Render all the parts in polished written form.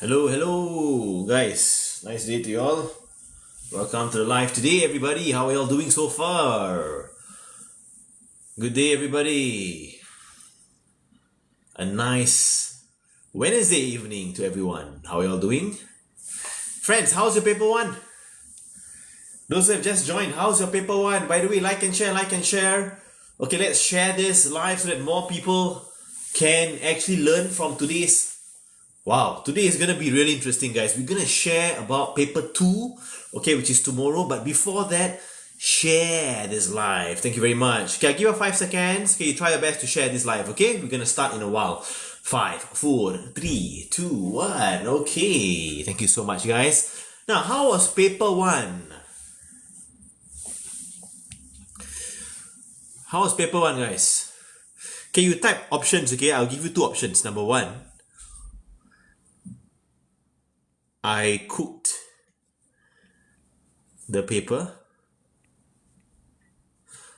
Hello, guys. Nice day to you all. Welcome to the live today, everybody. How are y'all doing so far? Good day, everybody. A nice Wednesday evening to everyone. How are y'all doing? Friends, how's your paper one? Those who have just joined, how's your paper one? By the way, like and share. Okay, let's share this live so that more people can actually learn from today's. Wow, today is going to be really interesting, guys. We're going to share about paper 2, okay, which is tomorrow. But before that, share this live. Thank you very much. Okay, I'll give you 5 seconds. Okay, you try your best to share this live, okay? We're going to start in a while. 5, 4, 3, 2, 1. Okay, thank you so much, guys. Now, how was paper 1? How was paper 1, guys? Okay, you type options, okay? I'll give you 2 options. Number 1. I cooked the paper.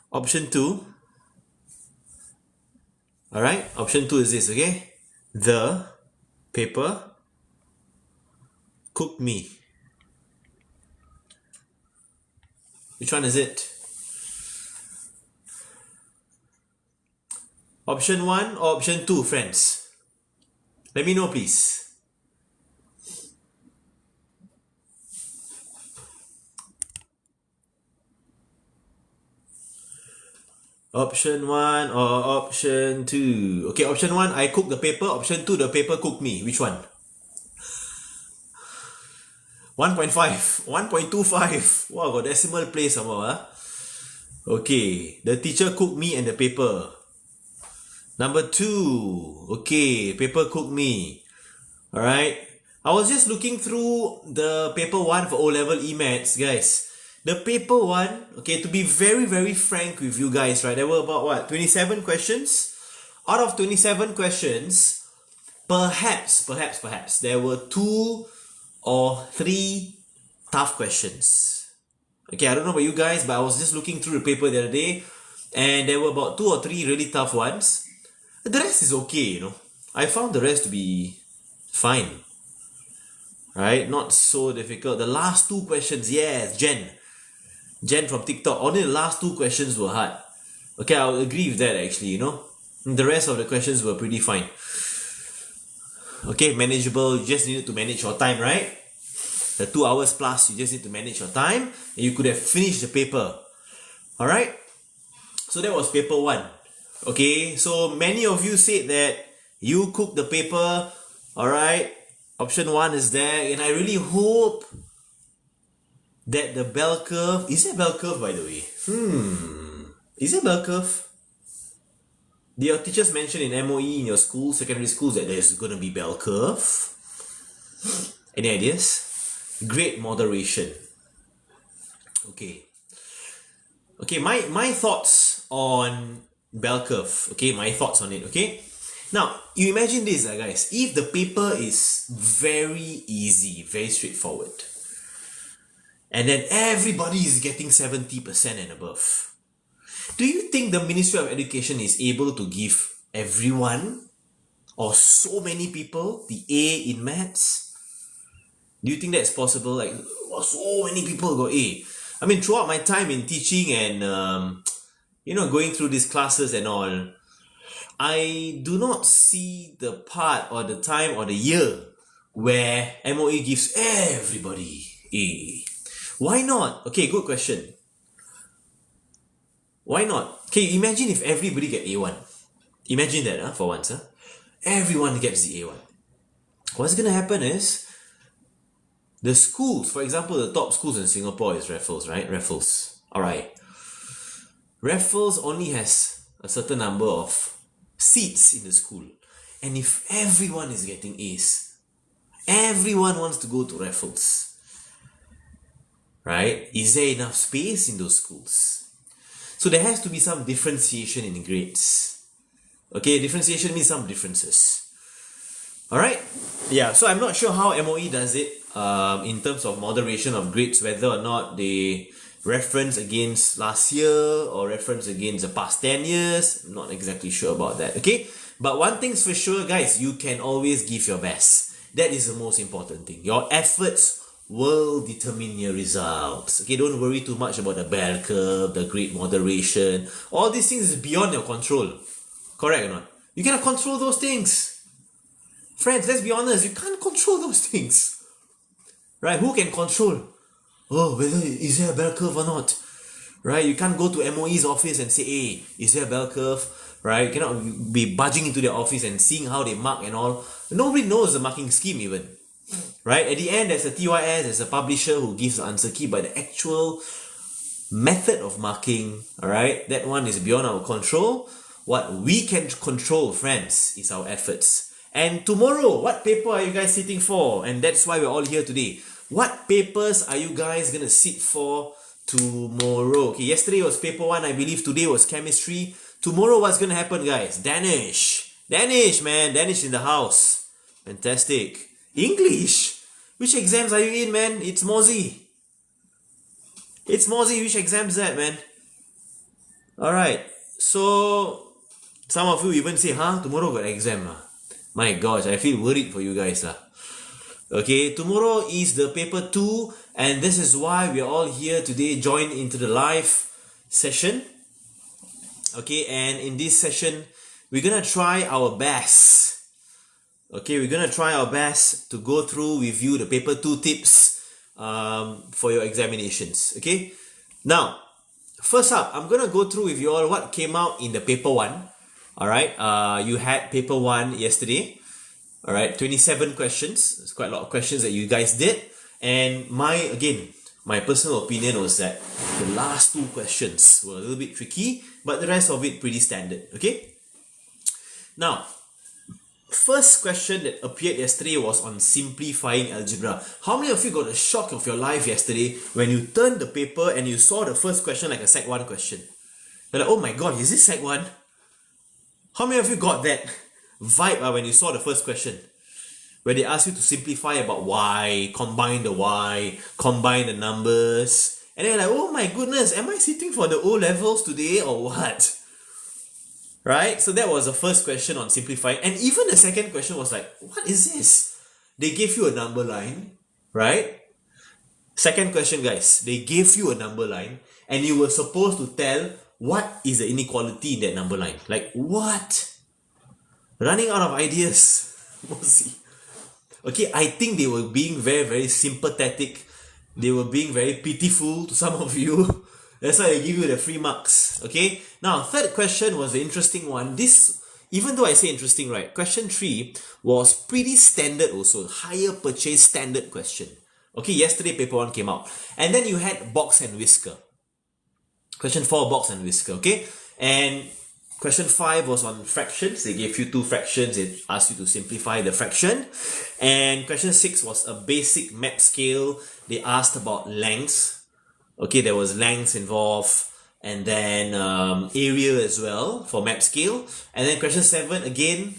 Option 2. Alright, option 2 is this, okay? The paper cooked me. Which one is it? Option 1 or option 2, friends? Let me know, please. Option 1 or option 2? Okay, option 1, I cooked the paper. Option 2, the paper cooked me. Which one? 1.5. 1.25. Wow, got decimal place somehow, huh? Okay, the teacher cooked me and the paper. Number 2. Okay, paper cooked me. Alright. I was just looking through the paper 1 for O-level E.Maths, guys. The paper 1, okay, to be very frank with you guys, right, there were about, what, 27 questions? Out of 27 questions, perhaps, there were 2 or 3 tough questions. Okay, I don't know about you guys, but I was just looking through the paper the other day, and there were about 2 or 3 really tough ones. The rest is okay, you know. I found the rest to be fine. Right, not so difficult. The last 2 questions, yes, Jen from TikTok, only the last 2 questions were hard. Okay, I'll agree with that actually, you know. The rest of the questions were pretty fine. Okay, manageable. You just needed to manage your time, right? The 2 hours plus, you just need to manage your time and you could have finished the paper. Alright? So that was paper 1. Okay, so many of you said that you cooked the paper. Alright? Option 1 is there, and I really hope that the bell curve, is there a bell curve by the way? Is there a bell curve? Did your teachers mention in MOE, in your school, secondary schools, that there's going to be bell curve? Any ideas? Grade moderation. Okay. Okay, my thoughts on bell curve. Okay, my thoughts on it, okay? Now, you imagine this, guys. If the paper is very easy, very straightforward, and then everybody is getting 70% and above, do you think the Ministry of Education is able to give everyone or so many people the A in maths? Do you think that's possible? Like, so many people got A. I mean, throughout my time in teaching and, you know, going through these classes and all, I do not see the part or the time or the year where MOE gives everybody A. Why not? Okay, good question. Why not? Okay, imagine if everybody get A1. Imagine that, for once. Everyone gets the A1. What's going to happen is, the schools, for example, the top schools in Singapore is Raffles, right? Raffles. Alright. Raffles only has a certain number of seats in the school. And if everyone is getting A's, everyone wants to go to Raffles. Right? Is there enough space in those schools? So there has to be some differentiation in grades. Okay, differentiation means some differences. Alright? Yeah, so I'm not sure how MOE does it in terms of moderation of grades, whether or not they reference against last year or reference against the past 10 years. I'm not exactly sure about that, okay? But one thing's for sure, guys, you can always give your best. That is the most important thing. Your efforts will determine your results. Okay, don't worry too much about the bell curve, the grade moderation. All these things is beyond your control. Correct or not? You cannot control those things. Friends, let's be honest, you can't control those things. Right? Who can control? Oh, whether is there a bell curve or not? Right? You can't go to MOE's office and say, hey, is there a bell curve? Right? You cannot be budging into their office and seeing how they mark and all. Nobody knows the marking scheme even. Right? At the end, there's a TYS, there's a publisher who gives the answer key, but the actual method of marking, alright, that one is beyond our control. What we can control, friends, is our efforts. And tomorrow, what paper are you guys sitting for? And that's why we're all here today. What papers are you guys going to sit for tomorrow? Okay, yesterday was paper 1, I believe today was chemistry. Tomorrow, what's going to happen, guys? Danish. Danish, man. Danish in the house. Fantastic. English. Which exams are you in, man? It's Mozzie. It's Mozzie. Which exam's that, man? Alright. So, some of you even say, huh? Tomorrow got exam. My gosh, I feel worried for you guys. Okay, tomorrow is the paper 2. And this is why we are all here today, joined into the live session. Okay, and in this session, we're going to try our best. Okay, we're going to try our best to go through with you the paper 2 tips for your examinations. Okay, now, first up, I'm going to go through with you all what came out in the paper 1. Alright, you had paper 1 yesterday. Alright, 27 questions. There's quite a lot of questions that you guys did. And my personal opinion was that the last 2 questions were a little bit tricky, but the rest of it pretty standard. Okay? Now, first question that appeared yesterday was on simplifying algebra. How many of you got a shock of your life yesterday when you turned the paper and you saw the first question like a Sec 1 question? You're like, oh my god, is this Sec 1? How many of you got that vibe when you saw the first question? Where they ask you to simplify about y, combine the numbers. And then you're like, oh my goodness, am I sitting for the O levels today or what? Right? So that was the first question on simplifying. And even the second question was like, what is this? They gave you a number line, right? Second question, guys. They gave you a number line and you were supposed to tell what is the inequality in that number line. Like, what? Running out of ideas. Okay, I think they were being very, very sympathetic. They were being very pitiful to some of you. That's why they give you the free marks. Okay, now third question was the interesting one. This, even though I say interesting, right? Question 3 was pretty standard also. Higher purchase standard question. Okay, yesterday paper 1 came out. And then you had box and whisker. Question 4, box and whisker. Okay, and question 5 was on fractions. They gave you 2 fractions. They asked you to simplify the fraction. And question 6 was a basic map scale. They asked about lengths. Okay, there was lengths involved. And then area as well for map scale. And then question 7, again,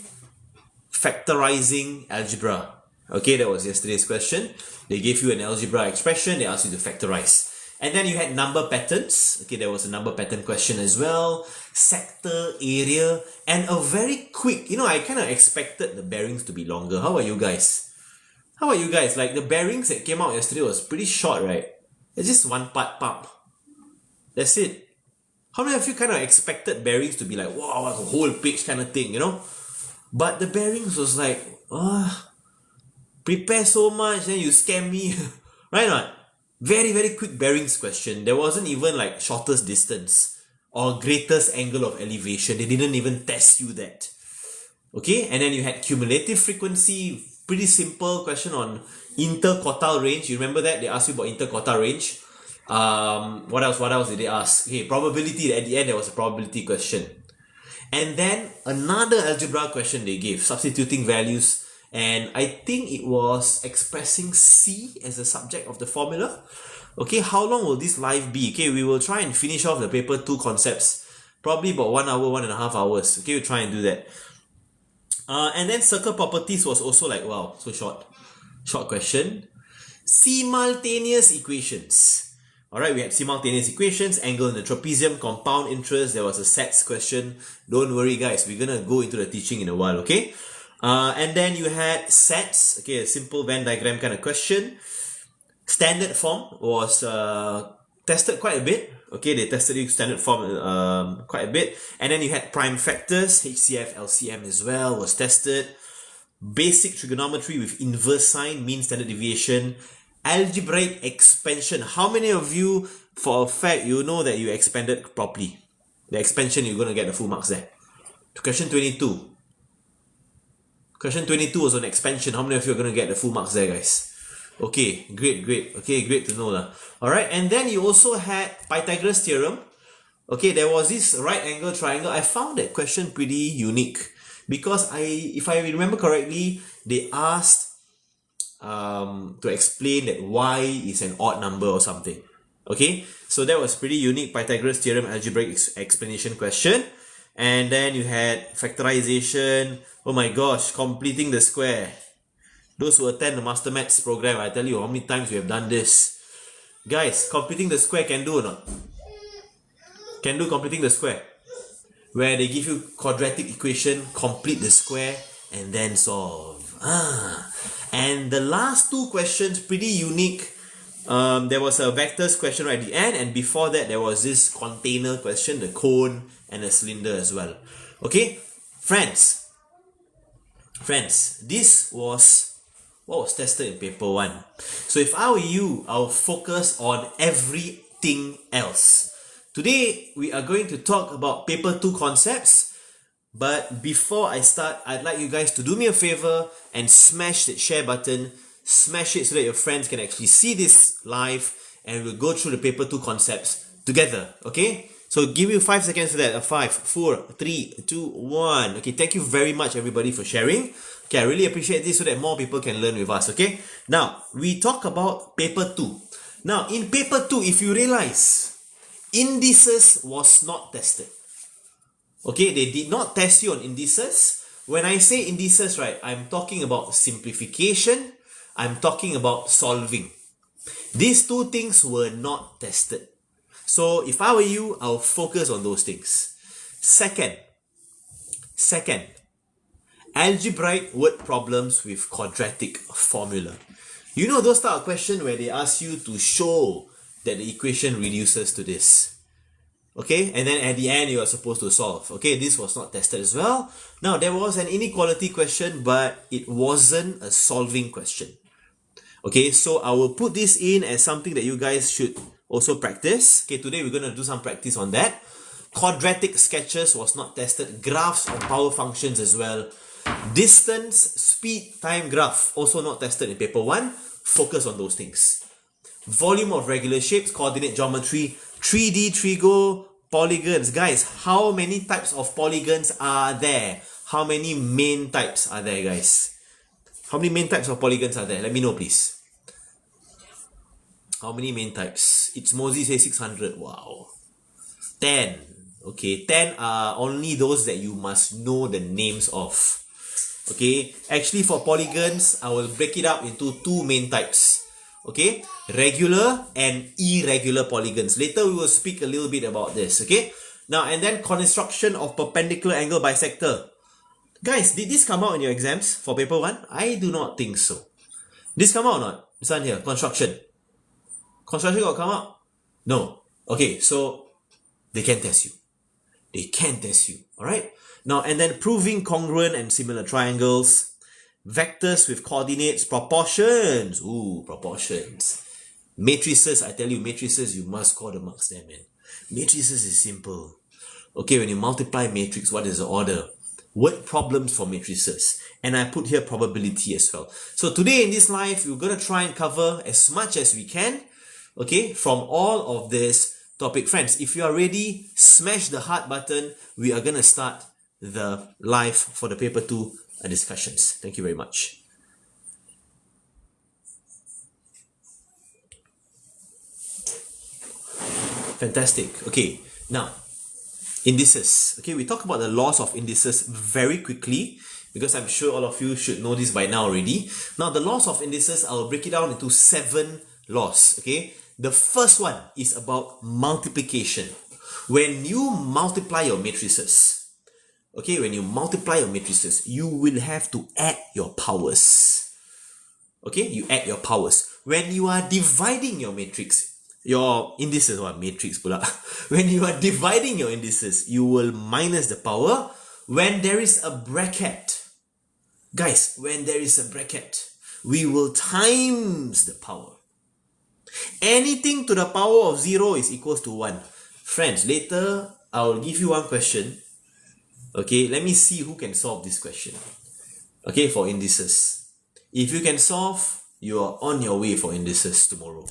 factorizing algebra. Okay, that was yesterday's question. They gave you an algebra expression. They asked you to factorize. And then you had number patterns. Okay, there was a number pattern question as well. Sector, area, and a very quick, I kind of expected the bearings to be longer. How about you guys? Like the bearings that came out yesterday was pretty short, right? It's just one part pump. That's it. How many of you kind of expected bearings to be like, wow, like a whole page kind of thing, But the bearings was like, prepare so much, then you scam me. Right or not? Very, very quick bearings question. There wasn't even like shortest distance or greatest angle of elevation. They didn't even test you that. Okay, and then you had cumulative frequency. Pretty simple question on interquartile range. You remember that? They asked you about interquartile range. What else did they ask? Okay, probability. At the end, there was a probability question. And then another algebra question they gave, substituting values. And I think it was expressing C as the subject of the formula. Okay, how long will this live be? Okay, we will try and finish off the paper 2 concepts. Probably about 1 hour, 1.5 hours. Okay, we'll try and do that. And then circle properties was also like, wow, so short. Short question. Simultaneous equations. Alright, we had simultaneous equations, angle in the trapezium, compound interest. There was a sets question. Don't worry guys, we're gonna go into the teaching in a while, okay? And then you had sets, okay, a simple Venn diagram kind of question. Standard form was tested quite a bit. Okay, they tested it standard form quite a bit. And then you had prime factors, HCF, LCM as well was tested. Basic trigonometry with inverse sine, mean, standard deviation. Algebraic expansion. How many of you, for a fact, you know that you expanded properly? The expansion, you're going to get the full marks there. Question 22. Question 22 was on expansion. How many of you are going to get the full marks there, guys? Okay, great. Okay, great to know lah. Alright, and then you also had Pythagoras theorem. Okay, there was this right angle triangle. I found that question pretty unique because if I remember correctly, they asked to explain that y is an odd number or something. Okay, so that was pretty unique. Pythagoras theorem algebraic explanation question. And then you had factorization. Oh my gosh, completing the square. Those who attend the MasterMaths program, I tell you how many times we have done this. Guys, completing the square can do or not? Can do completing the square. Where they give you quadratic equation, complete the square, and then solve. And the last two questions, pretty unique. There was a vectors question right at the end, and before that there was this container question, the cone and the cylinder as well. Okay, friends, this was what was tested in paper 1. So if I were you, I'll focus on everything else. Today we are going to talk about paper 2 concepts, but before I start, I'd like you guys to do me a favor and smash that share button. Smash it so that your friends can actually see this live, and we'll go through the paper 2 concepts together. Okay, so give you 5 seconds for that. 5, 4, 3, 2, 1. Okay, thank you very much everybody for sharing. Okay, I really appreciate this so that more people can learn with us. Okay, now we talk about paper 2. Now in paper 2, if you realize, indices was not tested. Okay, they did not test you on indices. When I say indices, right, I'm talking about simplification. I'm talking about solving. These two things were not tested. So if I were you, I'll focus on those things. Second, algebraic word problems with quadratic formula. You know those type of questions where they ask you to show that the equation reduces to this. Okay, and then at the end you are supposed to solve. Okay, this was not tested as well. Now there was an inequality question, but it wasn't a solving question. Okay, so I will put this in as something that you guys should also practice. Okay, today we're going to do some practice on that. Quadratic sketches was not tested. Graphs of power functions as well. Distance, speed, time graph also not tested in paper 1. Focus on those things. Volume of regular shapes, coordinate geometry, 3D, Trigo, polygons. Guys, how many types of polygons are there? How many main types are there, guys? How many main types of polygons are there? Let me know, please. How many main types? It's Mosey says 600. Wow. 10. Okay, 10 are only those that you must know the names of. Okay, actually for polygons, I will break it up into 2 main types. Okay, regular and irregular polygons. Later we will speak a little bit about this. Okay, now and then construction of perpendicular angle bisector. Guys, did this come out in your exams for paper 1? I do not think so. This come out or not? This one here, construction. Construction got come out? No. Okay, so they can test you. They can test you. Alright? Now, and then proving congruent and similar triangles. Vectors with coordinates, proportions. Ooh, proportions. Matrices, I tell you, matrices, you must score the marks there, man. Matrices is simple. Okay, when you multiply matrix, what is the order? Word problems for matrices. And I put here probability as well. So today in this live, we're going to try and cover as much as we can, okay, from all of this topic. Friends, if you are ready, smash the heart button. We are going to start the live for the paper 2 discussions. Thank you very much. Fantastic. Okay, now indices. Okay, we talk about the laws of indices very quickly because I'm sure all of you should know this by now already. Now, the laws of indices, I'll break it down into 7 laws. Okay, the first one is about multiplication. When you multiply your matrices, okay, when you multiply your matrices, you will have to add your powers. Okay, you add your powers. When you are dividing your matrix, your indices, or matrix pula. When you are dividing your indices, you will minus the power. When there is a bracket, guys, when there is a bracket, we will times the power. Anything to the power of 0 is equals to 1. Friends, later I will give you one question. Okay, let me see who can solve this question. Okay, for indices. If you can solve, you are on your way for indices tomorrow.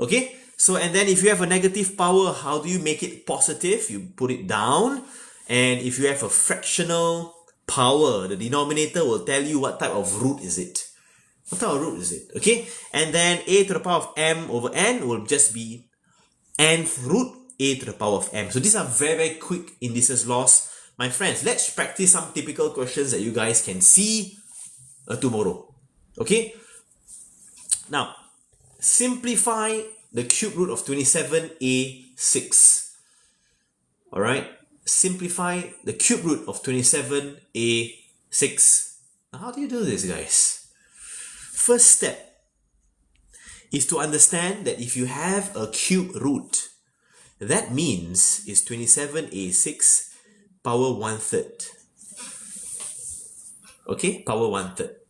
Okay, so and then if you have a negative power, how do you make it positive? You put it down. And if you have a fractional power, the denominator will tell you what type of root is it. What type of root is it? Okay, and then a to the power of m over n will just be nth root a to the power of m. So these are very, very quick indices laws. My friends, let's practice some typical questions that you guys can see tomorrow. Okay? Now, simplify the cube root of 27a6. Alright? Simplify the cube root of 27a6. Now, how do you do this, guys? First step is to understand that if you have a cube root, that means it's 27a6 power 1/3. Okay, power 1/3.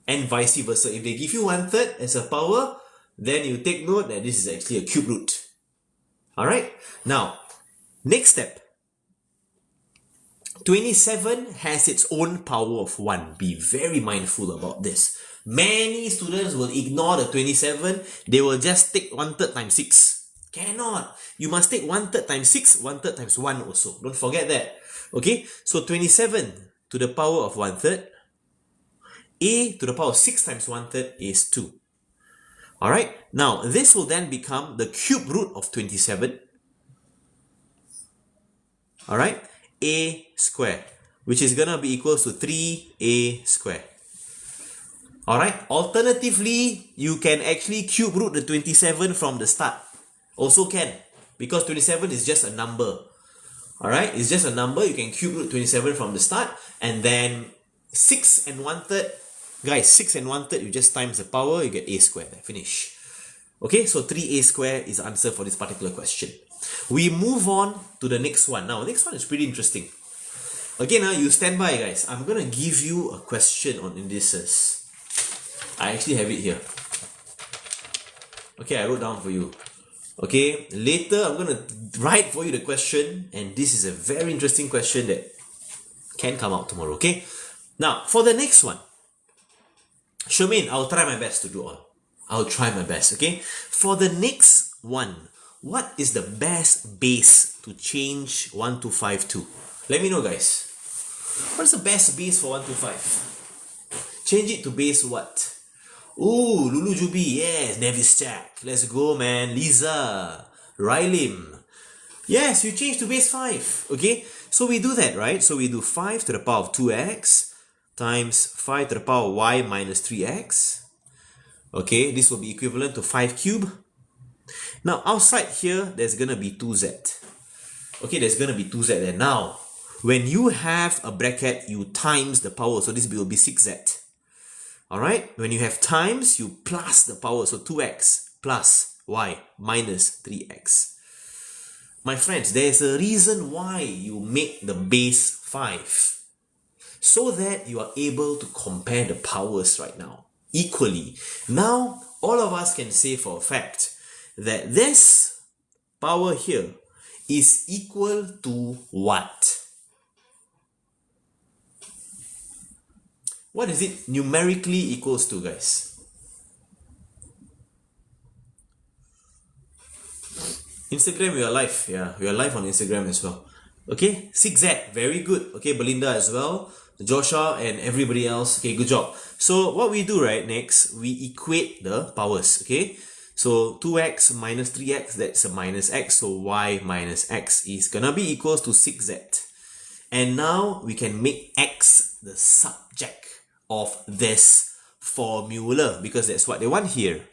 And vice versa. If they give you 1/3 as a power, then you take note that this is actually a cube root. Alright, now, next step. 27 has its own power of 1. Be very mindful about this. Many students will ignore the 27. They will just take 1/3 times 6. Cannot. You must take 1/3 times 6, 1/3 times 1 also. Don't forget that. Okay, so 27 to the power of 1/3. A to the power of 6 times 1/3 is 2. Alright, now this will then become the cube root of 27. Alright, a square, which is gonna be equals to 3a square. Alright, alternatively, you can actually cube root the 27 from the start. Also can, because 27 is just a number. Alright, it's just a number. You can cube root 27 from the start, and then 6 and 1/3. Guys, 6 and 1/3, you just times the power, you get a squared. Finish. Okay, so 3a squared is the answer for this particular question. We move on to the next one. Now, the next one is pretty interesting. Again, you stand by, guys. I'm going to give you a question on indices. I actually have it here. Okay, I wrote down for you. Okay, later I'm going to write for you the question, and this is a very interesting question that can come out tomorrow. Okay, now for the next one, Shermaine, I'll try my best to do all. I'll try my best. Okay, for the next one, what is the best base to change 1 to 5 to? Let me know, guys. What is the best base for 1 to 5? Change it to base what? Ooh, Lulu Jubi, yes, Nevis Jack. Let's go, man. Lisa, Rylim. Yes, you change to base 5. Okay, so we do that, right? So we do 5 to the power of 2x times 5 to the power of y minus 3x. Okay, this will be equivalent to 5 cube. Now, outside here, there's going to be 2z. Okay, there's going to be 2z there. Now, when you have a bracket, you times the power. So this will be 6z. Alright, when you have times, you plus the power. So 2x plus y minus 3x. My friends, there's a reason why you make the base 5. So that you are able to compare the powers right now equally. Now, all of us can say for a fact that this power here is equal to what? What is it numerically equals to, guys? Instagram, we are live. Yeah, we are live on Instagram as well. Okay, 6z, very good. Okay, Belinda as well, Joshua and everybody else. Okay, good job. So what we do, right, next, we equate the powers. Okay, so 2x minus 3x, that's a minus x. So y minus x is gonna be equals to 6z. And now we can make x the subject of this formula because that's what they want here.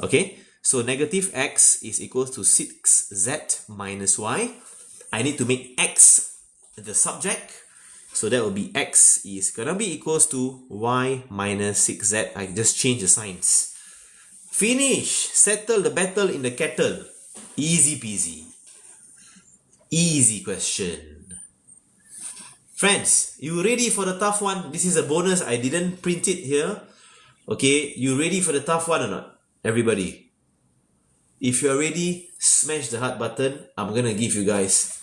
Okay, so negative x is equals to 6z minus y. I need to make x the subject. So that will be x is gonna be equals to y minus 6z. I just change the signs. Finish. Settle the battle in the kettle. Easy peasy. Easy question. Friends, you ready for the tough one? This is a bonus. I didn't print it here. Okay, you ready for the tough one or not? Everybody. If you're ready, smash the heart button. I'm gonna give you guys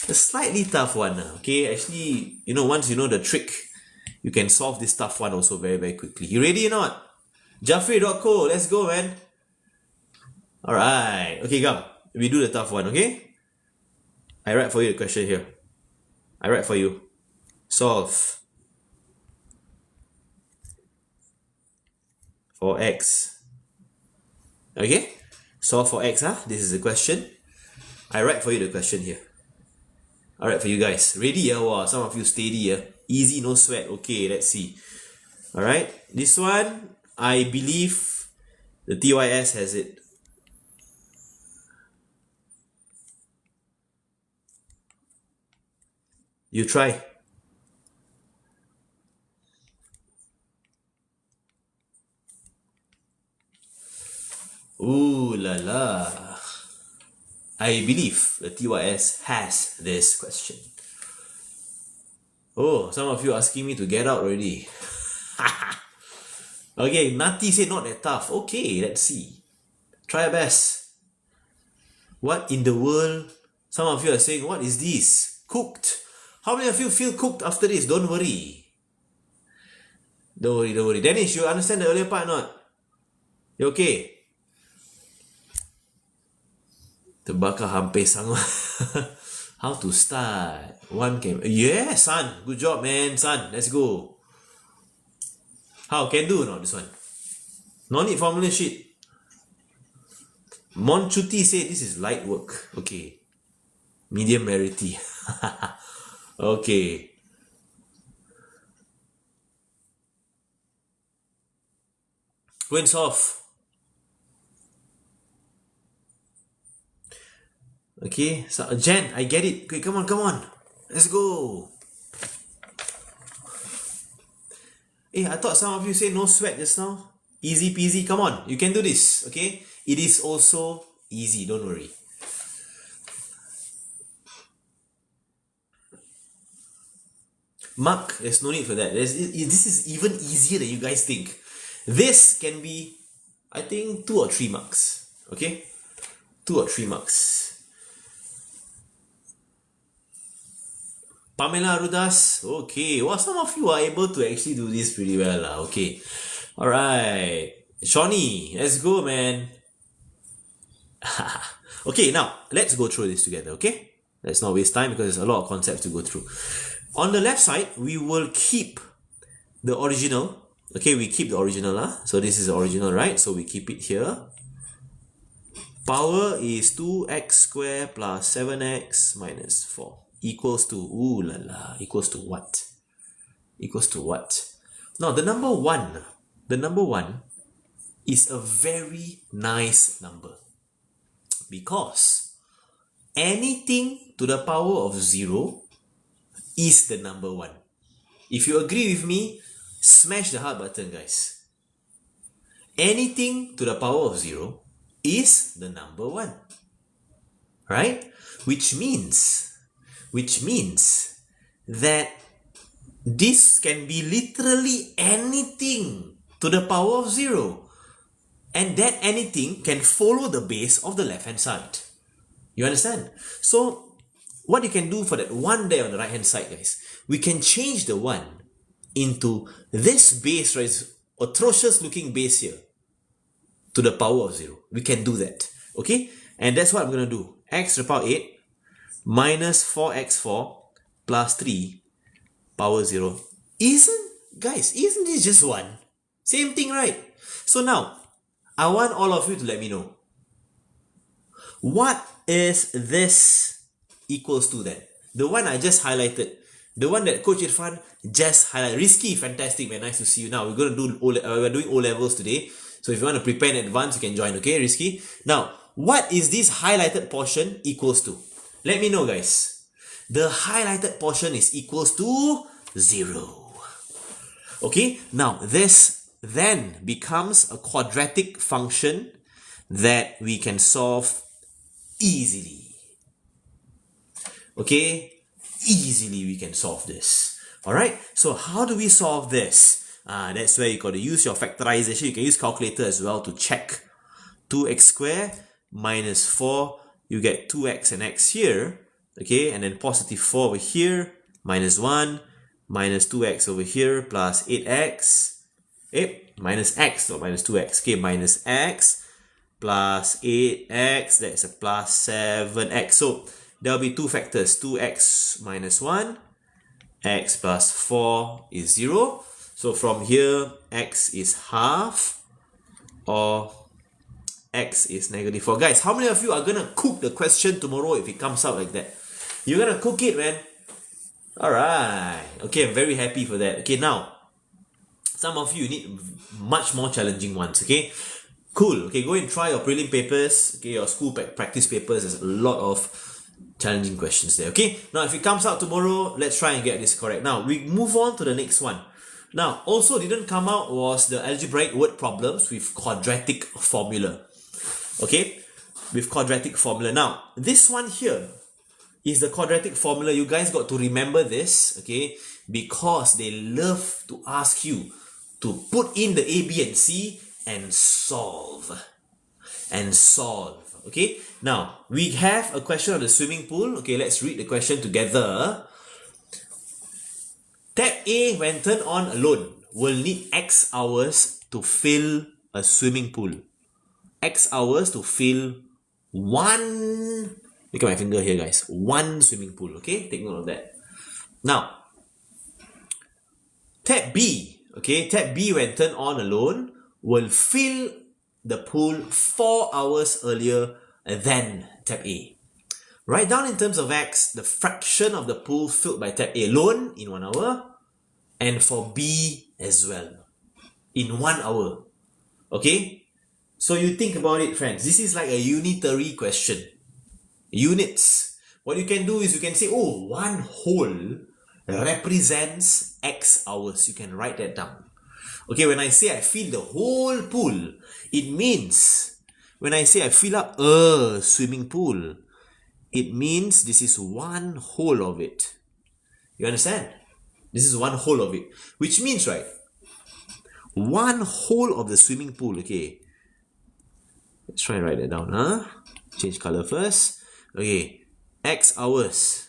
a slightly tough one. Okay, actually, once you know the trick, you can solve this tough one also very, very quickly. You ready or not? Jaffrey.co, let's go, man. Alright, okay, come. We do the tough one, okay? I write for you the question here. I write for you. Solve for x. Okay? Solve for x, This is the question. I write for you the question here. I write for you guys. Ready? Wow, some of you steady. Easy, no sweat. Okay, let's see. Alright, this one, I believe the TYS has it. You try. Ooh la la. I believe the TYS has this question. Oh, some of you asking me to get out already. Okay, Nati said not that tough. Okay, let's see. Try your best. What in the world? Some of you are saying, what is this? Cooked. How many of you feel cooked after this? Don't worry. Don't worry, don't worry. Dennis, you understand the earlier part or not? You okay? Terbakar hampir sangat. How to start? One can... Yeah, son. Good job, man. Son, let's go. How? Can do or not, this one? No need formula sheet. Monchuti said this is light work. Okay. Medium rarity. Okay. Go and solve. Okay, so Jen, I get it. Okay, come on. Let's go. Hey, I thought some of you say no sweat just now. Easy peasy, come on. You can do this, okay? It is also easy, don't worry. Mark, there's no need for that. This is even easier than you guys think. This can be, I think, 2 or 3 marks. Okay? 2 or 3 marks. Pamela Rudas, okay. Well, some of you are able to actually do this pretty well. Okay. Alright. Shawnee, let's go, man. Okay, now, let's go through this together, okay? Let's not waste time because there's a lot of concepts to go through. On the left side, we will keep the original. Okay, we keep the original. So this is the original, right? So we keep it here. Power is 2x squared plus 7x minus 4. Equals to, ooh la la, equals to what? Equals to what? Now, the number 1 is a very nice number. Because anything to the power of 0 is the number 1. If you agree with me, smash the heart button, guys. Anything to the power of 0 is the number 1. Right? Which means that this can be literally anything to the power of 0. And that anything can follow the base of the left hand side. You understand? So, what you can do for that 1 there on the right hand side, guys, we can change the 1 into this base, right? Atrocious looking base here to the power of 0. We can do that. Okay? And that's what I'm going to do. X to the power 8 minus 4x4 plus 3 power 0. Isn't this just 1? Same thing, right? So now, I want all of you to let me know. What is this equals to then? The one I just highlighted. The one that Coach Irfan just highlighted. Risky, fantastic, man. Nice to see you. Now, we're going to do we're doing O-levels today. So if you want to prepare in advance, you can join, okay? Risky. Now, what is this highlighted portion equals to? Let me know, guys. The highlighted portion is equals to 0. Okay, now this then becomes a quadratic function that we can solve easily. Okay, easily we can solve this. Alright, so how do we solve this? That's where you got to use your factorization. You can use calculator as well to check. 2x squared minus 4, you get 2x and x here. Okay, and then positive 4 over here, minus 1, minus 2x over here, plus 8x. Minus x, not minus 2x. Okay, minus x plus 8x, that's a plus 7x. So there will be two factors, 2x minus 1, x plus 4 is 0. So from here, x is half, or x is negative 4. Guys, how many of you are going to cook the question tomorrow if it comes out like that? You're going to cook it, man. Alright. Okay, I'm very happy for that. Okay, now, some of you need much more challenging ones, okay? Cool. Okay, go and try your prelim papers, okay, your school practice papers. There's a lot of challenging questions there, okay? Now, if it comes out tomorrow, let's try and get this correct. Now, we move on to the next one. Now, also didn't come out was the algebraic word problems with quadratic formula. Okay, with quadratic formula. Now, this one here is the quadratic formula. You guys got to remember this, okay, because they love to ask you to put in the A, B, and C and solve. Okay, now we have a question on the swimming pool. Okay, let's read the question together. Tap A, when turned on alone, will need X hours to fill a swimming pool. X hours to fill one, look at my finger here guys, one swimming pool, okay? Take note of that. Now, tap B, okay? Tap B when turned on alone will fill the pool 4 hours earlier than tap A. Write down in terms of X the fraction of the pool filled by tap A alone in 1 hour, and for B as well in 1 hour. Okay? So you think about it, friends. This is like a unitary question. Units. What you can do is you can say, oh, 1 whole represents X hours. You can write that down. Okay, when I say I fill the whole pool, it means when I say I fill up a swimming pool, it means this is 1 whole of it. You understand? This is 1 whole of it. Which means, right, 1 whole of the swimming pool, okay. Let's try and write that down, huh? Change color first. Okay, X hours.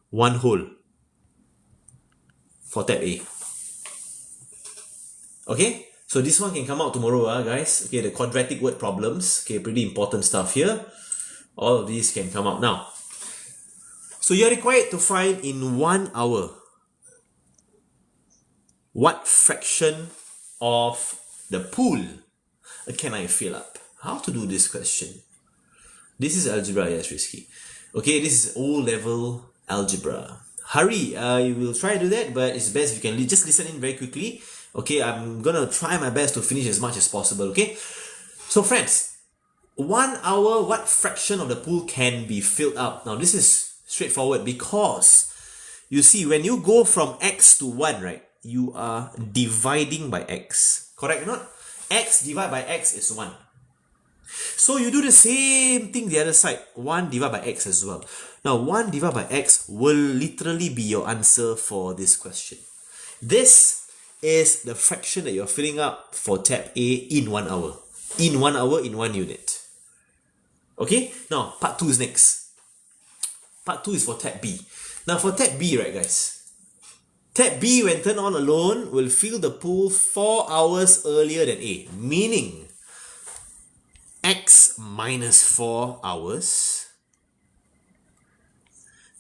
1 whole for tab A. Okay, so this one can come out tomorrow, guys. Okay, the quadratic word problems. Okay, pretty important stuff here. All of these can come out now. So you're required to find in 1 hour what fraction of the pool can I fill up. How to do this question? This is algebra, yes, risky. Okay, this is O-level algebra. Hurry, you will try to do that, but it's best if you can just listen in very quickly. Okay, I'm gonna try my best to finish as much as possible, okay? So friends, 1 hour, what fraction of the pool can be filled up? Now this is straightforward because you see, when you go from X to 1, right, you are dividing by X. Correct or not? X divided by X is 1. So you do the same thing the other side. 1 divided by X as well. Now 1 divided by X will literally be your answer for this question. This is the fraction that you're filling up for tab A in 1 hour. In 1 hour, in 1 unit. Okay? Now, part 2 is next. Part 2 is for tab B. Now for tab B, right guys? Tab B, when turned on alone, will fill the pool 4 hours earlier than A. Meaning, X minus 4 hours.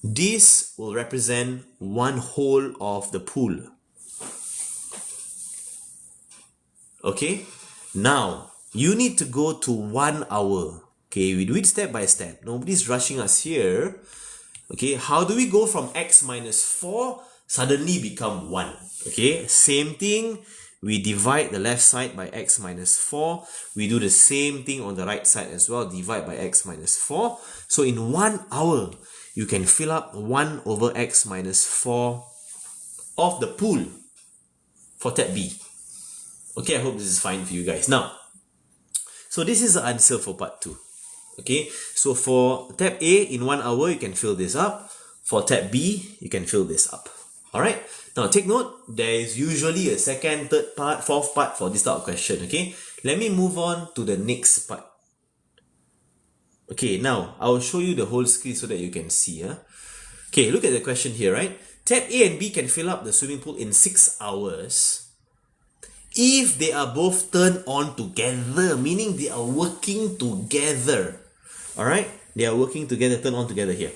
This will represent 1 whole of the pool. Okay? Now, you need to go to 1 hour. Okay, we do it step by step. Nobody's rushing us here. Okay, how do we go from X minus 4 suddenly become 1? Okay, same thing. We divide the left side by X minus 4. We do the same thing on the right side as well. Divide by X minus 4. So in 1 hour, you can fill up 1 over x minus 4 of the pool for tab B. Okay, I hope this is fine for you guys. Now, so this is the answer for part 2. Okay, so for tab A, in 1 hour, you can fill this up. For tab B, you can fill this up. Alright, now take note, there is usually a second, third part, fourth part for this type of question. Okay, let me move on to the next part. Okay, now I will show you the whole screen so that you can see. Okay, look at the question here, right? Tab A and B can fill up the swimming pool in 6 hours if they are both turned on together, meaning they are working together. Alright, they are working together, turn on together here.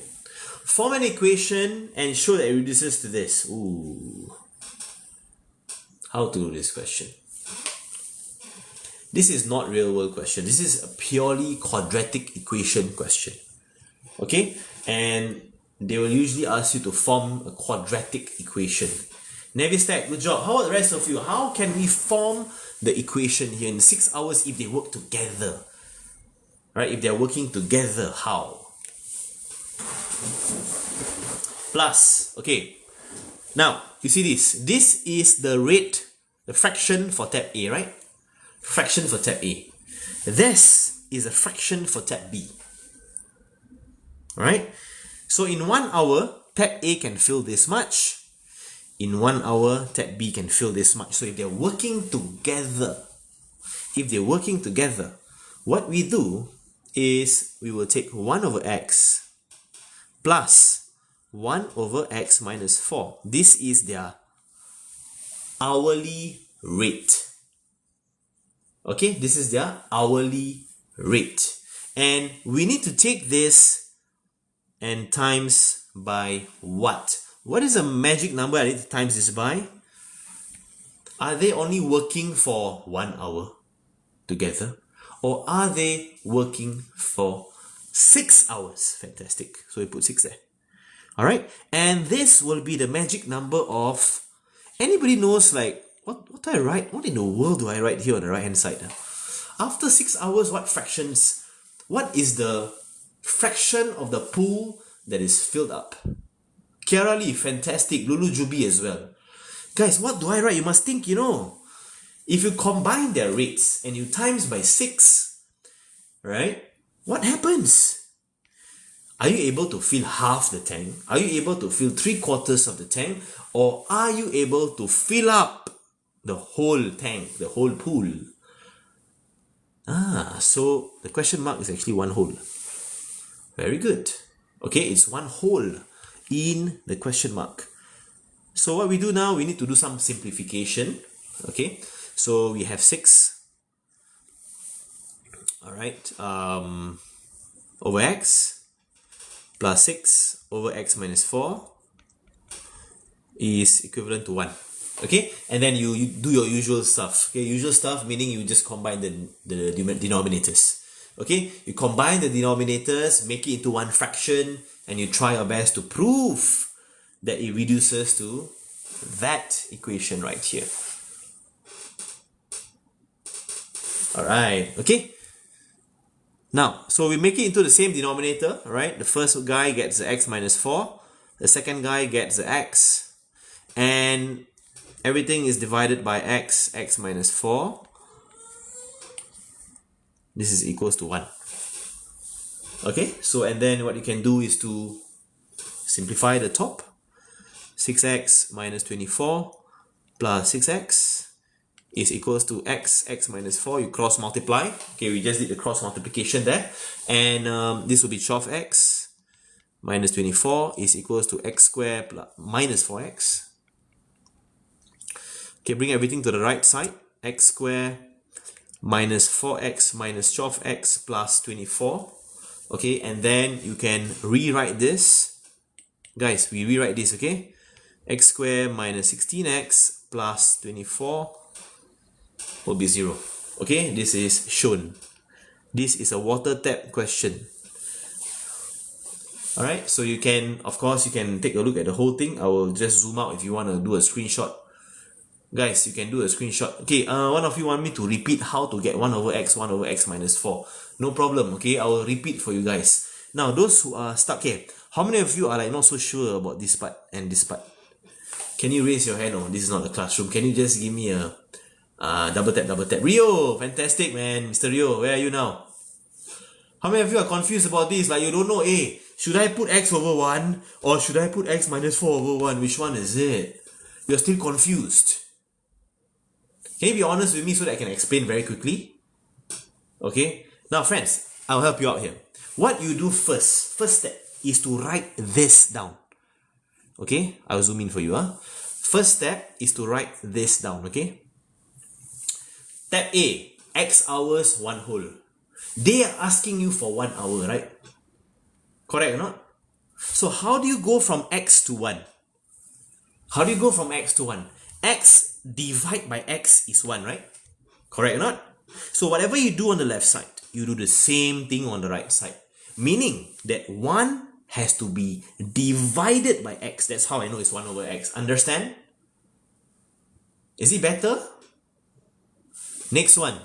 Form an equation and show that it reduces to this. Ooh. How to do this question? This is not real world question. This is a purely quadratic equation question. Okay? And they will usually ask you to form a quadratic equation. Navistack, good job. How about the rest of you? How can we form the equation here in 6 hours if they work together? Right? If they are working together, how? Plus, okay. Now, you see this. This is the rate, the fraction for tab A, right? Fraction for tab A. This is a fraction for tab B. Alright? So in 1 hour, tab A can fill this much. In 1 hour, tab B can fill this much. So if they're working together, what we do is we will take 1 over x plus 1 over x minus 4. This is their hourly rate. Okay, this is their hourly rate. And we need to take this and times by what? What is a magic number I need to times this by? Are they only working for 1 hour together? Or are they working for 6 hours? Fantastic. So we put 6 there. Alright? And this will be the magic number of... Anybody knows like... What do I write? What in the world do I write here on the right hand side? After 6 hours, what fractions? What is the fraction of the pool that is filled up? Kiara Lee, fantastic. Lulu Jubi as well. Guys, what do I write? You must think, you know. If you combine their rates and you times by 6, right? What happens? Are you able to fill half the tank? Are you able to fill 3/4 of the tank? Or are you able to fill up the whole tank, the whole pool? So the question mark is actually 1 whole. Very good. Okay, it's 1 whole in the question mark. So what we do now, we need to do some simplification. Okay, so we have 6. Alright, over x plus 6 over x minus 4 is equivalent to 1. Okay, and then you do your usual stuff. Okay, usual stuff meaning you just combine the denominators. Okay, you combine the denominators, make it into one fraction, and you try your best to prove that it reduces to that equation right here. Alright, okay. Now, so we make it into the same denominator, right? The first guy gets the x minus 4, the second guy gets the x, and everything is divided by x minus 4. This is equals to 1. Okay, so and then what you can do is to simplify the top. 6x minus 24 plus 6x is equals to x minus 4. You cross multiply. Okay, we just did the cross multiplication there. And this will be 12x minus 24 is equals to x squared plus minus 4x. Okay, bring everything to the right side. X squared minus 4x minus 12x plus 24. Okay, and then you can rewrite this. Guys, we rewrite this, okay? X squared minus 16x plus 24 will be 0. Okay, this is shown. This is a water tap question. Alright, so you can, of course, you can take a look at the whole thing. I will just zoom out if you want to do a screenshot. Guys, you can do a screenshot. Okay, one of you want me to repeat how to get 1 over x minus 4. No problem, okay? I will repeat for you guys. Now, those who are stuck here, How many of you are like not so sure about this part and this part? Can you raise your hand? Oh, this is not the classroom. Can you just give me a double tap, double tap? Rio, fantastic man. Mr. Rio, where are you now? How many of you are confused about this? Like you don't know, should I put x over 1 or should I put x minus 4 over 1? Which one is it? You're still confused. Can you be honest with me so that I can explain very quickly? Okay? Now friends, I'll help you out here. What you do first step is to write this down. Okay? I'll zoom in for you. First step is to write this down. Okay? Tab A, x hours 1 whole. They are asking you for 1 hour, right? Correct or not? So how do you go from x to 1? How do you go from x to 1? X divided by x is 1, right? Correct or not? So whatever you do on the left side, you do the same thing on the right side. Meaning that 1 has to be divided by x. That's how I know it's 1 over x. Understand? Is it better? Next one.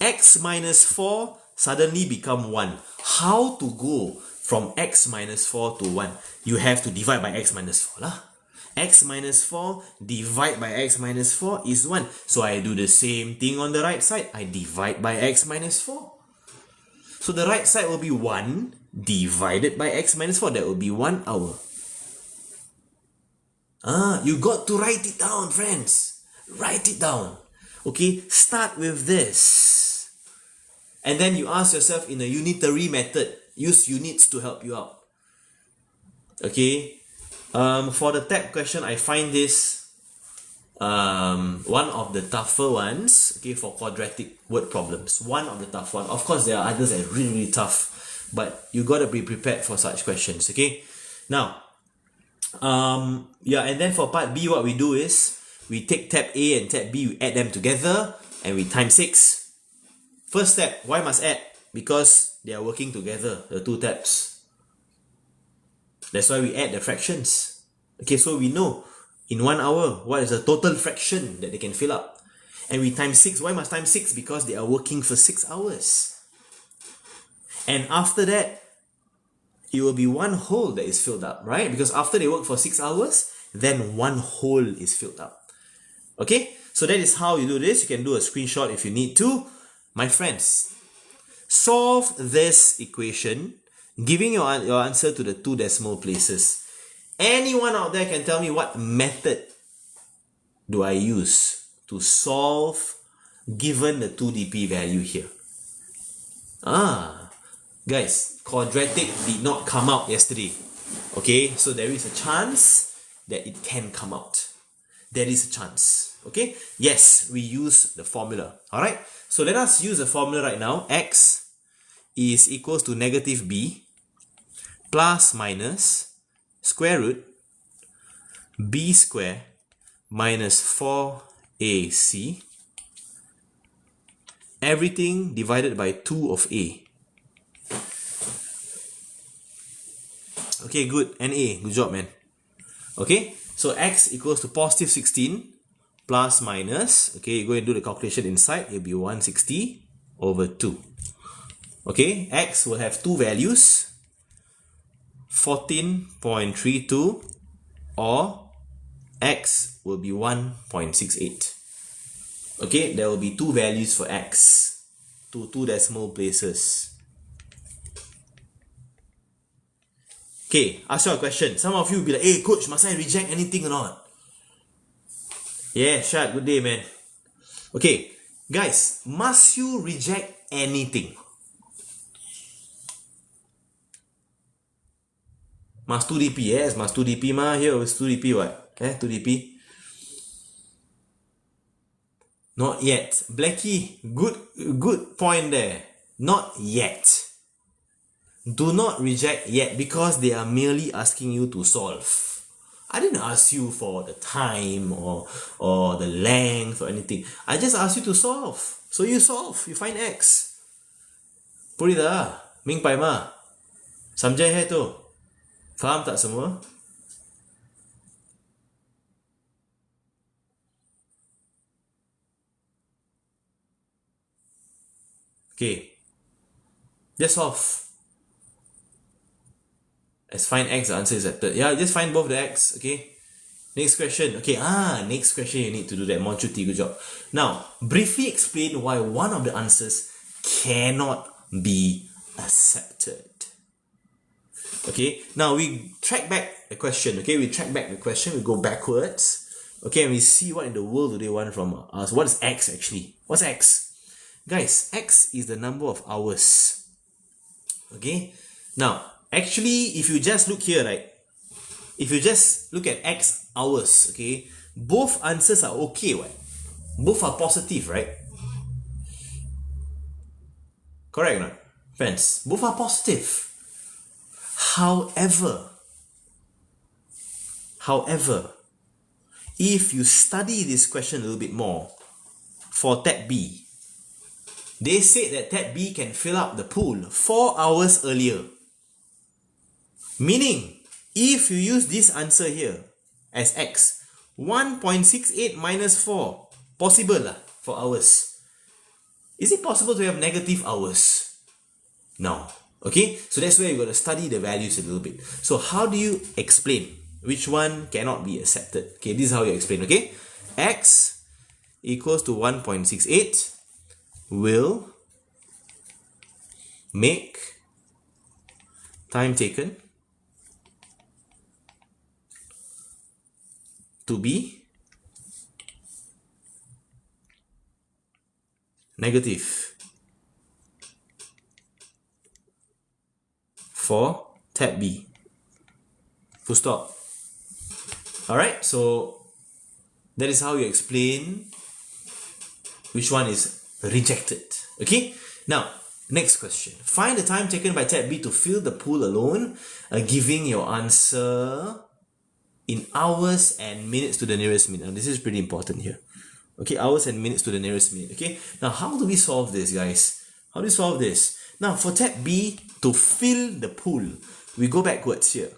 X minus 4 suddenly become 1. How to go from x minus 4 to 1? You have to divide by x minus 4 lah. X minus 4 divide by x minus 4 is 1. So I do the same thing on the right side. I divide by x minus 4. So the right side will be 1 divided by x minus 4. That will be 1 hour. You got to write it down, friends. Write it down. Okay, start with this. And then you ask yourself in a unitary method. Use units to help you out. Okay. For the tab question, I find this one of the tougher ones. Okay, for quadratic word problems. One of the tough ones. Of course, there are others that are really, really tough. But you got to be prepared for such questions. Okay. Now, and then for part B, what we do is we take tab A and tab B, we add them together, and we times 6. First step, why must add? Because they are working together, the two tabs. That's why we add the fractions. Okay, so we know in 1 hour, what is the total fraction that they can fill up? And we times 6. Why must times 6? Because they are working for 6 hours. And after that, it will be 1 whole that is filled up, right? Because after they work for 6 hours, then 1 whole is filled up. Okay, so that is how you do this. You can do a screenshot if you need to. My friends, solve this equation, giving your answer to the 2 decimal places. Anyone out there can tell me what method do I use to solve given the 2 dp value here? Guys, quadratic did not come out yesterday. Okay, so there is a chance that it can come out. There is a chance. Okay, yes, we use the formula. Alright, so let us use the formula right now. X is equals to negative b plus minus square root b square minus 4ac, everything divided by 2 of a. Okay, good. NA, good job, man. Okay, so x equals to positive 16 plus minus, okay, you go and do the calculation inside, it'll be 160 over 2. Okay, x will have 2 values, 14.32 or x will be 1.68. Okay, there will be 2 values for x, 2 decimal places. Okay, ask you a question. Some of you will be like, hey coach, must I reject anything or not? Yeah, Shad, good day, man. Okay, guys, must you reject anything? Must 2 dp, yes, must 2 dp ma. Here is 2 dp what? 2 dp. Not yet. Blackie, good point there. Not yet. Do not reject yet because they are merely asking you to solve. I didn't ask you for the time or the length or anything. I just asked you to solve. So you solve. You find x. Purida, mingpai ma. Samjai hai tu. Faham tak semua? Okay. Just solve. As find x, the answer is accepted. Yeah, just find both the x, okay? Next question. Okay, next question you need to do that. Monchuti, good job. Now, briefly explain why one of the answers cannot be accepted. Okay, now we track back the question. Okay, we go backwards. Okay, and we see what in the world do they want from us. What is x actually? What's x? Guys, x is the number of hours. Okay, now actually, if you just look here, right? If you just look at x hours, okay, both answers are okay, right? Both are positive, right? Correct or not, friends? Both are positive. However, if you study this question a little bit more, for tab B, they said that tab B can fill up the pool 4 hours earlier. Meaning, if you use this answer here as x, 1.68 minus 4, possible for hours. Is it possible to have negative hours? No. Okay, so that's where you got to study the values a little bit. So how do you explain which one cannot be accepted? Okay, this is how you explain, okay? X equals to 1.68 will make time taken to be negative for tab B. Full stop. Alright, so that is how you explain which one is rejected. Okay, now next question. Find the time taken by tab B to fill the pool alone, giving your answer in hours and minutes to the nearest minute. Now, this is pretty important here. Okay, hours and minutes to the nearest minute. Okay, now how do we solve this, guys? How do we solve this? Now, for tab B to fill the pool, we go backwards here.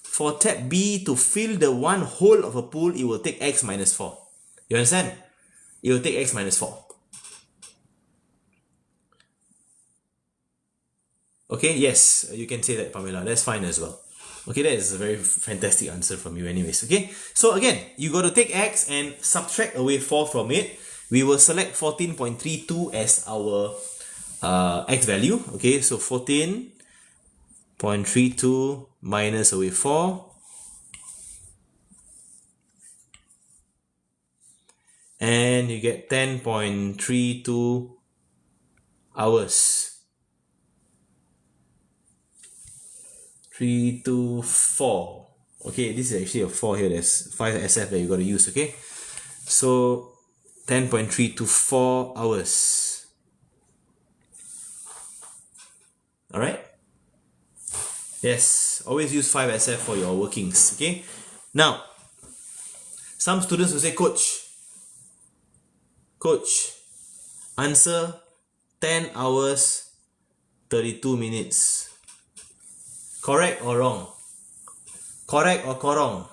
For tab B to fill the one whole of a pool, it will take x minus 4. You understand? It will take x minus 4. Okay, yes, you can say that, Pamela. That's fine as well. Okay, that is a very fantastic answer from you anyways. Okay, so again, you got to take x and subtract away 4 from it. We will select 14.32 as our x value. Okay, so 14.32 minus away 4. And you get 10.32 hours. 3 to 4. Okay, this is actually a 4 here. There's 5 SF that you got to use. Okay, so 10.3 to 4 hours. Alright, yes, always use 5 SF for your workings. Okay, now some students will say, coach, answer 10 hours 32 minutes. Correct or wrong? Correct or korong?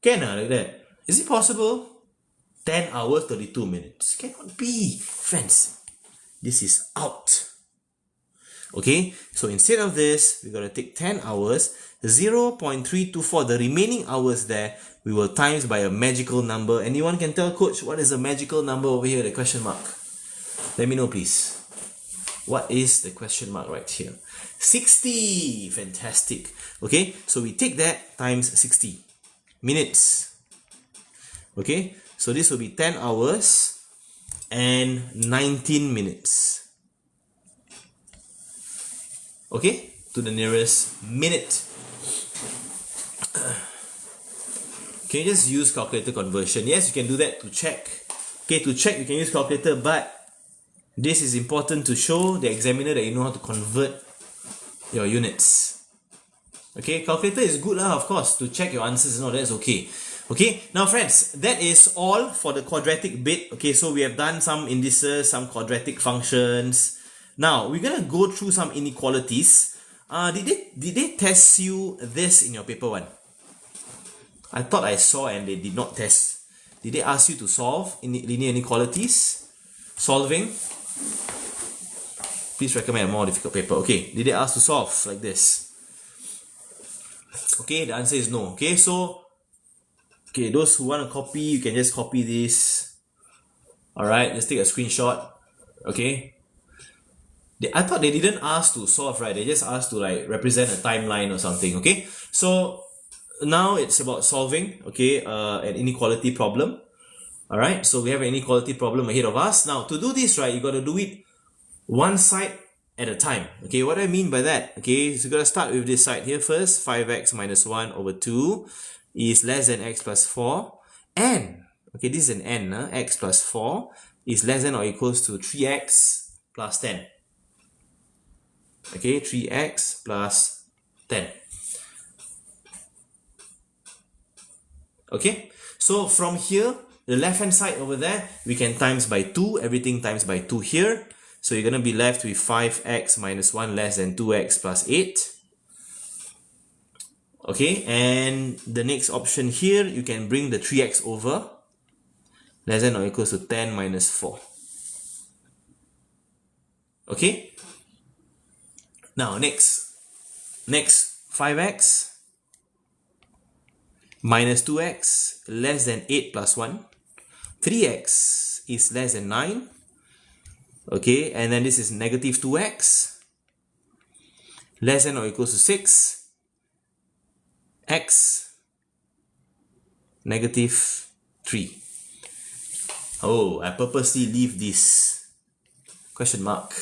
Can like that? Is it possible? 10 hours 32 minutes. Cannot be, friends. This is out. Okay, so instead of this, we gotta take 10 hours, 0.324, the remaining hours there, we will times by a magical number. Anyone can tell coach what is the magical number over here, the question mark? Let me know, please. What is the question mark right here? 60. Fantastic. Okay, so we take that times 60 minutes. Okay, so this will be 10 hours and 19 minutes. Okay, to the nearest minute. Can you just use calculator conversion? Yes, you can do that to check. Okay, to check you can use calculator, but this is important to show the examiner that you know how to convert your units. Okay, calculator is good of course, to check your answers. No, that's okay. Okay, now friends, that is all for the quadratic bit. Okay, so we have done some indices, some quadratic functions. Now, we're gonna go through some inequalities. Did they test you this in your paper 1? I thought I saw and they did not test. Did they ask you to solve linear inequalities? Solving? Please recommend a more difficult paper. Okay, did they ask to solve like this? Okay, the answer is no. Okay, so okay, those who want to copy, you can just copy this. Alright, just take a screenshot. Okay. I thought they didn't ask to solve, right? They just asked to like represent a timeline or something. Okay, so now it's about solving, okay, an inequality problem. Alright, so we have an inequality problem ahead of us. Now to do this, right, you got to do it one side at a time. Okay, what do I mean by that? Okay, so you got to start with this side here first. 5x minus 1 over 2 is less than x plus 4. And, okay, this is an n, x plus 4 is less than or equals to 3x plus 10. Okay, 3x plus 10. Okay, so from here, the left hand side over there, we can times by 2, everything times by 2 here. So you're going to be left with 5x minus 1 less than 2x plus 8. Okay, and the next option here, you can bring the 3x over, less than or equals to 10 minus 4. Okay, now next 5x minus 2x less than 8 plus 1. 3x is less than 9. Okay, and then this is negative 2x less than or equals to 6. X negative 3. Oh, I purposely leave this question mark.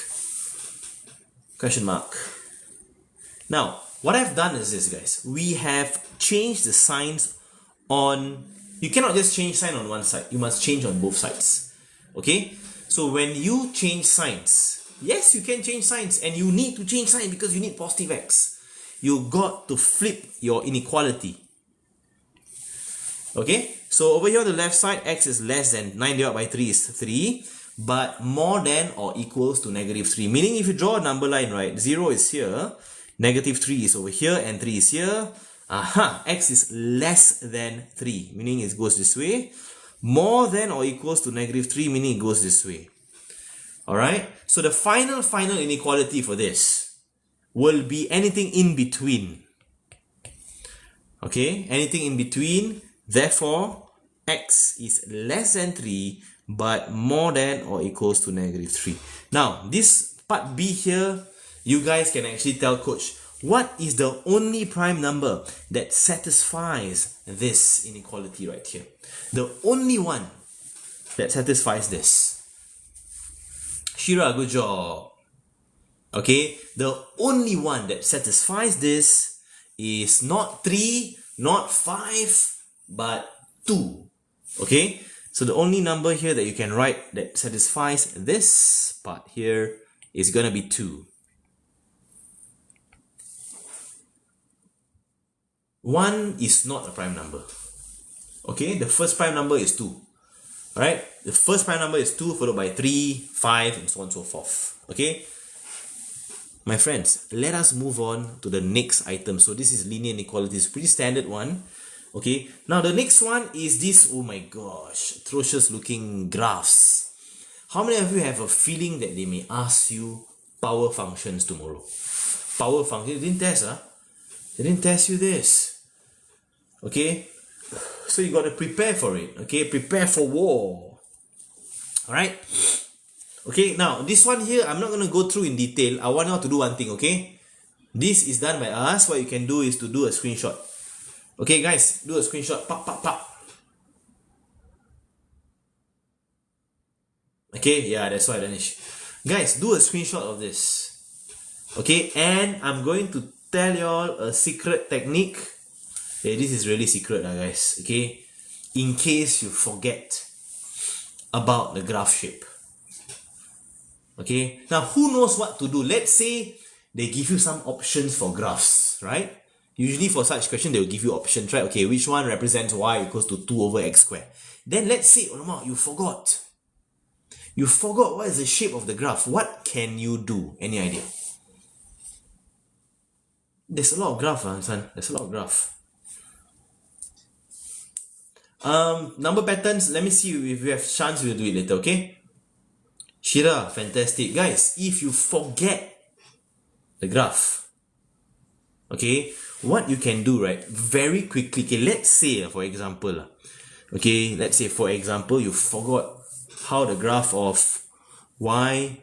Now, what I've done is this, guys. We have changed the signs on... You cannot just change sign on one side. You must change on both sides. Okay? So when you change signs, yes, you can change signs, and you need to change sign because you need positive x. You got to flip your inequality. Okay? So over here on the left side, x is less than 9 divided by 3 is 3, but more than or equals to negative 3. Meaning if you draw a number line, right, 0 is here, negative 3 is over here, and 3 is here. Aha, x is less than 3, meaning it goes this way. More than or equals to negative 3, meaning it goes this way. Alright, so the final inequality for this will be anything in between. Okay, anything in between. Therefore, x is less than 3, but more than or equals to negative 3. Now, this part B here, you guys can actually tell coach, what is the only prime number that satisfies this inequality right here? The only one that satisfies this. Shira, good job. Okay, the only one that satisfies this is not 3, not 5, but 2. Okay, so the only number here that you can write that satisfies this part here is going to be 2. 1 is not a prime number. Okay, the first prime number is 2. Alright, the first prime number is 2 followed by 3, 5, and so on and so forth. Okay, my friends, let us move on to the next item. So this is linear inequalities, pretty standard one. Okay, now the next one is this, oh my gosh, atrocious looking graphs. How many of you have a feeling that they may ask you power functions tomorrow? Power functions, they didn't test, huh? They didn't test you this. Okay, so you got to prepare for it. Okay, prepare for war. Alright. Okay, now this one here, I'm not going to go through in detail. I want you to do one thing, okay? This is done by us. What you can do is to do a screenshot. Okay, guys, do a screenshot. Pop, pop, pop. Okay, yeah, that's why, Danish. Guys, do a screenshot of this. Okay, and I'm going to tell y'all a secret technique. Okay, this is really secret, guys. Okay, in case you forget about the graph shape. Okay, now who knows what to do? Let's say they give you some options for graphs, right? Usually for such question, they will give you options, right? Okay, which one represents y equals to 2 over x squared? Then let's say, oh, you forgot. You forgot what is the shape of the graph. What can you do? Any idea? There's a lot of graph, son. There's a lot of graph. Number patterns, let me see if we have chance, we'll do it later, okay? Shira, fantastic. Guys, if you forget the graph, okay, what you can do, right, very quickly, okay, let's say, for example, okay, let's say, for example, you forgot how the graph of y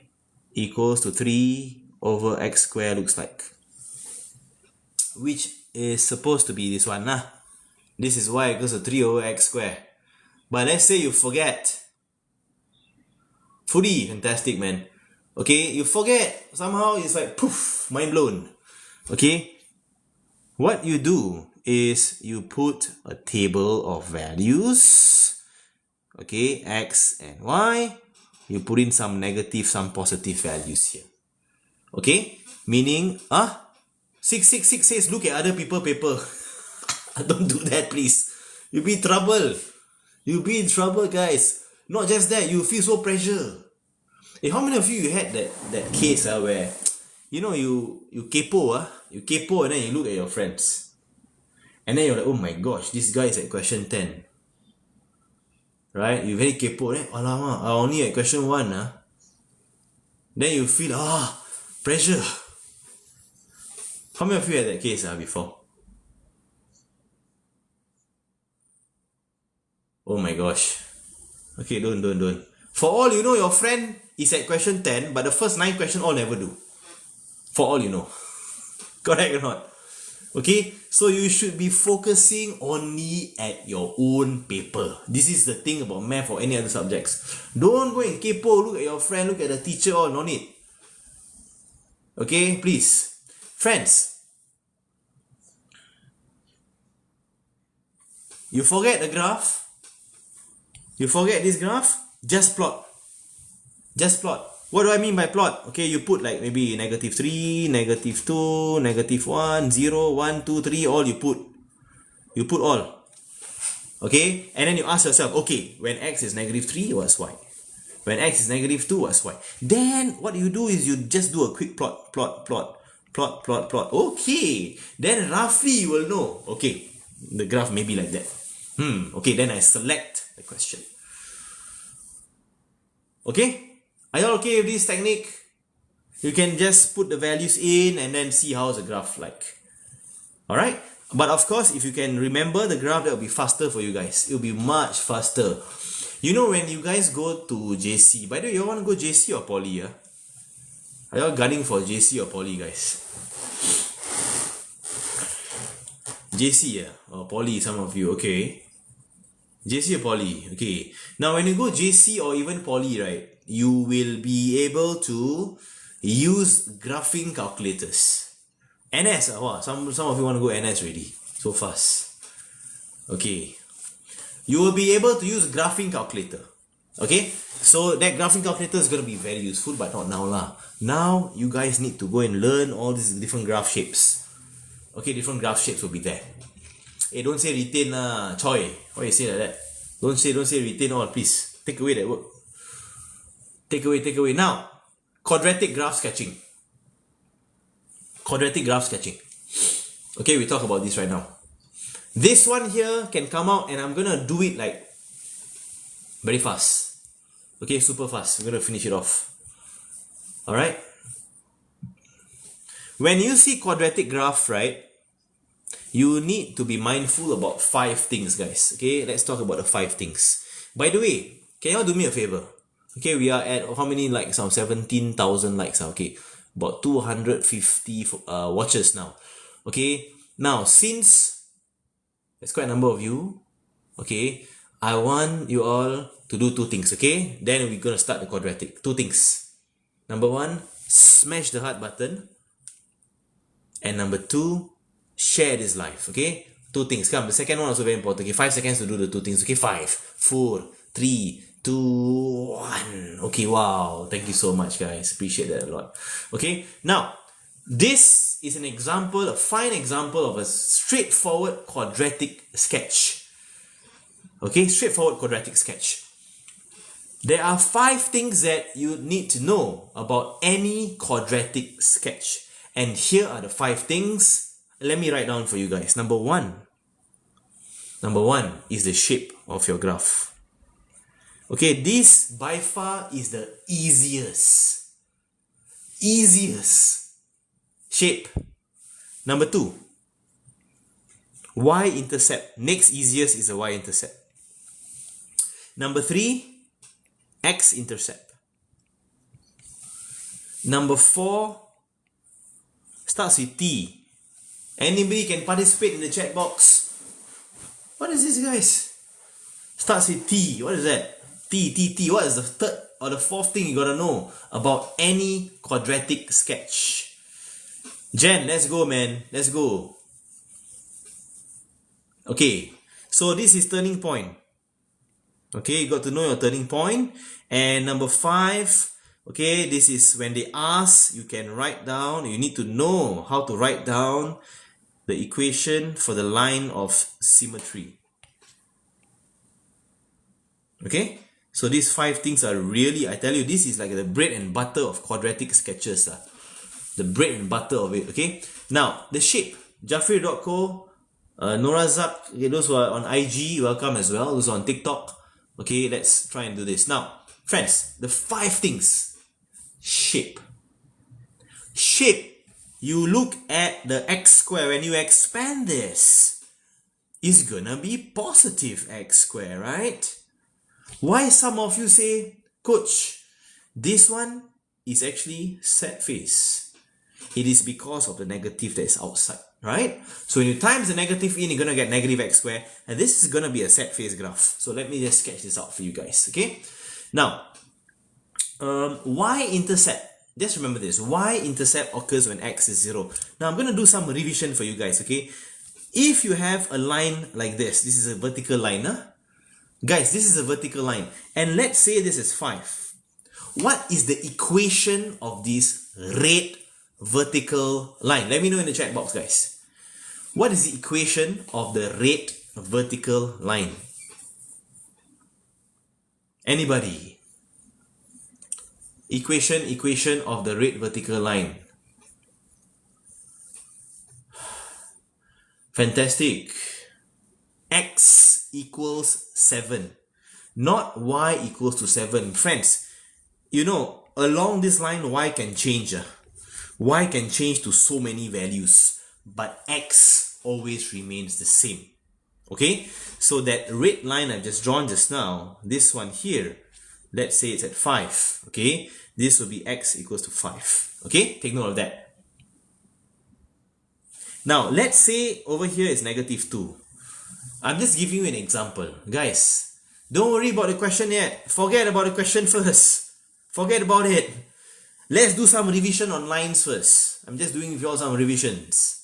equals to 3 over x squared looks like, which is supposed to be this one. This is y equals to 3 over x squared. But let's say you forget. Fully fantastic, man. Okay, you forget. Somehow it's like poof, mind blown. Okay, what you do is you put a table of values. Okay, x and y. You put in some negative, some positive values here. Okay, meaning 666 says look at other people's paper. Don't do that, please. You'll be in trouble. You'll be in trouble, guys. Not just that, you feel so pressure. Hey, how many of you had that case where you know you kepo and then you look at your friends and then you're like, oh my gosh, this guy is at question 10. Right? You very kepo, eh? Alamak, I only at question 1. Then you feel pressure. How many of you had that case before? Oh my gosh. Okay, don't. For all you know, your friend is at question 10, but the first 9 questions all never do. For all you know. Correct or not? Okay, so you should be focusing only at your own paper. This is the thing about math or any other subjects. Don't go and kepo, look at your friend, look at the teacher, all, no need. Okay, please. Friends, you forget the graph. You forget this graph, just plot. Just plot. What do I mean by plot? Okay, you put like maybe -3, -2, -1, 0, 1, 2, 3, all you put. You put all. Okay? And then you ask yourself, okay, when x is -3, what's y? When x is -2, what's y? Then what you do is you just do a quick plot. Okay. Then roughly you will know, okay, the graph may be like that. Okay, then I select the question. Okay? Are you all okay with this technique? You can just put the values in and then see how's the graph like. Alright? But of course, if you can remember the graph, that will be faster for you guys. It will be much faster. You know, when you guys go to JC, by the way, you all want to go JC or Poly? Are you all gunning for JC or Poly, guys? JC or Poly, some of you, okay. JC or Poly, okay. Now when you go JC or even Poly, right, you will be able to use graphing calculators. NS, some of you want to go NS already, so fast. Okay, you will be able to use graphing calculator. Okay, so that graphing calculator is going to be very useful, but not now lah. Now you guys need to go and learn all these different graph shapes. Okay, different graph shapes will be there. Hey, don't say retain Choi. Why you say like that? Don't say retain all, please. Take away that word. Take away. Now, quadratic graph sketching. Quadratic graph sketching. Okay, we talk about this right now. This one here can come out and I'm gonna do it like very fast. Okay, super fast. We're gonna finish it off. Alright? When you see quadratic graph, right, you need to be mindful about 5 things, guys. Okay, let's talk about the 5 things. By the way, can y'all do me a favor? Okay, we are at how many likes now? 17,000 likes. Okay, about 250 watches now. Okay, now since there's quite a number of you, okay, I want you all to do 2 things. Okay, then we're gonna start the quadratic. 2 things. Number 1, smash the heart button, and number 2, share this live. Okay, 2 things. Come, the second one also very important. Okay, 5 seconds to do the 2 things. Okay, 5, 4, 3, 2, 1. Okay, wow, thank you so much, guys. Appreciate that a lot. Okay, now this is an example, a fine example of a straightforward quadratic sketch. Okay, straightforward quadratic sketch. There are 5 things that you need to know about any quadratic sketch, and here are the 5 things. Let me write down for you guys. Number one is the shape of your graph. Okay, this by far is the easiest shape. Number 2, y-intercept. Next easiest is a y-intercept. Number 3, x-intercept. Number 4 starts with t. Anybody can participate in the chat box. What is this, guys? Starts with t. What is that? T. What is the third or the fourth thing you gotta know about any quadratic sketch? Jen, let's go, man. Let's go. Okay, so this is turning point. Okay, you got to know your turning point. And number 5, okay, this is when they ask, you can write down, you need to know how to write down the equation for the line of symmetry. Okay, so these 5 things are really, I tell you, this is like the bread and butter of quadratic sketches. The bread and butter of it, okay? Now, the shape, Jafri.co, Norazak, okay, those who are on IG, welcome as well. Those who are on TikTok, okay, let's try and do this. Now, friends, the 5 things. Shape. Shape, you look at the x square, when you expand this, it's gonna be positive x square, right? Why some of you say, Coach, this one is actually set face? It is because of the negative that is outside, right? So when you times the negative in, you're gonna get negative x squared, and this is gonna be a set face graph. So let me just sketch this out for you guys, okay? Now, y-intercept. Just remember this, y-intercept occurs when x is 0. Now I'm gonna do some revision for you guys, okay? If you have a line like this is a vertical line, huh? Guys, this is a vertical line, and let's say this is 5. What is the equation of this red vertical line? Let me know in the chat box, guys. What is the equation of the red vertical line? Anybody? Equation of the red vertical line. Fantastic. X equals 7, not y equals to 7. Friends, you know, along this line, y can change. Y can change to so many values, but x always remains the same. Okay, so that red line I've just drawn just now, this one here, let's say it's at 5. Okay, this will be x equals to 5. Okay, take note of that. Now, let's say over here is negative 2. I'm just giving you an example. Guys, don't worry about the question yet. Forget about the question first. Forget about it. Let's do some revision on lines first. I'm just doing with you all some revisions.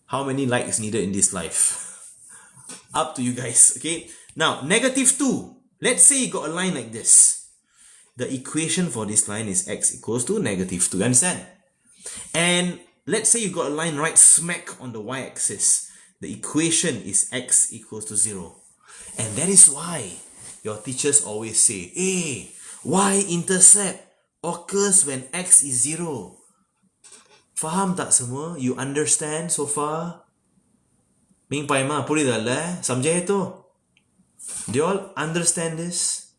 How many likes needed in this life? Up to you guys, okay? Now, negative 2. Let's say you got a line like this. The equation for this line is x equals to negative 2. You understand? And let's say you got a line right smack on the y-axis. The equation is x equals to 0. And that is why your teachers always say, hey, y-intercept occurs when x is 0. Faham tak semua? You understand so far? 明白吗? புரியுதல்ல? Samjaya Do you all understand this?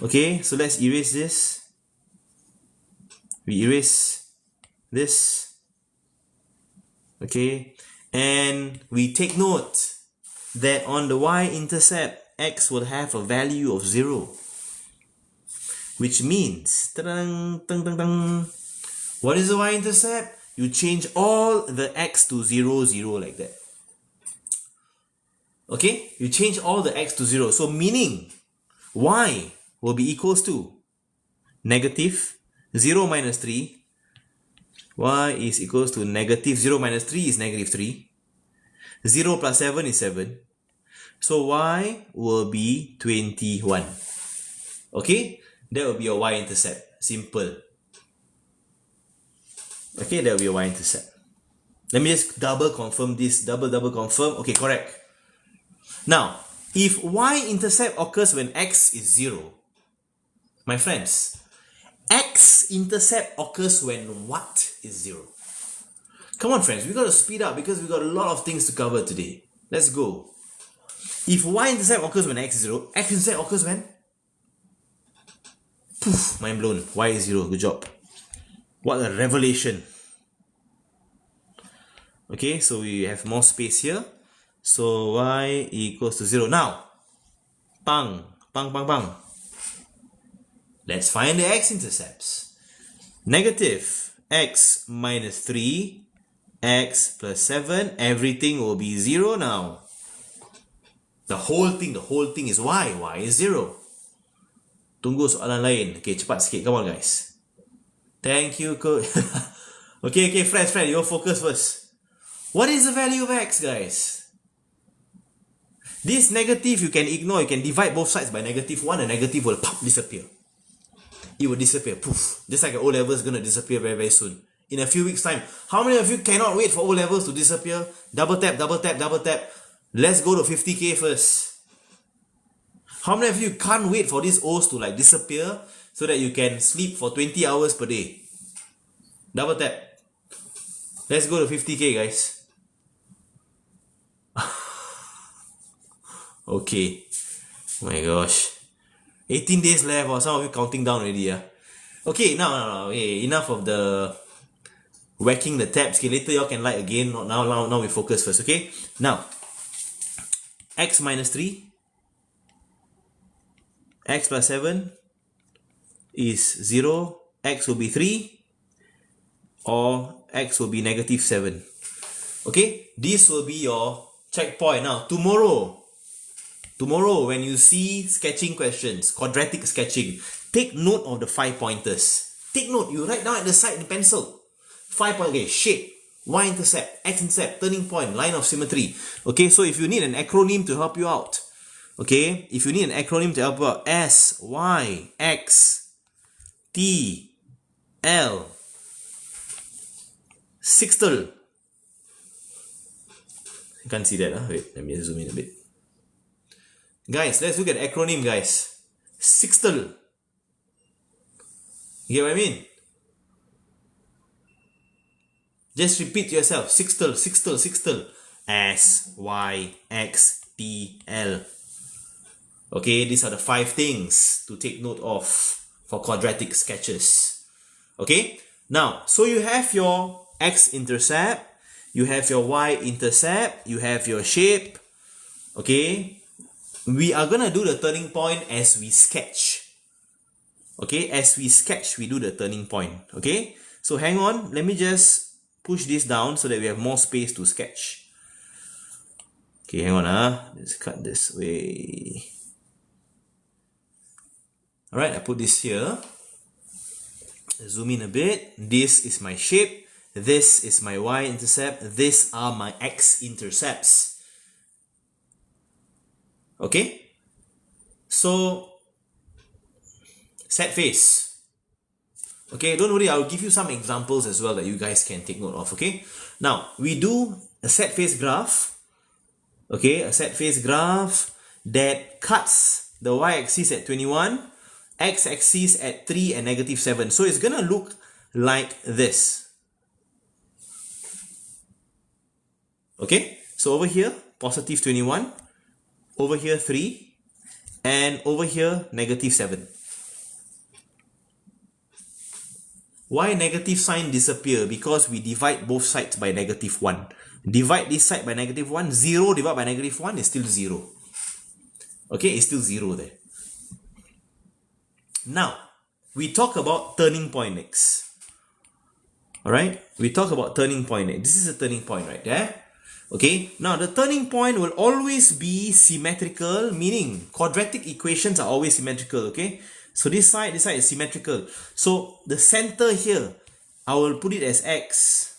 Okay, so let's erase this. We erase this. Okay, and we take note that on the y-intercept, x will have a value of 0. Which means, what is the y-intercept? You change all the x to 0, 0 like that. Okay, you change all the x to 0. So meaning, y will be equals to negative 0 minus 3. Y is equals to negative 0 minus 3 is negative 3. 0 plus 7 is 7. So y will be 21. Okay, that will be your y-intercept. Simple. Okay, that will be your y-intercept. Let me just double confirm this. Double confirm. Okay, correct. Now, if y-intercept occurs when x is 0, my friends, x-intercept occurs when what is 0? Come on, friends, we got to speed up because we got a lot of things to cover today. Let's go. If y-intercept occurs when x is 0, x-intercept occurs when? Poof, mind blown. Y is 0. Good job. What a revelation. Okay, so we have more space here. So y equals to 0. Now, bang. Let's find the x-intercepts. Negative x minus 3, x plus 7, everything will be 0 now. The whole thing is y. Y is 0. Tunggu soalan lain. Okay, cepat sikit. Come on, guys. Thank you, coach. Okay, friends, you focus first. What is the value of x, guys? This negative you can ignore. You can divide both sides by -1. The negative will pop, disappear. It will disappear. Poof. Just like O level is going to disappear very, very soon. In a few weeks' time. How many of you cannot wait for O levels to disappear? Double tap. Let's go to 50k first. How many of you can't wait for these O's to like disappear so that you can sleep for 20 hours per day? Double tap. Let's go to 50k, guys. Okay. Oh my gosh. 18 days left, or some of you counting down already. Okay, now. Okay, enough of the whacking the tabs. Okay, later y'all can like again. Now we focus first, okay? Now, x minus 3, x plus 7 is 0, x will be 3, or x will be -7. Okay, this will be your checkpoint. Now, tomorrow when you see sketching questions, quadratic sketching, take note of the 5 pointers. Take note, you write down at the side in pencil. 5 pointers, okay, shape, y-intercept, x-intercept, turning point, line of symmetry. Okay, so if you need an acronym to help you out, S, Y, X, T, L, sextile. You can't see that, huh? Wait, let me zoom in a bit. Guys, let's look at the acronym, guys. Sextile. You get what I mean? Just repeat to yourself. Sextile. S, Y, X, T, L. Okay, these are the 5 things to take note of for quadratic sketches. Okay? Now, so you have your x-intercept, you have your y-intercept, you have your shape. Okay? We are going to do the turning point as we sketch. Okay? As we sketch, we do the turning point. Okay? So hang on. Let me just push this down so that we have more space to sketch. Okay, hang on. Let's cut this way. Alright, I put this here. Zoom in a bit. This is my shape. This is my y-intercept. These are my x-intercepts. Okay? So, set face. Okay, don't worry, I'll give you some examples as well that you guys can take note of, okay? Now, we do a set face graph. Okay, a set face graph that cuts the y-axis at 21, x-axis at 3 and -7. So it's gonna look like this. Okay, so over here, positive 21, over here 3, and over here -7. Why negative sign disappear? Because we divide both sides by -1. Divide this side by -1, 0 divided by -1 is still 0. Okay, it's still 0 there. Now, we talk about turning point next. Alright, we talk about turning point next. This is a turning point right there. Okay, now the turning point will always be symmetrical, meaning quadratic equations are always symmetrical, okay? So this side is symmetrical. So the center here, I will put it as x.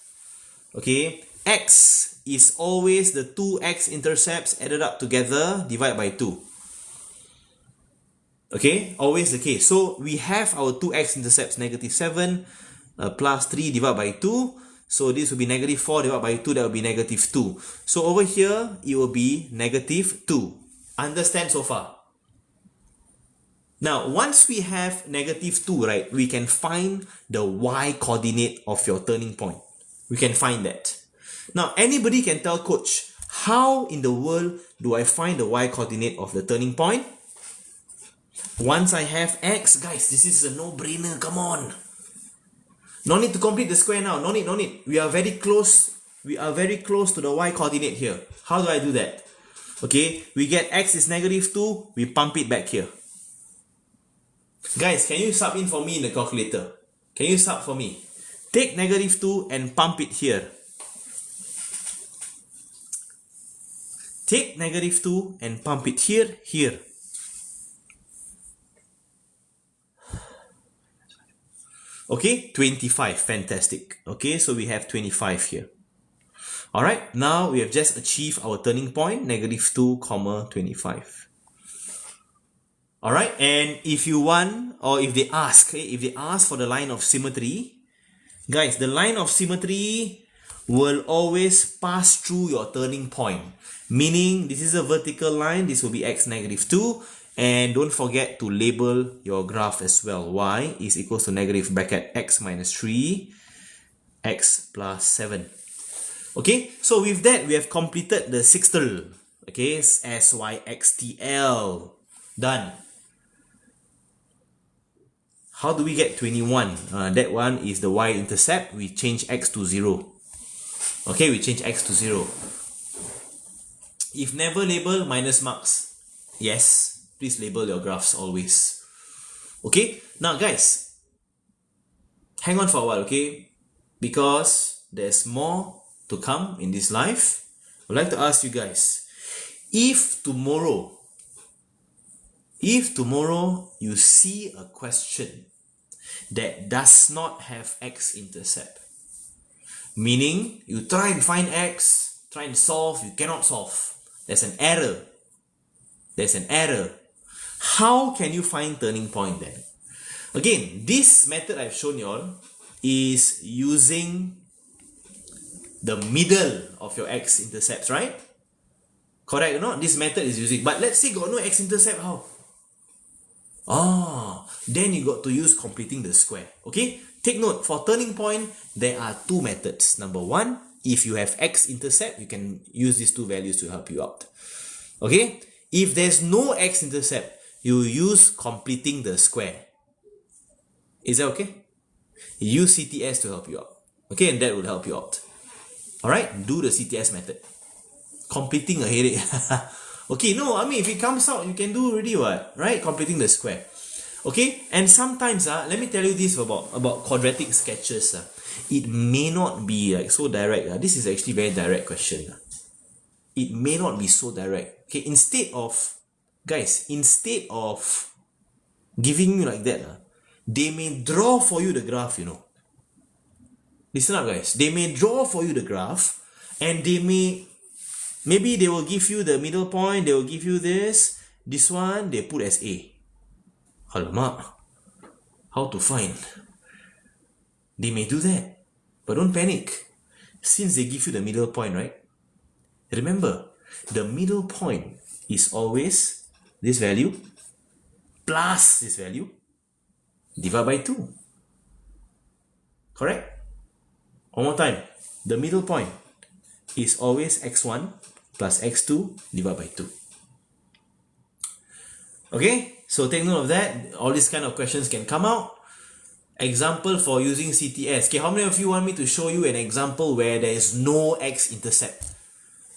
Okay, x is always the two x-intercepts added up together, divided by 2. Okay, always the case. So we have our two x-intercepts, -7 plus 3 divided by 2. So this will be -4 divided by 2, that will be -2. So over here, it will be -2. Understand so far? Now, once we have -2, right, we can find the y-coordinate of your turning point. We can find that. Now, anybody can tell coach, How in the world do I find the y-coordinate of the turning point? Once I have x, guys, this is a no-brainer, come on. No need to complete the square now, no need. We are very close to the y-coordinate here. How do I do that? Okay, we get x is -2, we pump it back here. Guys, can you sub in for me in the calculator? Can you sub for me? Take -2 and pump it here. Take -2 and pump it here. Okay, 25, fantastic. Okay, so we have 25 here. Alright, now we have just achieved our turning point, -2, 25. Alright, and if you want, or if they ask for the line of symmetry, guys, the line of symmetry will always pass through your turning point. Meaning, this is a vertical line, this will be x -2, and don't forget to label your graph as well. Y is equals to negative bracket x minus 3, x plus 7. Okay, so with that, we have completed the sextile. Okay, SYXTL. Done. How do we get 21? That one is the y-intercept. We change x to 0. Okay, we change x to 0. If never label, minus marks. Yes, please label your graphs always. Okay, now guys, hang on for a while, okay? Because there's more to come in this life. I'd like to ask you guys, if tomorrow you see a question that does not have x-intercept, meaning you try and find x, try and solve, you cannot solve. There's an error. How can you find turning point then? Again, this method I've shown you all is using the middle of your x-intercepts, right? Correct or not? This method is using, but let's say got no x-intercept, how? Then you got to use completing the square. Okay? Take note, for turning point, there are two methods. Number one, if you have x-intercept, you can use these two values to help you out. Okay? If there's no x-intercept, you use completing the square. Is that okay? Use CTS to help you out. Okay, and that will help you out. Alright, do the CTS method. Completing a headache. Okay, no, I mean, if it comes out, you can do already what? Right? Completing the square. Okay, and sometimes, let me tell you this about quadratic sketches. It may not be like so direct. This is actually very direct question. It may not be so direct. Okay, instead of giving you like that, they may draw for you the graph, you know. Listen up, guys. They may draw for you the graph, and maybe they will give you the middle point, they will give you this one, they put as A. Alamak, how to find? They may do that, but don't panic. Since they give you the middle point, right? Remember, the middle point is always this value plus this value divided by 2. Correct? One more time. The middle point is always x1 plus x2 divided by 2. Okay? So take note of that. All these kind of questions can come out. Example for using CTS. Okay, how many of you want me to show you an example where there is no x-intercept?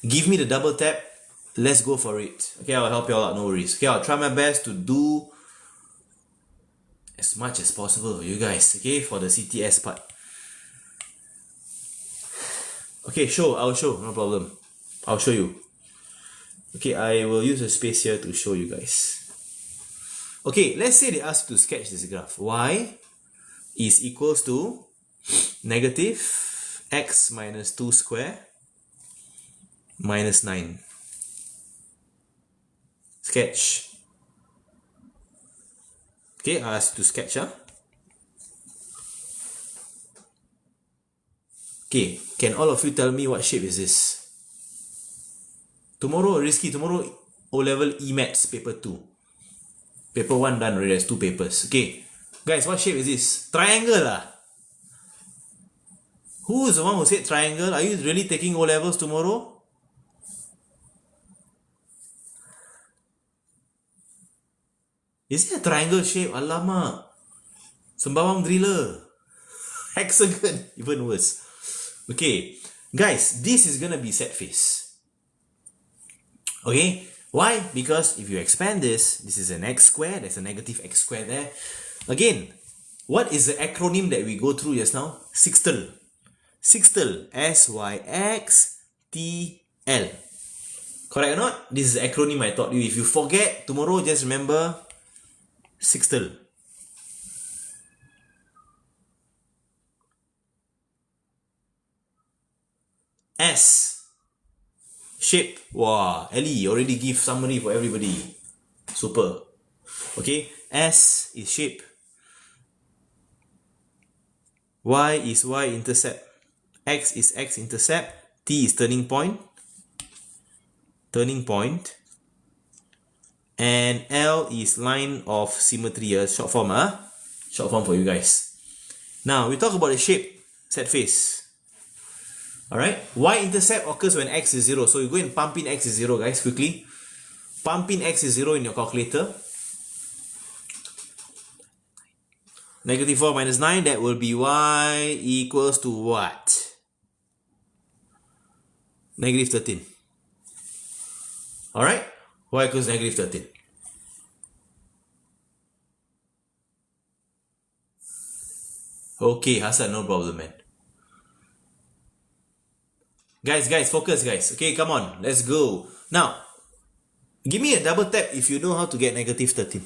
Give me the double tap. Let's go for it. Okay, I'll help you all out, no worries. Okay, I'll try my best to do as much as possible for you guys, okay, for the CTS part. Okay, I'll show, no problem. I'll show you. Okay, I will use a space here to show you guys. Okay, let's say they ask you to sketch this graph. Y is equals to negative x minus 2 square minus 9. Sketch. Okay, I ask you to sketch. Okay, can all of you tell me what shape is this? Tomorrow, risky, tomorrow O-level E.Maths paper 2. Paper 1 done already, there's 2 papers. Okay, guys, what shape is this? Triangle lah. Who is the one who said triangle? Are you really taking O-levels tomorrow? Is it a triangle shape? Alamak. Sembawang driller. Hexagon. Even worse. Okay. Guys, this is going to be set face. Okay. Why? Because if you expand this is an x squared. There's a negative x squared there. Again, what is the acronym that we go through just now? Sixtel. Sixtel. S-Y-X-T-L. Correct or not? This is the acronym I taught you. If you forget, tomorrow just remember Sixtel. S. Shape. Wow. Ellie already give summary for everybody. Super. Okay. S is shape. Y is y-intercept. X is x-intercept. T is turning point. Turning point. And L is line of symmetry. Short form. Short form for you guys. Now, we talk about the shape. Set face. Alright, y-intercept occurs when x is 0. So you go and pump in x is 0, guys, quickly. Pump in x is 0 in your calculator. Negative 4 minus 9, that will be y equals to what? Negative 13. Alright, y equals negative 13. Okay, Hassan, no problem, man. Guys, focus, guys. Okay, come on. Let's go. Now, give me a double tap if you know how to get negative 13.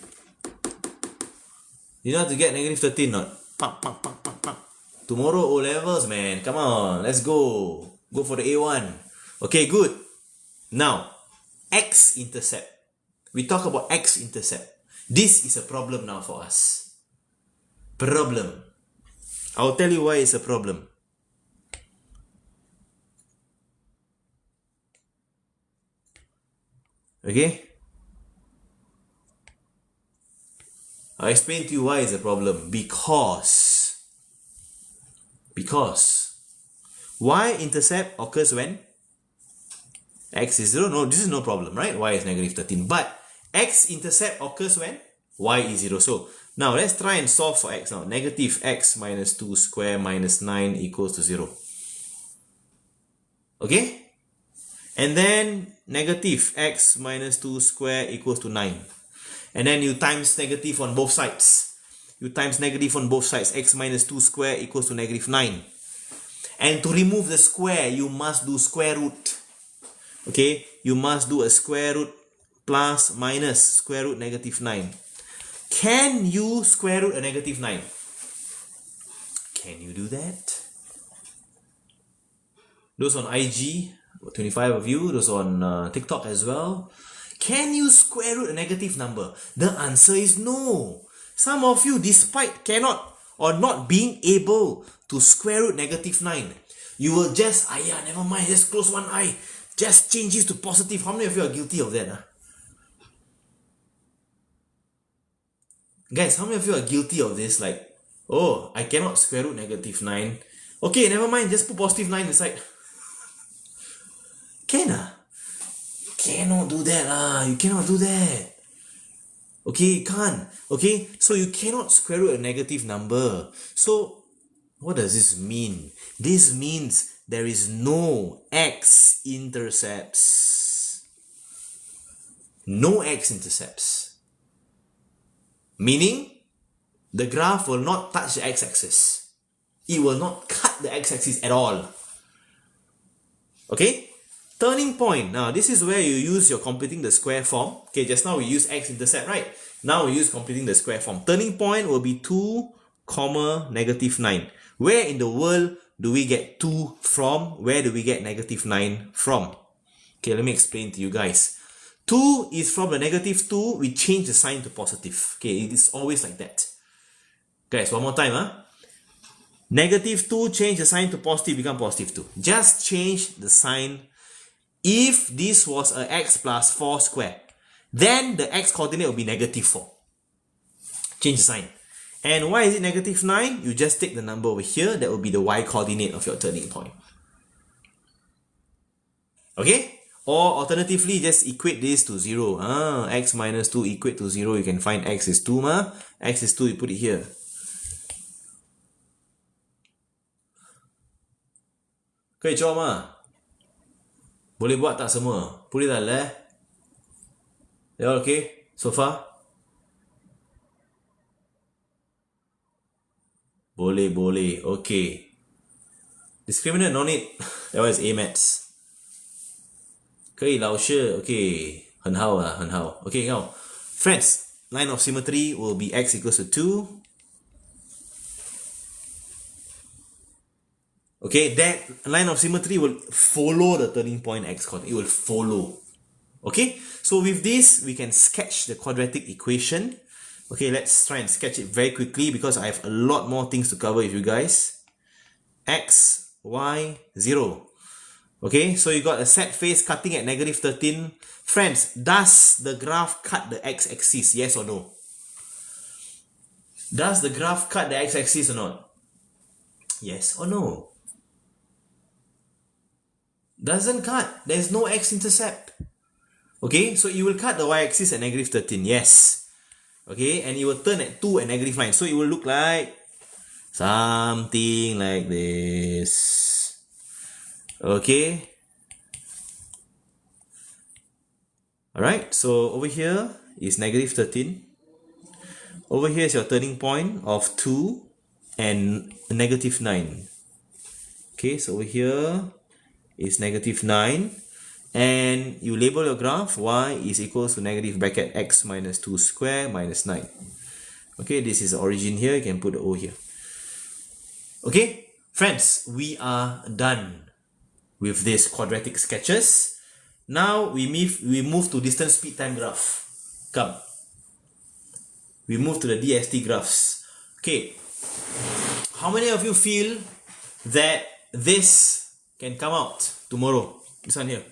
You know how to get negative 13 not? Tomorrow O-levels, man. Come on. Let's go. Go for the A1. Okay, good. Now, x-intercept. We talk about x-intercept. This is a problem now for us. Problem. I'll tell you why it's a problem. Okay? I'll explain to you why it's a problem. Because y-intercept occurs when x is 0. No, this is no problem, right? Y is negative 13. But x-intercept occurs when y is 0. So, now let's try and solve for x now. Negative x minus 2 square minus 9 equals to 0. Okay? And then negative x minus 2 square equals to 9. And then you times negative on both sides. You times negative on both sides. X minus 2 square equals to negative 9. And to remove the square, you must do square root. Okay? You must do a square root plus minus square root negative 9. Can you square root a negative 9? Can you do that? Those on IG, 25 of you, those on TikTok as well. Can you square root a negative number? The answer is no. Some of you, despite cannot or not being able to square root negative 9, you will just, never mind, just close one eye. Just change this to positive. How many of you are guilty of that? Guys, how many of you are guilty of this? Like, oh, I cannot square root negative 9. Okay, never mind, just put positive 9 inside. Cannot do that. You cannot do that. Okay, you can't. Okay, so you cannot square root a negative number. So, what does this mean? This means there is no x-intercepts. No x-intercepts. Meaning, the graph will not touch the x-axis. It will not cut the x-axis at all. Okay? Turning point. Now, this is where you use your completing the square form. Okay, just now we use x-intercept, right? Now we use completing the square form. Turning point will be 2, negative 9. Where in the world do we get 2 from? Where do we get negative 9 from? Okay, let me explain to you guys. 2 is from the negative 2. We change the sign to positive. Okay, it is always like that. Guys, one more time. Negative 2, change the sign to positive, become positive 2. Just change the sign. If this was a x plus 4 square, then the x coordinate will be negative 4. Change the sign. And why is it negative 9? You just take the number over here. That will be the y coordinate of your turning point. Okay? Or alternatively, just equate this to 0. X minus 2 equate to 0. You can find x is 2 ma. X is 2, you put it here. Okay, jom ah. Boleh buat tak semua? Boleh tak leh? You all okay so far? Boleh, boleh. Okay. Discriminant, no need. That one is A.Maths. 可以，老师 okay. 很好啊，很好。Okay, now. Friends, line of symmetry will be x equals to 2. Okay, that line of symmetry will follow the turning point x coordinate. It will follow. Okay, so with this, we can sketch the quadratic equation. Okay, let's try and sketch it very quickly because I have a lot more things to cover with you guys. X, Y, 0. Okay, so you got a set face cutting at negative 13. Friends, does the graph cut the x-axis? Yes or no? Does the graph cut the x-axis or not? Yes or no? Doesn't cut. There's no x-intercept. Okay, so it will cut the y-axis at negative 13. Yes. Okay, and it will turn at 2 at negative 9. So it will look like something like this. Okay. Alright, so over here is negative 13. Over here is your turning point of 2 and negative 9. Okay, so over here is negative 9. And you label your graph, y is equals to negative bracket x minus 2 square minus 9. Okay, this is the origin here. You can put the O here. Okay, friends, we are done with this quadratic sketches. Now we move to distance speed time graph. Come. We move to the DST graphs. Okay. How many of you feel that this can come out tomorrow? This one here.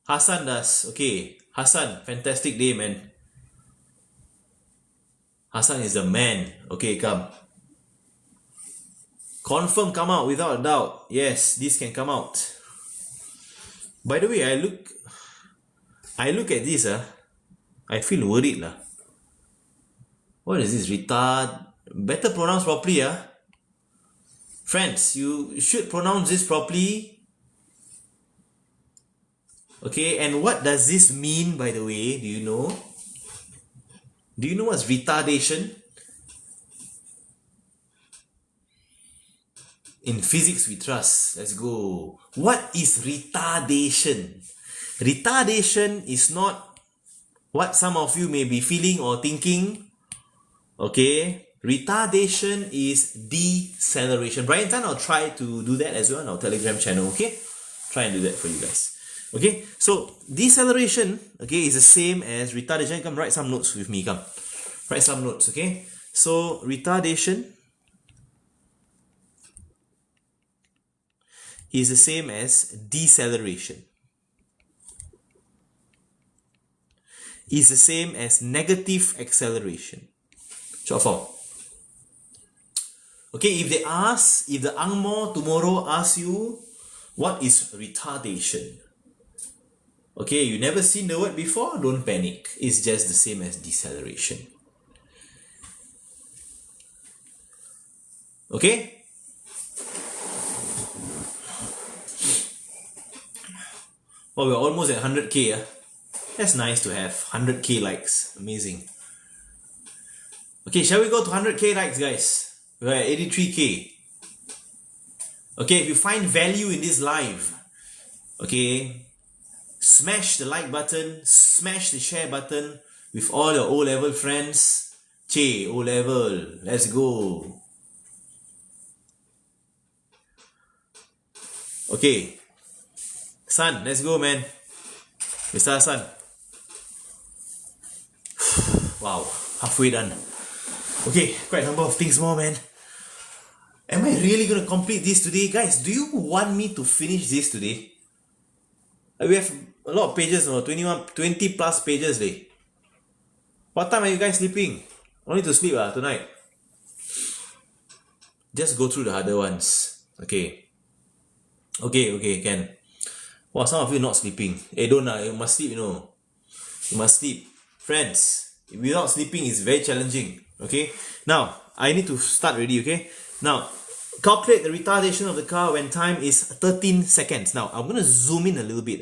Hassan does. Okay. Hassan, fantastic day, man. Hassan is the man. Okay, come. Confirm come out without a doubt. Yes, this can come out. By the way, I look at this, I feel worried lah. What is this? Retard. Better pronounce properly, Friends, you should pronounce this properly. Okay, and what does this mean, by the way? Do you know? Do you know what's retardation? In physics we trust. Let's go. What is retardation? Retardation is not what some of you may be feeling or thinking. Okay, retardation is deceleration. Brian Tan, I'll try to do that as well on our Telegram channel. Okay, try and do that for you guys. Okay, so deceleration, okay, is the same as retardation. Come write some notes with me. Come write some notes. Okay, so retardation is the same as deceleration. Is the same as negative acceleration. Short form. Okay, if the Angmo tomorrow asks you, what is retardation? Okay, you never seen the word before? Don't panic. It's just the same as deceleration. Okay? Well, we're almost at 100k. That's nice to have 100k likes. Amazing. Okay, shall we go to 100k likes, guys? We're at 83k. Okay, if you find value in this live, okay, smash the like button, smash the share button with all your O-level friends. Che, O-level, let's go. Okay, Sun, let's go, man. Mr. Hassan. Wow, halfway done. Okay, quite a number of things more, man. Am I really going to complete this today? Guys, do you want me to finish this today? We have a lot of pages, 20 plus pages. What time are you guys sleeping? No need to sleep tonight. Just go through the harder ones. Okay. Okay, can. Wow, some of you not sleeping. Don't you must sleep, You must sleep. Friends, without sleeping is very challenging. Okay. Now, I need to start already, okay? Now, calculate the retardation of the car when time is 13 seconds. Now, I'm going to zoom in a little bit.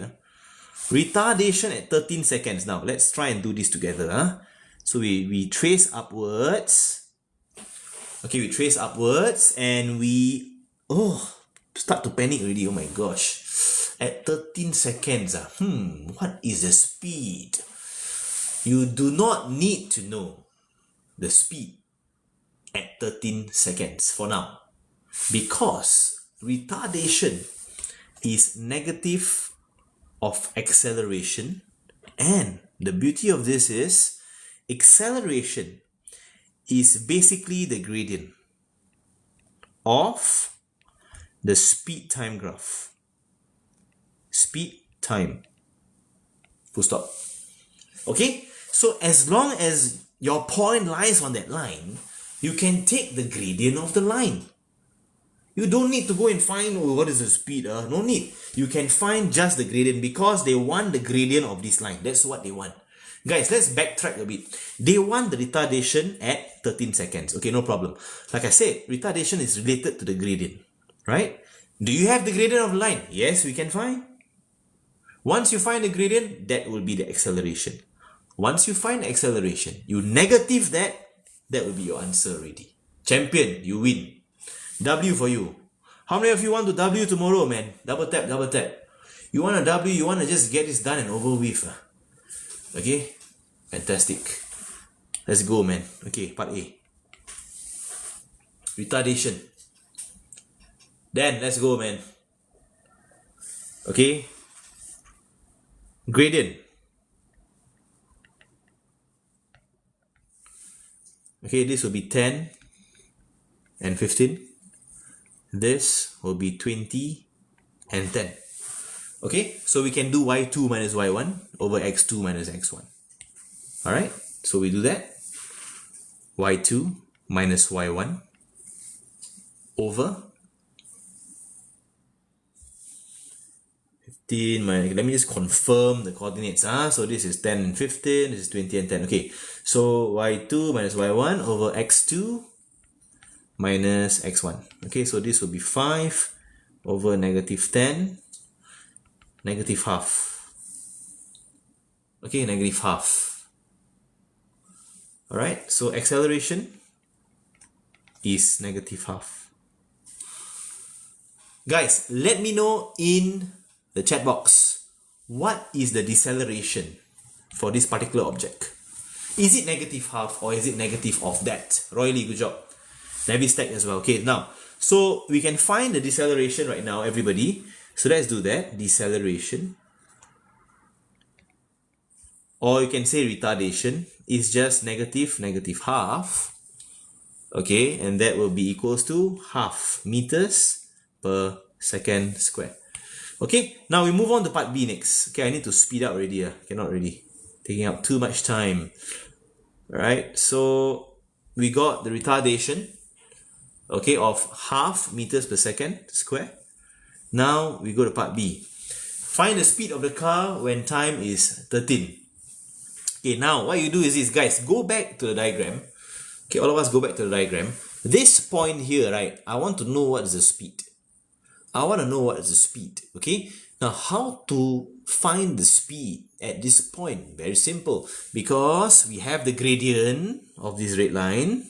Retardation at 13 seconds. Now, let's try and do this together. So we trace upwards. Okay, we trace upwards and we start to panic already. Oh my gosh. At 13 seconds, what is the speed? You do not need to know the speed at 13 seconds for now, because retardation is negative of acceleration, and the beauty of this is acceleration is basically the gradient of the speed time graph. Speed time. Full stop. Okay? So as long as your point lies on that line, you can take the gradient of the line. You don't need to go and find what is the speed. No need. You can find just the gradient, because they want the gradient of this line. That's what they want. Guys, let's backtrack a bit. They want the retardation at 13 seconds. Okay, no problem. Like I said, retardation is related to the gradient. Right? Do you have the gradient of the line? Yes, we can find. Once you find the gradient, that will be the acceleration. Once you find the acceleration, you negative that, that will be your answer already. Champion, you win. W for you. How many of you want to W tomorrow, man? Double tap, double tap. You want a W, you want to just get this done and over with. Okay? Fantastic. Let's go, man. Okay, part A. Retardation. Then, let's go, man. Okay? Gradient. Okay, this will be 10 and 15. This will be 20 and 10. Okay, so we can do y2 minus y1 over x2 minus x1. Alright, so we do that. y2 minus y1 over 15 minus, let me just confirm the coordinates. So this is 10 and 15, this is 20 and 10. Okay, so y2 minus y1 over x2 minus x1. Okay, so this will be 5 over negative 10, negative half. Okay, negative half. Alright, so acceleration is negative half. Guys, let me know in the chat box, what is the deceleration for this particular object? Is it negative half or is it negative of that? Roy Lee, good job. Navy Stack as well. Okay, now, so we can find the deceleration right now, everybody. So let's do that. Deceleration, or you can say retardation, is just negative half. Okay, and that will be equals to half meters per second square. Okay, now we move on to part B next. Okay, I need to speed up already. Cannot really. Taking up too much time. Alright, so we got the retardation, okay, of half meters per second square. Now we go to part B. Find the speed of the car when time is 13. Okay, now what you do is this, guys, go back to the diagram. Okay, all of us go back to the diagram. This point here, right, I want to know what is the speed. I want to know what is the speed, okay? Now, how to find the speed at this point? Very simple. Because we have the gradient of this red line,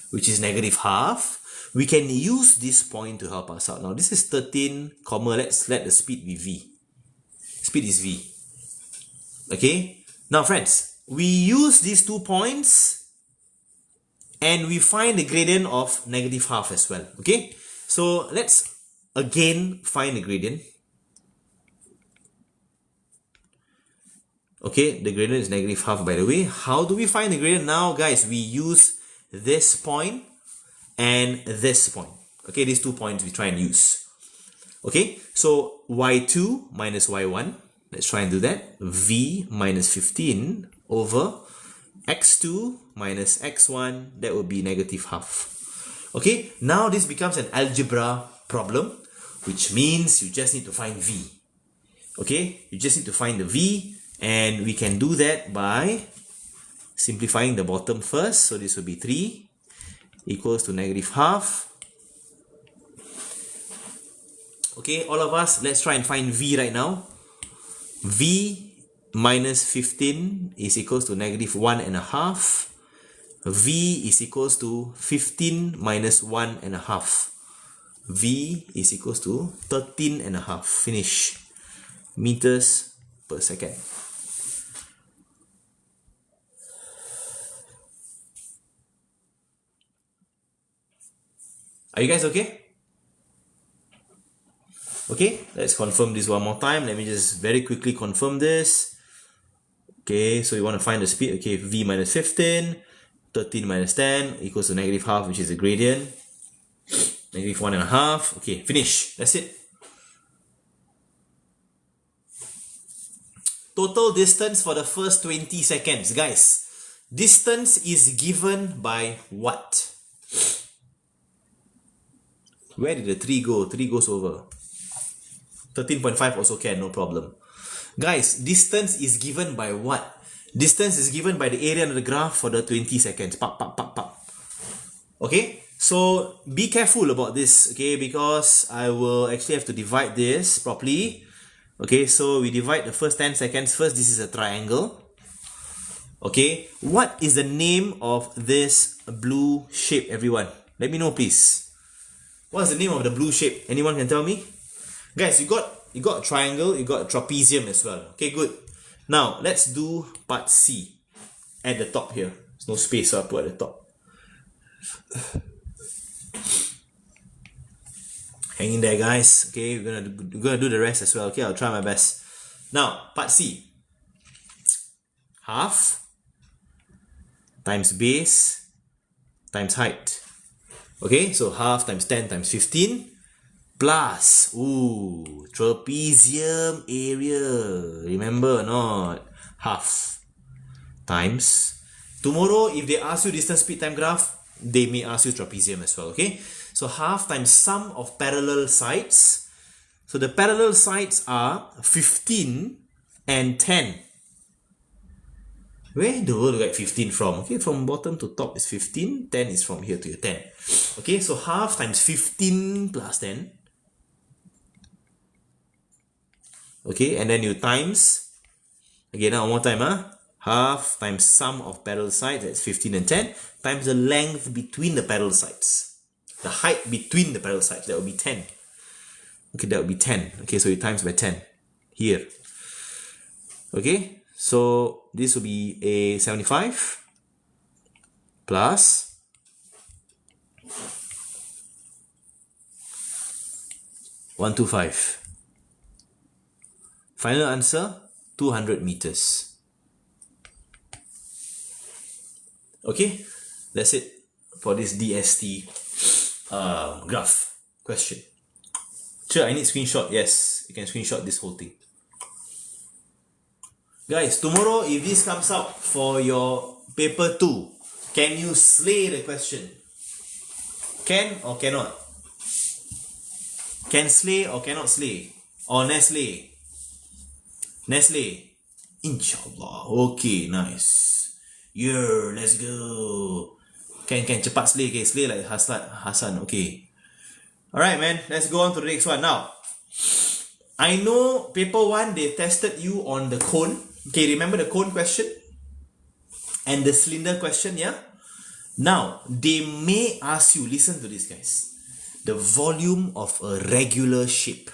which is negative half. We can use this point to help us out. Now, this is 13, let's let the speed be V. Speed is V. Okay? Now, friends, we use these 2 points and we find the gradient of negative half as well. Okay? So, let's again find the gradient. Okay, the gradient is negative half, by the way. How do we find the gradient now, guys? We use this point and this point. Okay, these 2 points we try and use. Okay, so y2 minus y1. Let's try and do that. V minus 15 over x2 minus x1, that would be negative half. Okay, now this becomes an algebra problem, which means you just need to find v. Okay, you just need to find the v, and we can do that by simplifying the bottom first. So this will be 3 equals to negative half. Okay, all of us, let's try and find v right now. V minus 15 is equals to negative 1.5. V is equals to 15 minus 1.5. V is equals to 13.5. Finish. Meters per second. Are you guys okay? Okay, let's confirm this one more time. Let me just very quickly confirm this. Okay, so you want to find the speed. Okay, v minus 15, 13 minus 10 equals to negative half, which is the gradient. Negative 1.5. Okay, finish. That's it. Total distance for the first 20 seconds. Guys, distance is given by what? Where did the 3 go? 3 goes over. 13.5 also can, no problem. Guys, distance is given by what? Distance is given by the area under the graph for the 20 seconds. Pop, pop, pop, pop. Okay, so be careful about this, okay, because I will actually have to divide this properly. Okay, so we divide the first 10 seconds first. This is a triangle. Okay, what is the name of this blue shape, everyone? Let me know, please. What's the name of the blue shape? Anyone can tell me? Guys, you got a triangle, you got a trapezium as well. Okay, good. Now, let's do part C at the top here. There's no space, so I'll put at the top. Hang in there, guys. Okay, we're gonna do the rest as well. Okay, I'll try my best. Now, part C. Half times base times height. Okay, so half times 10 times 15 plus, trapezium area. Remember or not? Half times. Tomorrow, if they ask you distance, speed, time graph, they may ask you trapezium as well, okay? So half times sum of parallel sides. So the parallel sides are 15 and 10. Where do we get 15 from? Okay, from bottom to top is 15, 10 is from here to 10. Okay, so half times 15 plus 10. Okay, and then you times, again, now one more time, half times sum of parallel sides, that's 15 and 10, times the length between the parallel sides. The height between the parallel sides, that will be 10. Okay, that will be 10. Okay, so you times by 10 here. Okay, so this will be a 75 plus 125. Final answer, 200 meters. Okay, that's it for this DST graph question. Sure, I need screenshot. Yes, you can screenshot this whole thing. Guys, tomorrow if this comes out for your paper 2, can you slay the question? Can or cannot? Can slay or cannot slay? Or Nestle? Nestle? Inshallah. Okay, nice. Yeah, let's go. Can cepat slay, okay? Slay like Hassan, okay. Alright, man, let's go on to the next one. Now, I know paper 1, they tested you on the cone. Okay, remember the cone question? And the cylinder question, yeah? Now, they may ask you, listen to this, guys. The volume of a regular shape.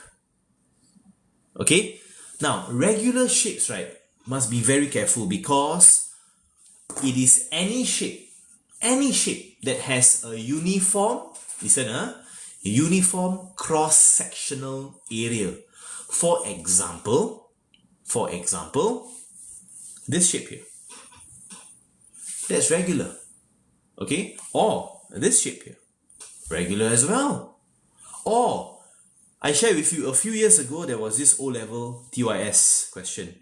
Okay? Now, regular shapes, right, must be very careful because it is any shape that has a uniform, listen, uniform cross-sectional area. For example, this shape here. That's regular. Okay? Or this shape here. Regular as well. Or, I shared with you a few years ago, there was this O-level TYS question.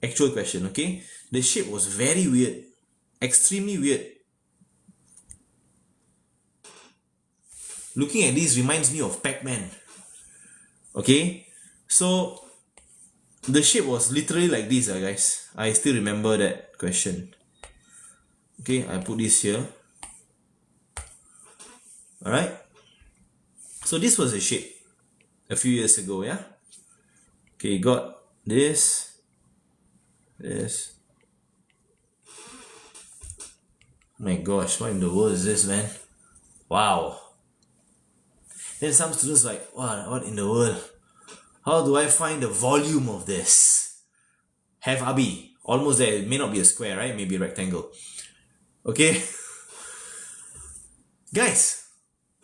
Actual question, okay? The shape was very weird. Extremely weird. Looking at this reminds me of Pac-Man. Okay, so the shape was literally like this, guys. I still remember that question. Okay, I put this here. Alright, so this was the shape a few years ago, yeah? Okay, got this. My gosh, what in the world is this, man? Wow. Then some students like, what in the world? How do I find the volume of this? Have Abi. Almost there. It may not be a square, right? Maybe a rectangle. Okay. Guys,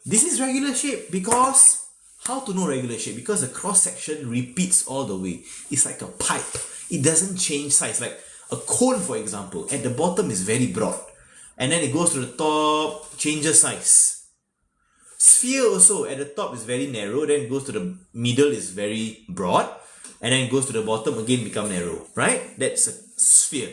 this is regular shape because, how to know regular shape? Because the cross section repeats all the way. It's like a pipe. It doesn't change size. Like a cone, for example, at the bottom is very broad. And then it goes to the top, changes size. Sphere also at the top is very narrow, then it goes to the middle is very broad, and then it goes to the bottom again become narrow, right? That's a sphere.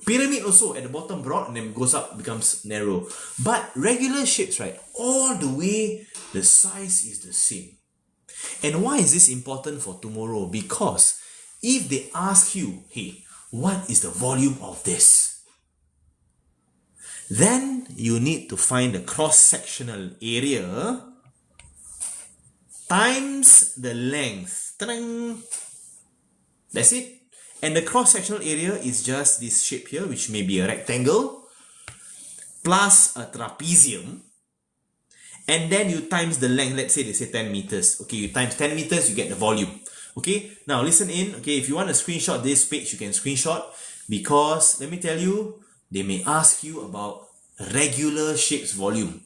Pyramid also at the bottom broad and then goes up becomes narrow. But regular shapes, right, all the way the size is the same. And why is this important for tomorrow? Because if they ask you, hey, what is the volume of this? Then you need to find the cross-sectional area times the length. Ta-dang! That's it. And the cross-sectional area is just this shape here, which may be a rectangle, plus a trapezium. And then you times the length. Let's say they say 10 meters. Okay, you times 10 meters, you get the volume. Okay, now listen in. Okay, if you want to screenshot this page, you can screenshot. Because, let me tell you, they may ask you about regular shapes volume.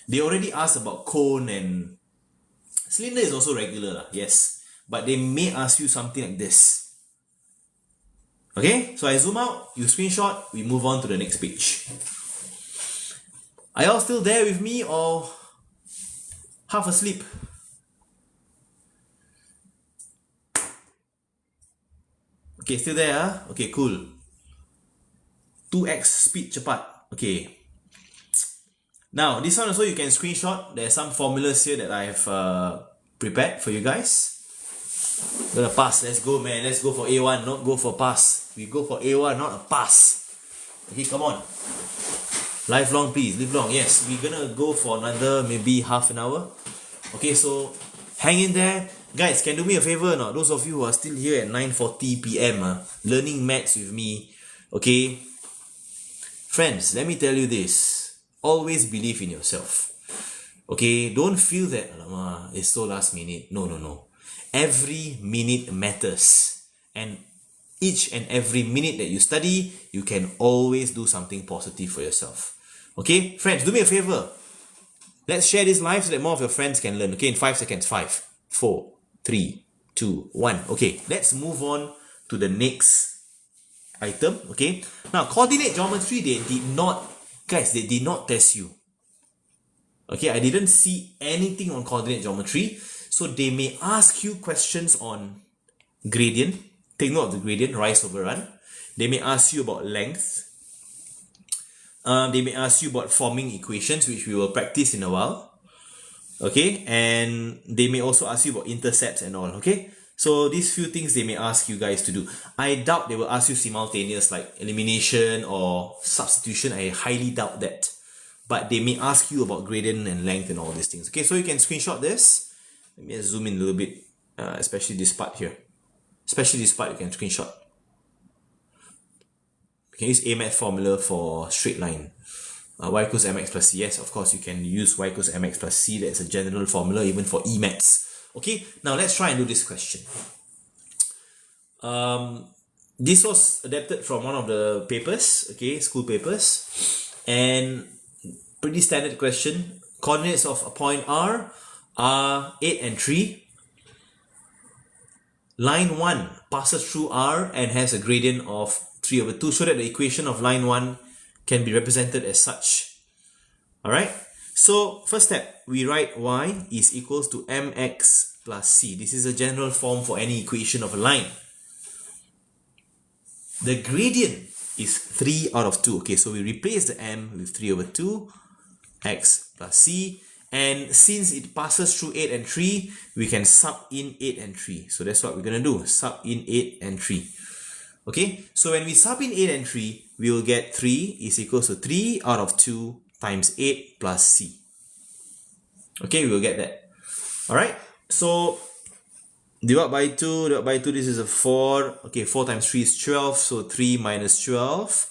They already asked about cone and cylinder is also regular, yes. But they may ask you something like this. Okay, so I zoom out, you screenshot, we move on to the next page. Are y'all still there with me or half asleep? Okay, still there, huh? Okay, cool. 2x speed cepat. Okay. Now, this one also you can screenshot. There are some formulas here that I have prepared for you guys. Gonna pass. Let's go, man. Let's go for A1, not go for pass. We go for A1, not a pass. Okay, come on. Lifelong, please. Live long. Yes, we're gonna go for another maybe half an hour. Okay, so hang in there. Guys, can do me a favor or not? Those of you who are still here at 9:40 PM, learning maths with me. Okay? Friends, let me tell you this. Always believe in yourself. Okay? Don't feel that, alamak, it's so last minute. No. Every minute matters. And each and every minute that you study, you can always do something positive for yourself. Okay? Friends, do me a favor. Let's share this live so that more of your friends can learn. Okay, in 5 seconds. 5, 4, 3, 2, 1. Okay, let's move on to the next item. Okay, now coordinate geometry, they did not test you. Okay, I didn't see anything on coordinate geometry. So they may ask you questions on gradient. Take note of the gradient, rise over run. They may ask you about length. They may ask you about forming equations, which we will practice in a while. Okay, and they may also ask you about intercepts and all. Okay, so these few things they may ask you guys to do. I doubt they will ask you simultaneous like elimination or substitution. I highly doubt that. But they may ask you about gradient and length and all these things. Okay, so you can screenshot this. Let me just zoom in a little bit, especially this part here. Especially this part you can screenshot. You can use A.Maths formula for straight line. Y equals mx plus c. Yes, of course, you can use y equals mx plus c. That's a general formula even for E.Maths. Okay, now let's try and do this question. This was adapted from one of the papers, okay, school papers. And pretty standard question. Coordinates of a point R are 8 and 3. Line 1 passes through R and has a gradient of 3 over 2. Show that the equation of line 1 can be represented as such. Alright, so first step, we write y is equals to mx plus c. This is a general form for any equation of a line. The gradient is 3 out of 2. Okay, so we replace the m with 3 over 2, x plus c. And since it passes through 8 and 3, we can sub in 8 and 3. So that's what we're going to do. Sub in 8 and 3. Okay, so when we sub in 8 and 3, we will get 3 is equals to 3 out of 2 times 8 plus c. Okay, we will get that. Alright, so divide by 2, this is a 4. Okay, 4 times 3 is 12, so 3 minus 12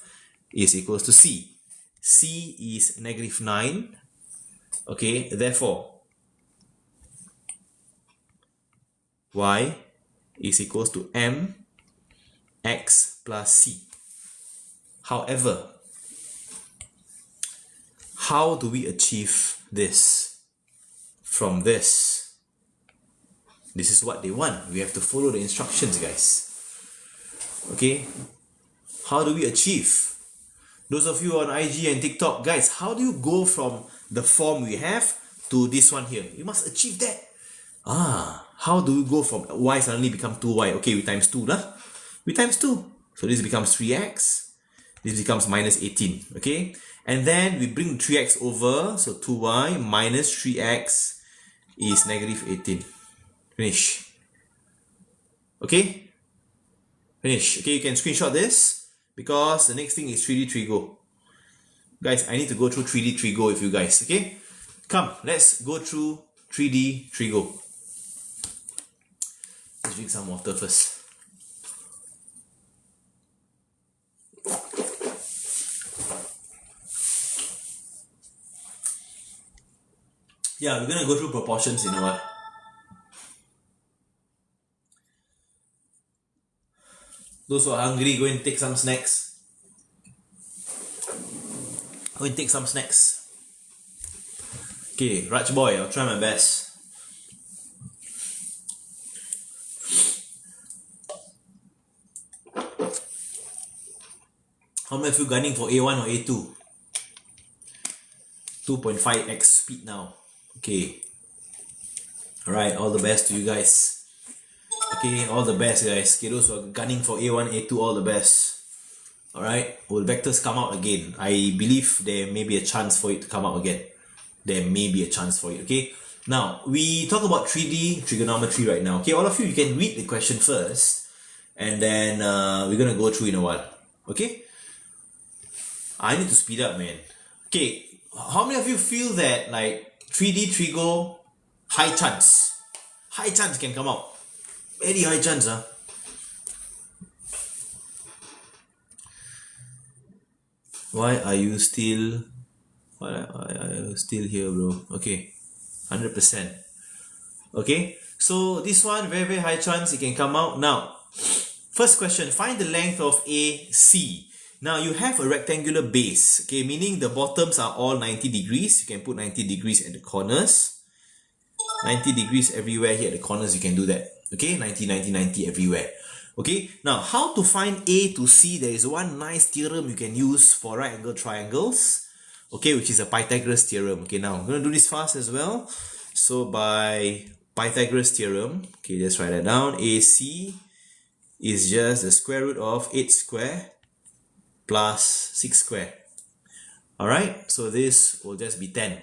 is equals to c. C is negative 9. Okay, therefore, y is equals to m x plus c. However, how do we achieve this from this? This is what they want. We have to follow the instructions, guys. Okay, how do we achieve? Those of you on IG and TikTok, guys, how do you go from the form we have to this one here? You must achieve that. How do we go from y suddenly become 2y? Okay, we times 2 lah. We times 2. So this becomes 3x. This becomes minus 18. Okay, and then we bring 3x over. So 2y minus 3x is negative 18. Finish. Okay? Finish. Okay, you can screenshot this because the next thing is 3D Trigo. Guys, I need to go through 3D Trigo with you guys. Okay? Come, let's go through 3D Trigo. Let's drink some water first. Yeah, we're gonna go through proportions in a while. Those who are hungry, go and take some snacks. Go and take some snacks. Okay, Raj boy, I'll try my best. How many of you gunning for A1 or A2? 2.5x speed now. Okay. Alright, all the best to you guys. Okay, all the best guys. Okay, those who are gunning for A1, A2, all the best. Alright, will vectors come out again? I believe there may be a chance for it to come out again. There may be a chance for it, okay? Now, we talk about 3D trigonometry right now. Okay, all of you, you can read the question first. And then we're going to go through in a while. Okay? I need to speed up, man. Okay, how many of you feel that like 3D Trigo, high chance can come out? Very high chance, huh? Why are you still here, bro? Okay, 100%. Okay, so this one, very, very high chance it can come out. Now, first question, find the length of AC. Now, you have a rectangular base, okay, meaning the bottoms are all 90 degrees. You can put 90 degrees at the corners. 90 degrees everywhere here at the corners, you can do that. Okay, 90, 90, 90 everywhere. Okay, now how to find A to C? There is one nice theorem you can use for right angle triangles. Okay, which is a Pythagoras theorem. Okay, now I'm going to do this fast as well. So by Pythagoras theorem, okay, just write that down. AC is just the square root of 8 square plus 6 square. Alright, so this will just be 10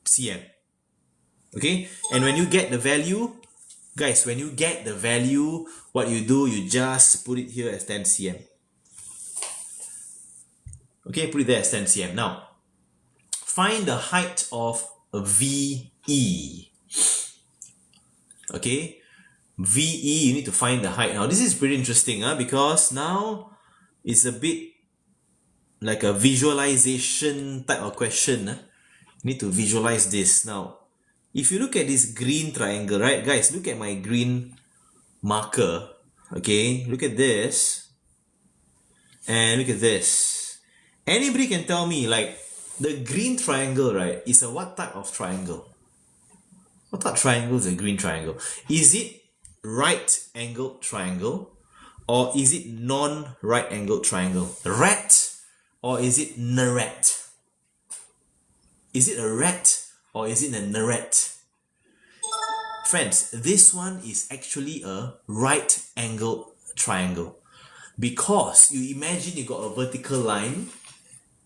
cm. Okay, and when you get the value, guys, when you get the value, what you do, you just put it here as 10 cm. Okay, put it there as 10 cm. Now, find the height of a VE. Okay, VE, you need to find the height. Now, this is pretty interesting, because now it's a bit like a visualization type of question. You need to visualize this. Now, if you look at this green triangle, right, guys, look at my green marker. Okay, look at this and look at this. Anybody can tell me, like, the green triangle, right, is a what type of triangle? What type of triangle is a green triangle? Is it right angled triangle, or is it non-right angled triangle? Rat, or is it naret? Is it a rat or is it a naret? Friends, this one is actually a right angled triangle. Because you imagine you got a vertical line.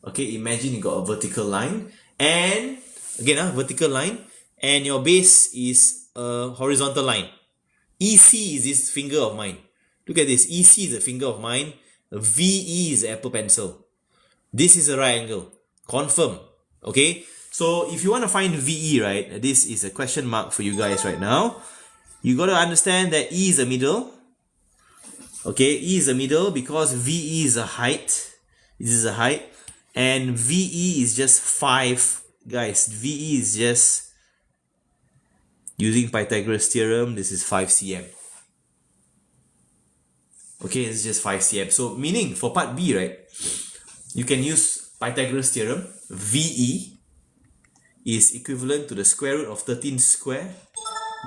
Okay, imagine you got a vertical line, and again, vertical line, and your base is a horizontal line. EC is this finger of mine. Look at this. EC is a finger of mine. VE is Apple Pencil. This is a right angle. Confirm. Okay. So if you want to find VE, right, this is a question mark for you guys right now. You got to understand that E is a middle. Okay, E is a middle because VE is a height. This is a height. And VE is just 5. Guys, VE is just, using Pythagoras theorem, this is 5 cm. Okay, this is just 5 cm. So meaning for part B, right, you can use Pythagoras theorem. VE is equivalent to the square root of 13 square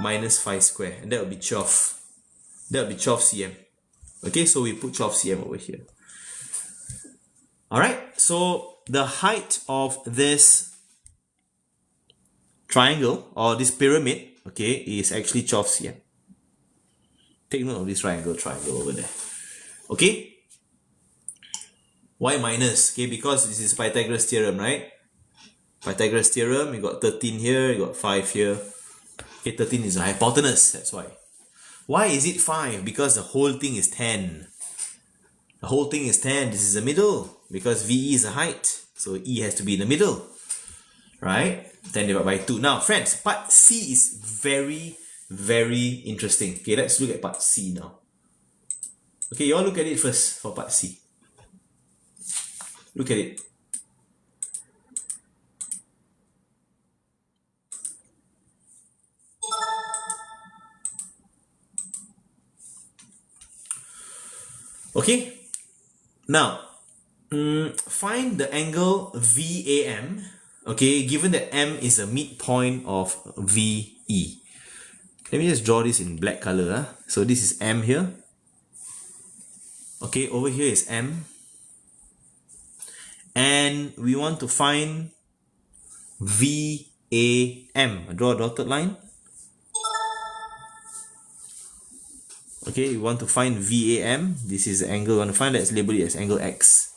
minus 5 square. And that will be 12. That will be 12 cm. Okay, so we put 12 cm over here. Alright, so the height of this triangle or this pyramid, okay, is actually 12 cm. Take note of this triangle over there. Okay? Why minus? Okay, because this is Pythagoras theorem, right? Pythagoras theorem, you got 13 here, you got 5 here. Okay, 13 is a hypotenuse, that's why. Why is it 5? Because the whole thing is 10. The whole thing is 10. This is the middle because VE is a height. So E has to be in the middle. Right? 10 divided by 2. Now, friends, part C is very, very interesting. Okay, let's look at part C now. Okay, you all look at it first for part C. Look at it. Okay, now find the angle VAM, okay, given that M is a midpoint of VE. Let me just draw this in black color. So this is M here. Okay, over here is M. And we want to find VAM. Draw a dotted line. Okay, we want to find VAM. This is the angle we want to find. Let's label it as angle X.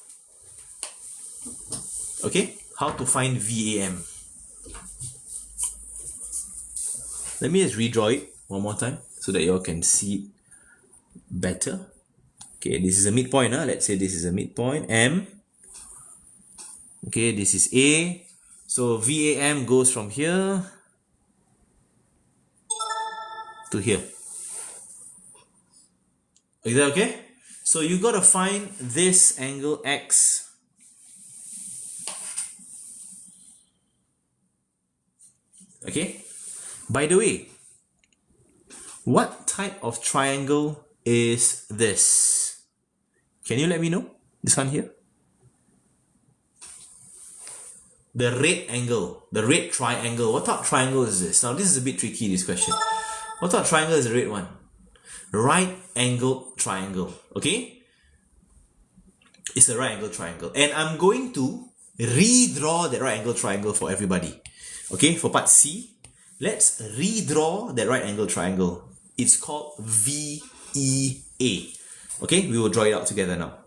Okay, how to find VAM? Let me just redraw it one more time so that you all can see it better. Okay, this is a midpoint. Let's say this is a midpoint, M. Okay, this is A. So VAM goes from here to here. Is that okay? So you got to find this angle X. Okay? By the way, what type of triangle is this? Can you let me know? This one here? The red angle, the red triangle. What type of triangle is this? Now this is a bit tricky, this question. What type of triangle is the red one? Right angle triangle. Okay, it's a right angle triangle, and I'm going to redraw the right angle triangle for everybody. Okay, for part C, let's redraw that right angle triangle. It's called VEA. Okay, we will draw it out together now.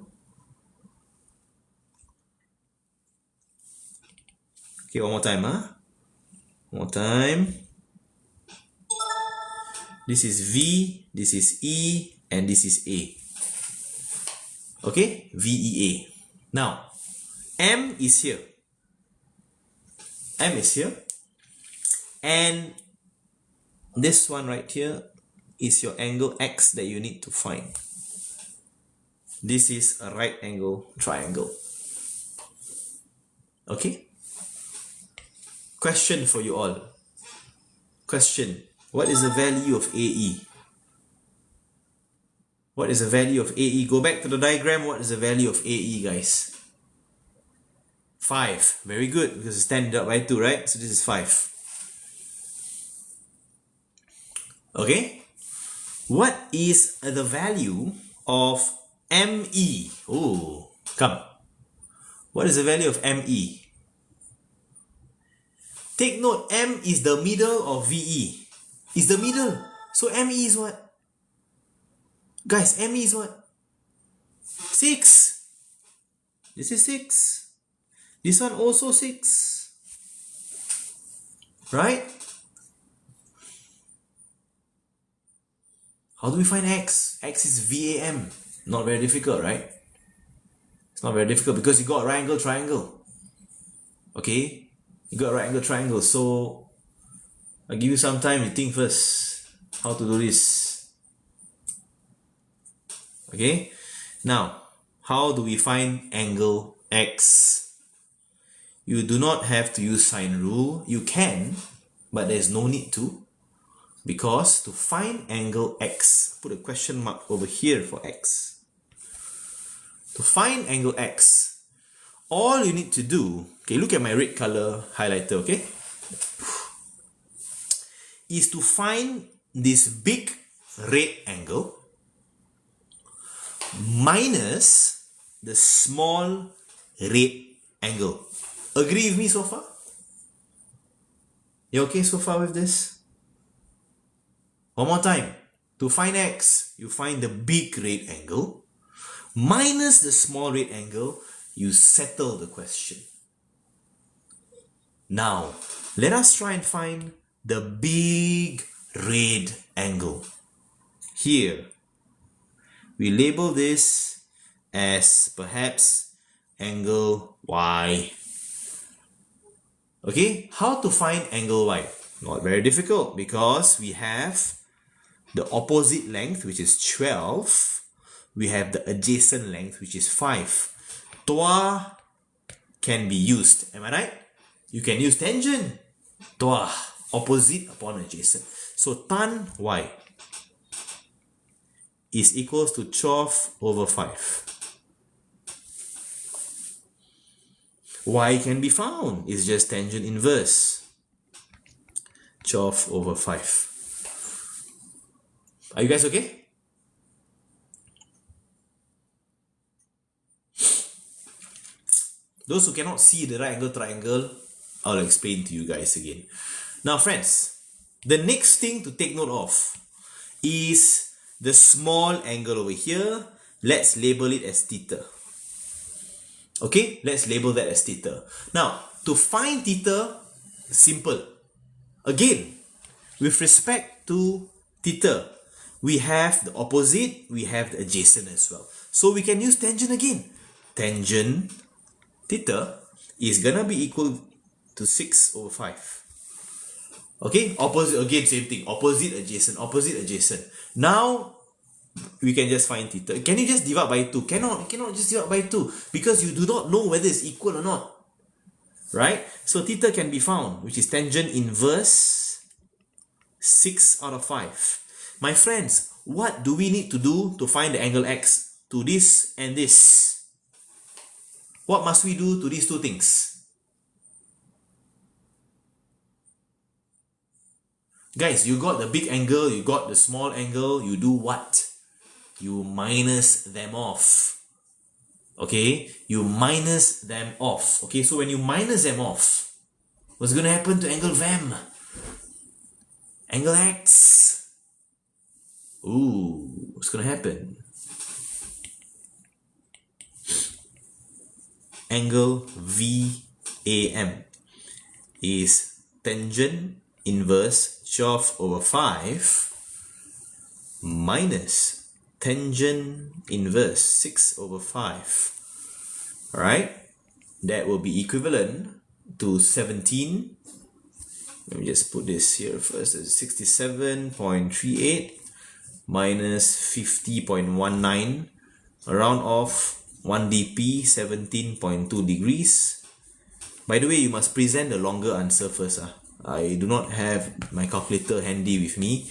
Okay, one more time, One more time. This is V, this is E, and this is A. Okay, VEA. Now, M is here. M is here. And this one right here is your angle X that you need to find. This is a right angle triangle. Okay? Question for you all. Question. What is the value of AE? What is the value of AE? Go back to the diagram. What is the value of AE, guys? 5. Very good, because it's 10 divided by 2, right? So this is 5. Okay? What is the value of ME? Oh, come. What is the value of ME? Take note, M is the middle of VE. It's the middle. So ME is what? Guys, ME is what? 6. This is 6. This one also 6. Right? How do we find x? X is VAM. Not very difficult, right? It's not very difficult because you got a right angle triangle. Okay? You got a right angle triangle. So, I'll give you some time to think first how to do this. Okay? Now, how do we find angle x? You do not have to use sine rule. You can, but there's no need to. Because to find angle x, put a question mark over here for x. To find angle x, all you need to do, okay, look at my red color highlighter, okay? Is to find this big red angle minus the small red angle. Agree with me so far? You okay so far with this? One more time. To find x, you find the big red angle minus the small red angle. You settle the question. Now, let us try and find the big red angle. Here, we label this as perhaps angle y. Okay, how to find angle y? Not very difficult because we have the opposite length, which is 12. We have the adjacent length, which is 5. Toa can be used. Am I right? You can use tangent. Toa, opposite upon adjacent. So tan y is equals to 12 over 5. Y can be found. It's just tangent inverse. 12 over 5. Are you guys okay? Those who cannot see the right angle triangle, I'll explain to you guys again. Now friends, the next thing to take note of is the small angle over here. Let's label it as theta. Okay, let's label that as theta. Now, to find theta, simple. Again, with respect to theta, we have the opposite, we have the adjacent as well. So we can use tangent again. Tangent theta is gonna be equal to 6 over 5. Okay, opposite, again, same thing. Opposite, adjacent. Now, we can just find theta. Can you just divide by 2? Cannot, you cannot just divide by 2 because you do not know whether it's equal or not. Right? So theta can be found, which is tangent inverse 6 out of 5. My friends, what do we need to do to find the angle x to this and this? What must we do to these two things? Guys, you got the big angle, you got the small angle, you do what? You minus them off. Okay? You minus them off. Okay, so when you minus them off, what's going to happen to angle VAM? Angle X. Ooh, what's going to happen? Angle VAM is tangent inverse 12 over 5 minus tangent inverse 6 over 5. Alright, that will be equivalent to 17. Let me just put this here first. 67.38 minus 50.19. Round off 1 dp, 17.2 degrees. By the way, you must present the longer answer first. I do not have my calculator handy with me.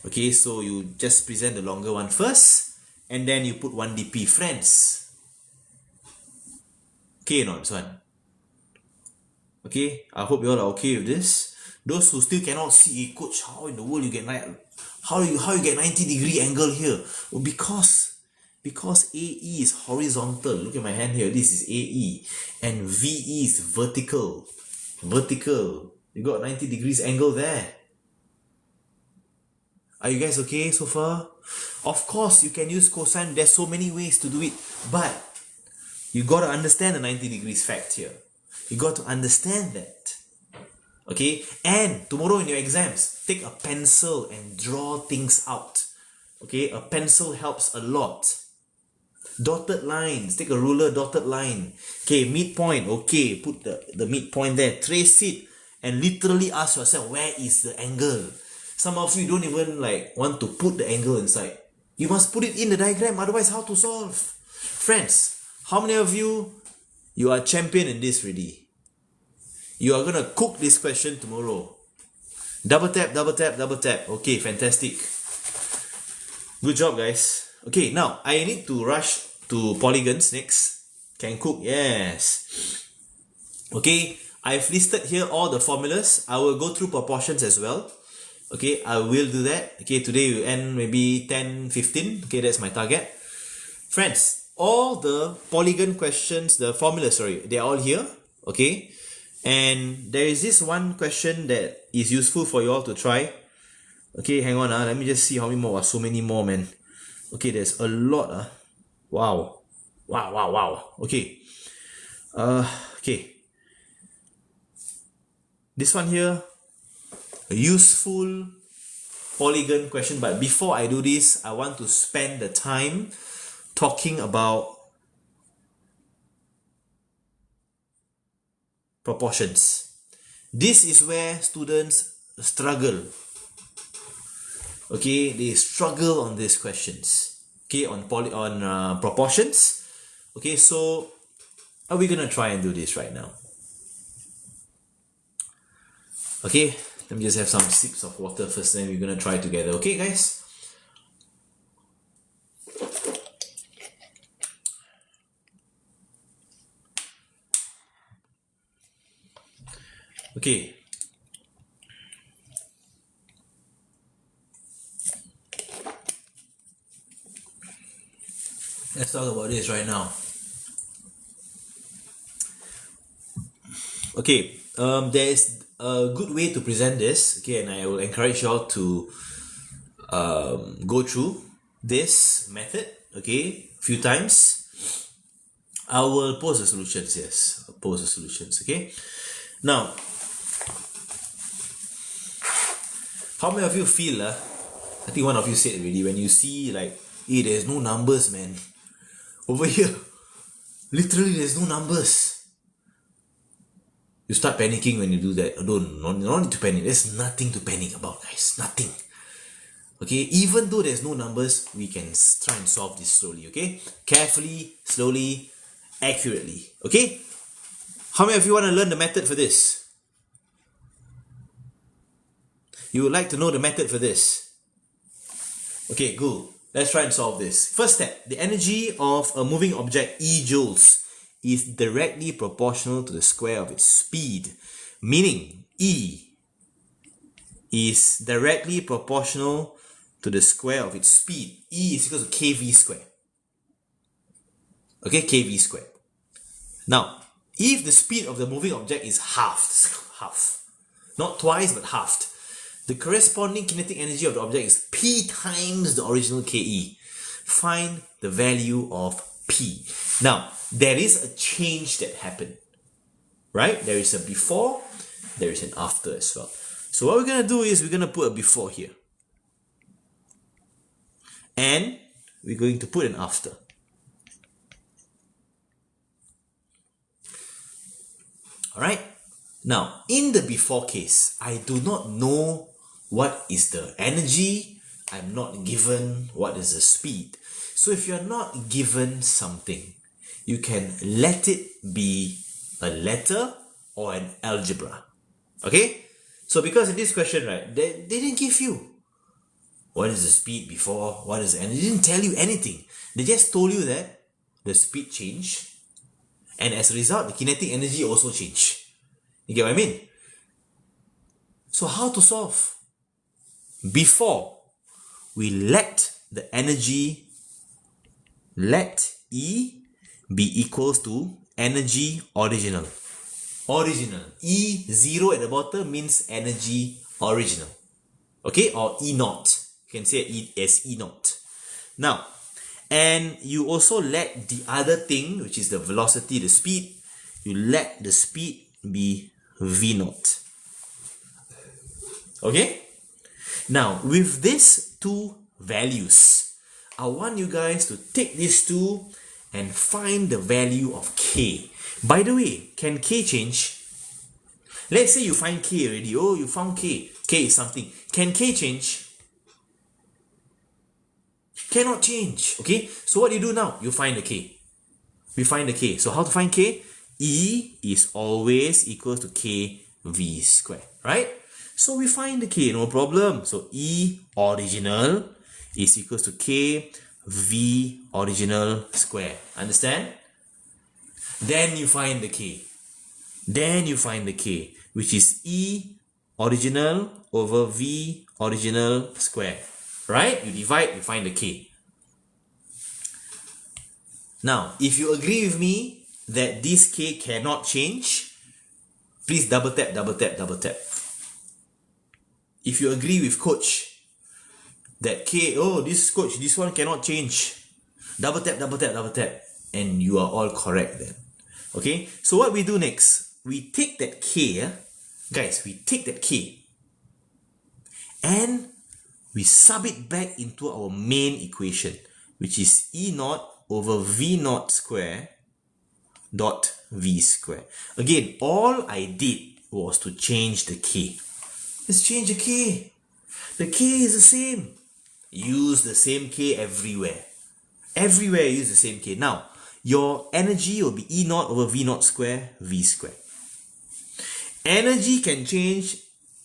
Okay, so you just present the longer one first, and then you put 1 dp, friends. Okay or not, this one? Okay, I hope you all are okay with this. Those who still cannot see, coach, how in the world you get how you get 90-degree angle here? Well, because AE is horizontal. Look at my hand here. This is AE, and VE is vertical. You got 90 degrees angle there. Are you guys okay so far? Of course, you can use cosine. There's so many ways to do it. But you got to understand the 90 degrees fact here. You got to understand that. Okay? And tomorrow in your exams, take a pencil and draw things out. Okay? A pencil helps a lot. Dotted lines. Take a ruler, dotted line. Okay, midpoint. Okay, put the midpoint there. Trace it. And literally ask yourself, where is the angle? Some of you don't even want to put the angle inside. You must put it in the diagram, otherwise how to solve? Friends, how many of you are champion in this already? You are going to cook this question tomorrow. Double tap, double tap, double tap. Okay, fantastic. Good job, guys. Okay, now I need to rush to polygons next. Can cook, yes. Okay, I've listed here all the formulas. I will go through proportions as well. Okay, I will do that. Okay, today we end maybe 10, 15. Okay, that's my target. Friends, all the polygon questions, the formulas, they're all here. Okay, and there is this one question that is useful for you all to try. Okay, hang on. Let me just see how many more. So many more, man. Okay, there's a lot. Wow. Wow. Okay. Okay. This one here, a useful polygon question, but before I do this, I want to spend the time talking about proportions. This is where students struggle. Okay, they struggle on these questions. Okay, on proportions. Okay, so are we gonna try and do this right now? Okay, let me just have some sips of water first, then we're gonna try together. Okay, guys? Okay. Let's talk about this right now. Okay, there's a good way to present this, okay, and I will encourage you all to go through this method, okay, a few times. I will post the solutions, yes, I'll post the solutions, okay. Now, how many of you feel, I think one of you said already, when you see hey, there's no numbers, man. Over here, literally there's no numbers. You start panicking when you do that. No need to panic. There's nothing to panic about, guys. Nothing. Okay, even though there's no numbers, we can try and solve this slowly, okay? Carefully, slowly, accurately, okay? How many of you want to learn the method for this? You would like to know the method for this? Okay, good. Let's try and solve this. First step, the energy of a moving object, E joules, is directly proportional to the square of its speed. Meaning, E is directly proportional to the square of its speed. E is equal to kv squared. Okay, kv squared. Now, if the speed of the moving object is half, not twice but halved, the corresponding kinetic energy of the object is P times the original Ke. Find the value of P. Now, there is a change that happened, right? There is a before, there is an after as well. So what we're going to do is we're going to put a before here. And we're going to put an after. Alright? Now, in the before case, I do not know what is the energy. I'm not given what is the speed. So if you're not given something, you can let it be a letter or an algebra. Okay? So because in this question, right, they didn't give you what is the speed before, what is the energy. They didn't tell you anything. They just told you that the speed changed, and as a result, the kinetic energy also changed. You get what I mean? So how to solve? Before, we let the energy, let E be equals to energy original. Original. E0 at the bottom means energy original. Okay? Or E0. You can say as E naught. Now, and you also let the other thing, which is the velocity, the speed, you let the speed be V naught. Okay? Now, with these two values, I want you guys to take these two and find the value of K. By the way, can K change? Let's say you find K already. Oh, you found K. K is something. Can K change? Cannot change. Okay? So what do you do now? You find the K. We find the K. So how to find K? E is always equal to K V square. Right? So we find the K. No problem. So E original is equal to K V original square. Understand? Then you find the K. Then you find the K, which is E original over V original square. Right? You divide, you find the K. Now, if you agree with me that this K cannot change, please double tap, double tap, double tap. If you agree with coach that K, oh, this coach, this one cannot change, double tap, double tap, double tap, and you are all correct then. Okay, so what we do next, we take that K, guys, we take that K and we sub it back into our main equation, which is E naught over V naught square dot V square. Again, all I did was to change the K. Let's change the K. The K is the same. Use the same K everywhere. Everywhere use the same K. Now, your energy will be E naught over V naught square, V square. Energy can change,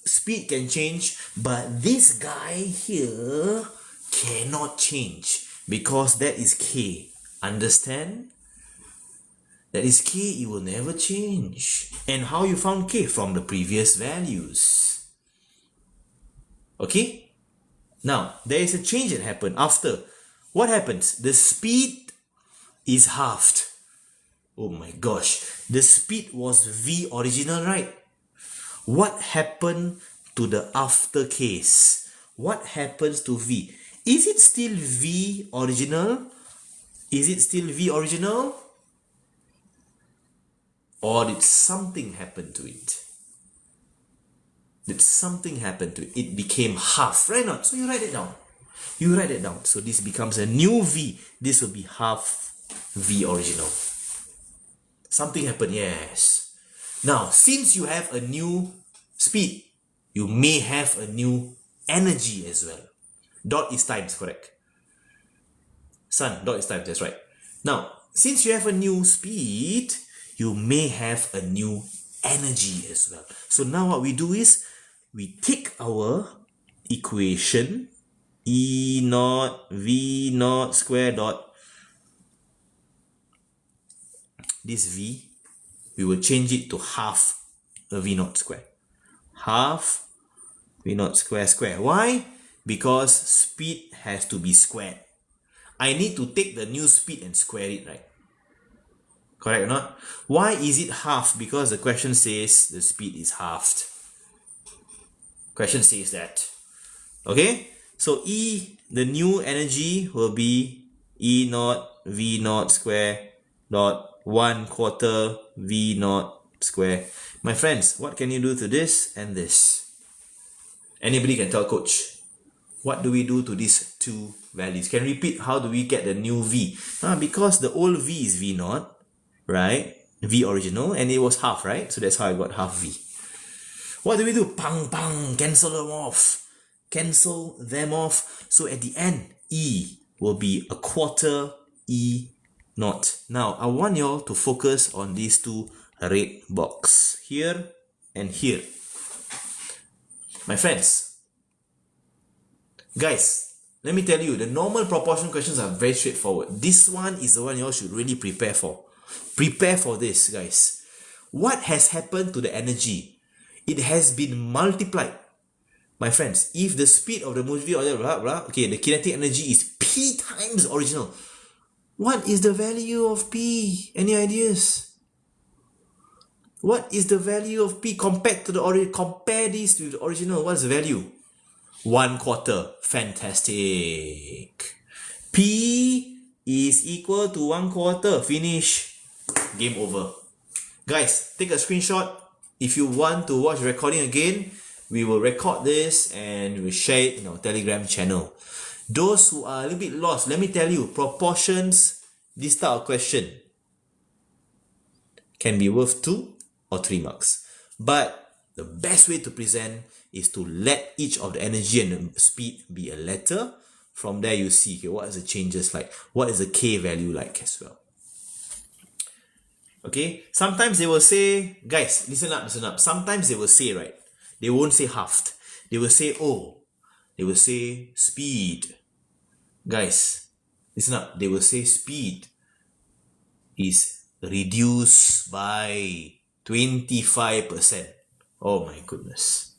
speed can change, but this guy here cannot change because that is K. Understand? That is K, it will never change. And how you found K? From the previous values. Okay? Now, there is a change that happened after. What happens? The speed is halved. Oh my gosh. The speed was V original, right? What happened to the after case? What happens to V? Is it still V original? Is it still V original? Or did something happen to it? Did something happen to it? It became half, right? Not? So you write it down. You write it down. So this becomes a new V. This will be half V original. Something happened, yes. Now, since you have a new speed, you may have a new energy as well. Dot is times, correct? Son, dot is times, that's right. Now, since you have a new speed, you may have a new energy as well. So now what we do is, we take our equation, E naught V naught square dot, this V, we will change it to half a V naught square. Half V naught square square. Why? Because speed has to be squared. I need to take the new speed and square it, right? Correct or not? Why is it half? Because the question says the speed is halved. Question says that. Okay? So E, the new energy will be E naught V naught square dot 1/4 V naught square. My friends, what can you do to this and this? Anybody can tell coach. What do we do to these two values? Can you repeat how do we get the new V? Because the old V is V naught, right? V original, and it was half, right? So that's how I got half V. What do we do? Pang, pang, cancel them off. Cancel them off. So at the end, E will be 1/4 E naught. Now, I want you all to focus on these two red box. Here and here. My friends, guys, let me tell you, the normal proportion questions are very straightforward. This one is the one you all should really prepare for. Prepare for this, guys. What has happened to the energy? It has been multiplied. My friends, if the speed of the movie or okay, the kinetic energy is P times original. What is the value of P? Any ideas? What is the value of P compared to the original? Compare this with the original. What's the value? 1/4. Fantastic. P is equal to 1/4. Finish. Game over. Guys, take a screenshot. If you want to watch the recording again, we will record this and we will share it in our Telegram channel. Those who are a little bit lost, let me tell you, proportions, this type of question can be worth 2 or 3 marks. But the best way to present is to let each of the energy and the speed be a letter. From there you see, okay, what is the changes like? What is the K value like as well? Okay, sometimes they will say, guys, listen up. Sometimes they will say, right, they won't say halved. They will say, oh, they will say speed. Guys, listen up. They will say speed is reduced by 25%. Oh my goodness.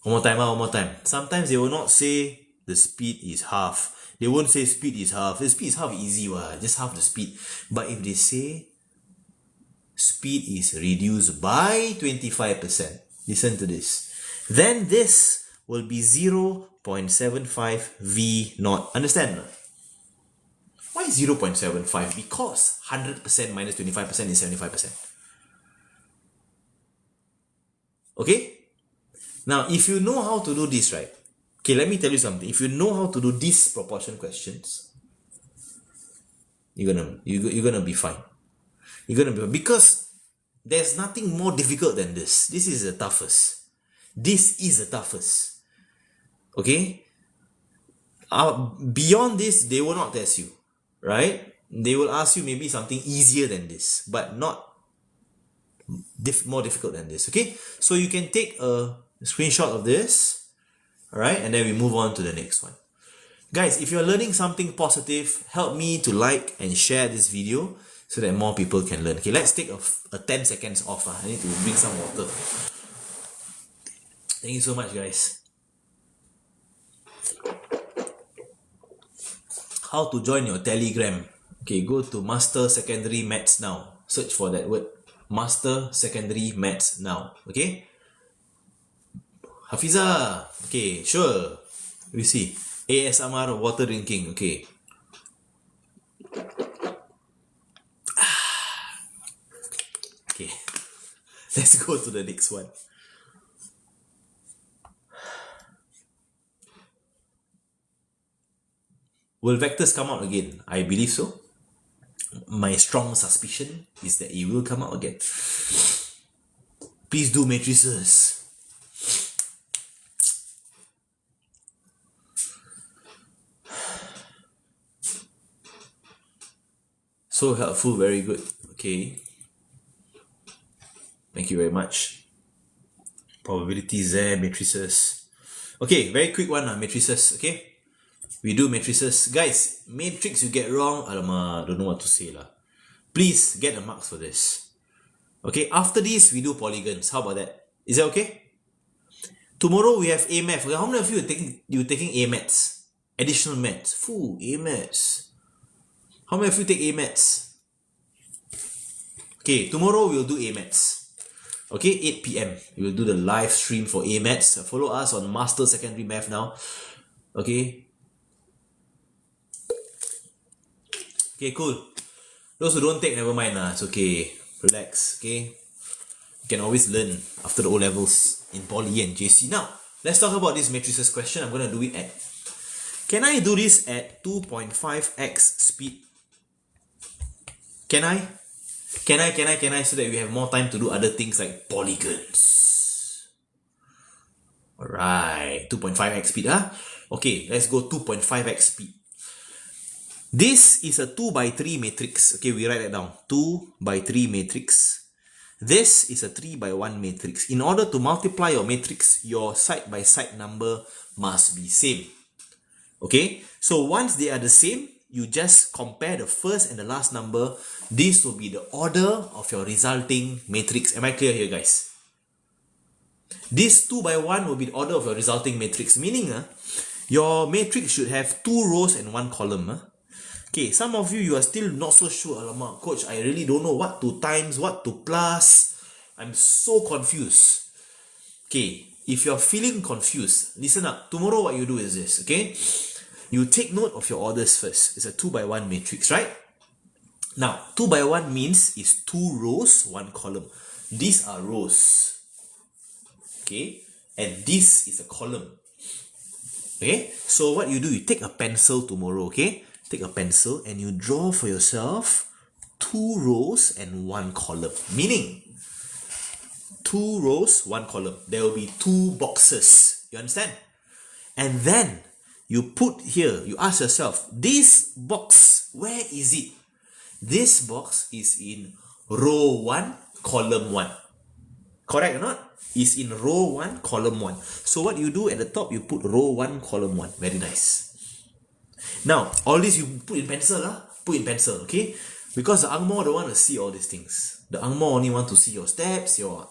One more time. Sometimes they will not say the speed is half. They won't say speed is half. The speed is half easy, just half the speed. But if they say speed is reduced by 25%, listen to this. Then this will be 0.75 V naught. Understand? Why 0.75? Because 100% minus 25% is 75%. Okay? Now, if you know how to do this, right? Okay, let me tell you something. If you know how to do these proportion questions, you're gonna be fine. You're gonna be fine. Because there's nothing more difficult than this. This is the toughest. This is the toughest. Okay? Beyond this, they will not test you. Right? They will ask you maybe something easier than this, but not more difficult than this. Okay? So you can take a screenshot of this. Alright, and then we move on to the next one. Guys, if you're learning something positive, help me to like and share this video so that more people can learn. Okay, let's take a 10 seconds off. I need to drink some water. Thank you so much, guys. How to join your Telegram? Okay, go to Master Secondary Maths Now. Search for that word. Master Secondary Maths Now. Okay? Hafiza, okay, sure. We see. ASMR water drinking, okay. Okay, let's go to the next one. Will vectors come out again? I believe so. My strong suspicion is that it will come out again. Please do matrices. So helpful, very good. Okay. Thank you very much. Probabilities there, matrices. Okay, very quick one, matrices. Okay. We do matrices. Guys, matrix you get wrong, alamak, don't know what to say lah. Please get the marks for this. Okay, after this, we do polygons. How about that? Is that okay? Tomorrow we have A-Maths. How many of you are taking A-Maths? Additional maths. Foo, A-Maths. How many of you take A-Maths? Okay, tomorrow we'll do A-Maths. Okay, 8 p.m. We will do the live stream for A-Maths. Follow us on Master Secondary Math now. Okay. Okay, cool. Those who don't take, never mind. It's okay. Relax, okay? You can always learn after the O-levels in Poly and JC. Now, let's talk about this matrices question. I'm going to do it at... Can I do this at 2.5x speed? Can I? Can I? So that we have more time to do other things like polygons. Alright, 2.5x speed, huh? Okay, let's go 2.5x speed. This is a 2 by 3 matrix. Okay, we write that down. 2 by 3 matrix. This is a 3 by 1 matrix. In order to multiply your matrix, your side-by-side number must be same. Okay, so once they are the same, you just compare the first and the last number. This will be the order of your resulting matrix. Am I clear here, guys? This 2 by 1 will be the order of your resulting matrix. Meaning, your matrix should have 2 rows and 1 column. Okay, some of you are still not so sure. Alamak, coach, I really don't know what to times, what to plus. I'm so confused. Okay, if you're feeling confused, listen up. Tomorrow what you do is this, okay? You take note of your orders first. It's a 2 by 1 matrix, right? Now, 2 by 1 means is 2 rows, 1 column. These are rows, okay? And this is a column, okay? So what you do, you take a pencil tomorrow, okay? Take a pencil and you draw for yourself 2 rows and 1 column. Meaning, 2 rows, 1 column. There will be 2 boxes. You understand? And then you put here, you ask yourself, this box, where is it? This box is in row 1, column 1. Correct or not? Is in row 1, column 1. So what you do at the top, you put row 1, column 1. Very nice. Now, all this you put in pencil, put in pencil, okay? Because the Angmo don't want to see all these things. The Angmo only want to see your steps, your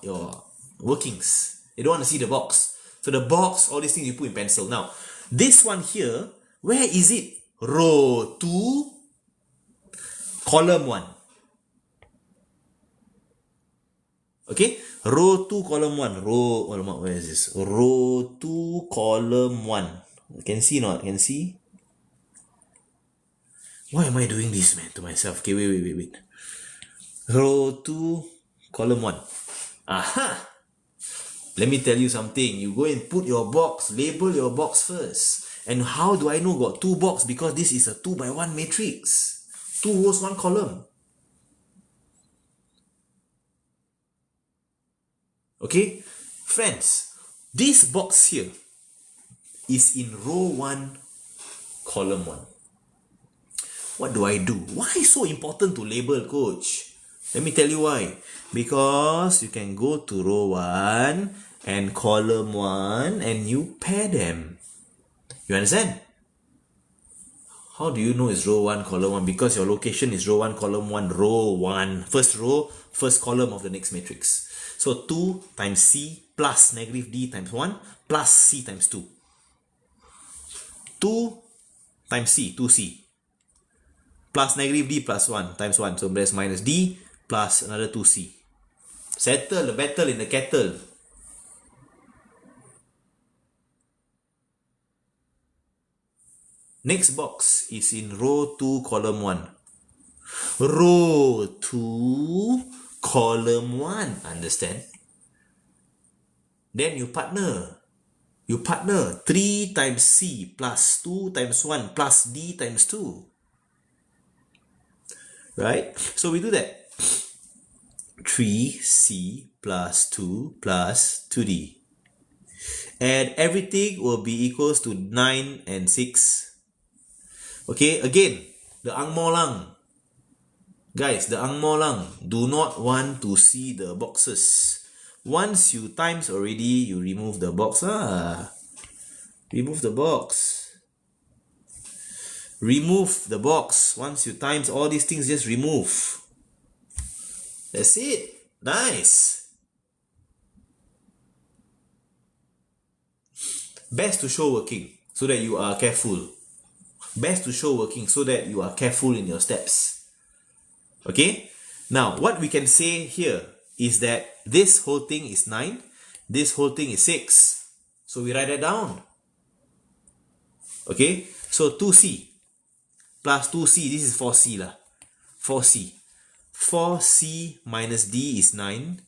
workings. They don't want to see the box. So the box, all these things you put in pencil. Now, this one here, where is it? Row 2, column 1. Okay? Row 2, column 1. Where is this? Row 2, column 1. Can see not? Can see? Why am I doing this, man, to myself? Okay, wait. Row 2, column 1. Aha! Let me tell you something. You go and put your box, label your box first. And how do I know got 2 box? Because this is a 2 by 1 matrix. 2 rows, 1 column. Okay? Friends, this box here is in row 1, column 1. What do I do? Why so important to label, coach? Let me tell you why. Because you can go to row 1 and column 1 and you pair them. You understand? How do you know it's row 1, column 1? Because your location is row 1, column 1, row 1. First row, first column of the next matrix. So 2 times C plus negative D times 1 plus C times 2. 2 times C, 2C. Plus negative D plus 1 times 1. So there's minus D plus another 2C. Settle the battle in the kettle. Next box is in row 2, column 1. Row 2, column 1. Understand? Then you partner. You partner 3 times C plus 2 times 1 plus D times 2. Right? So we do that. 3C plus 2 plus 2D. And everything will be equals to 9 and 6. Okay, again, the Angmo lang. Guys, the Angmo lang do not want to see the boxes. Once you times already, you remove the box. Remove the box. Remove the box. Once you times all these things, just remove. That's it. Nice. Best to show working so that you are careful. Best to show working so that you are careful in your steps. Okay? Now, what we can say here is that this whole thing is 9. This whole thing is 6. So we write it down. Okay? So 2C plus 2C. This is 4C lah. 4C. 4C minus D is 9.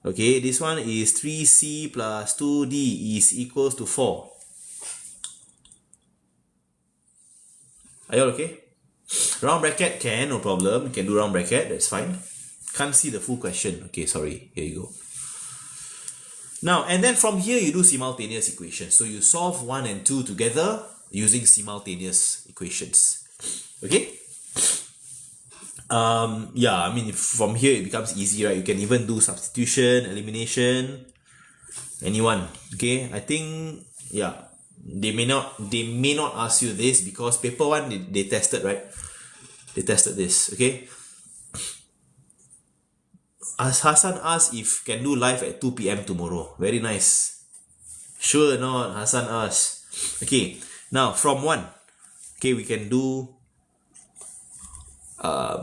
Okay, this one is 3C plus 2D is equals to 4. Are you all okay? Round bracket can, no problem. You can do round bracket, that's fine. Can't see the full question. Okay, sorry. Here you go. Now, and then from here you do simultaneous equations. So you solve 1 and 2 together using simultaneous equations. Okay? Yeah, I mean, from here it becomes easy, right? You can even do substitution, elimination, anyone. Okay, I think, yeah, they may not ask you this because paper 1 they tested, right? They tested this. Okay, as Hassan asked if can do live at 2 p.m. tomorrow. Very nice. Sure or not? Hassan asked. Okay, now from 1, okay, we can do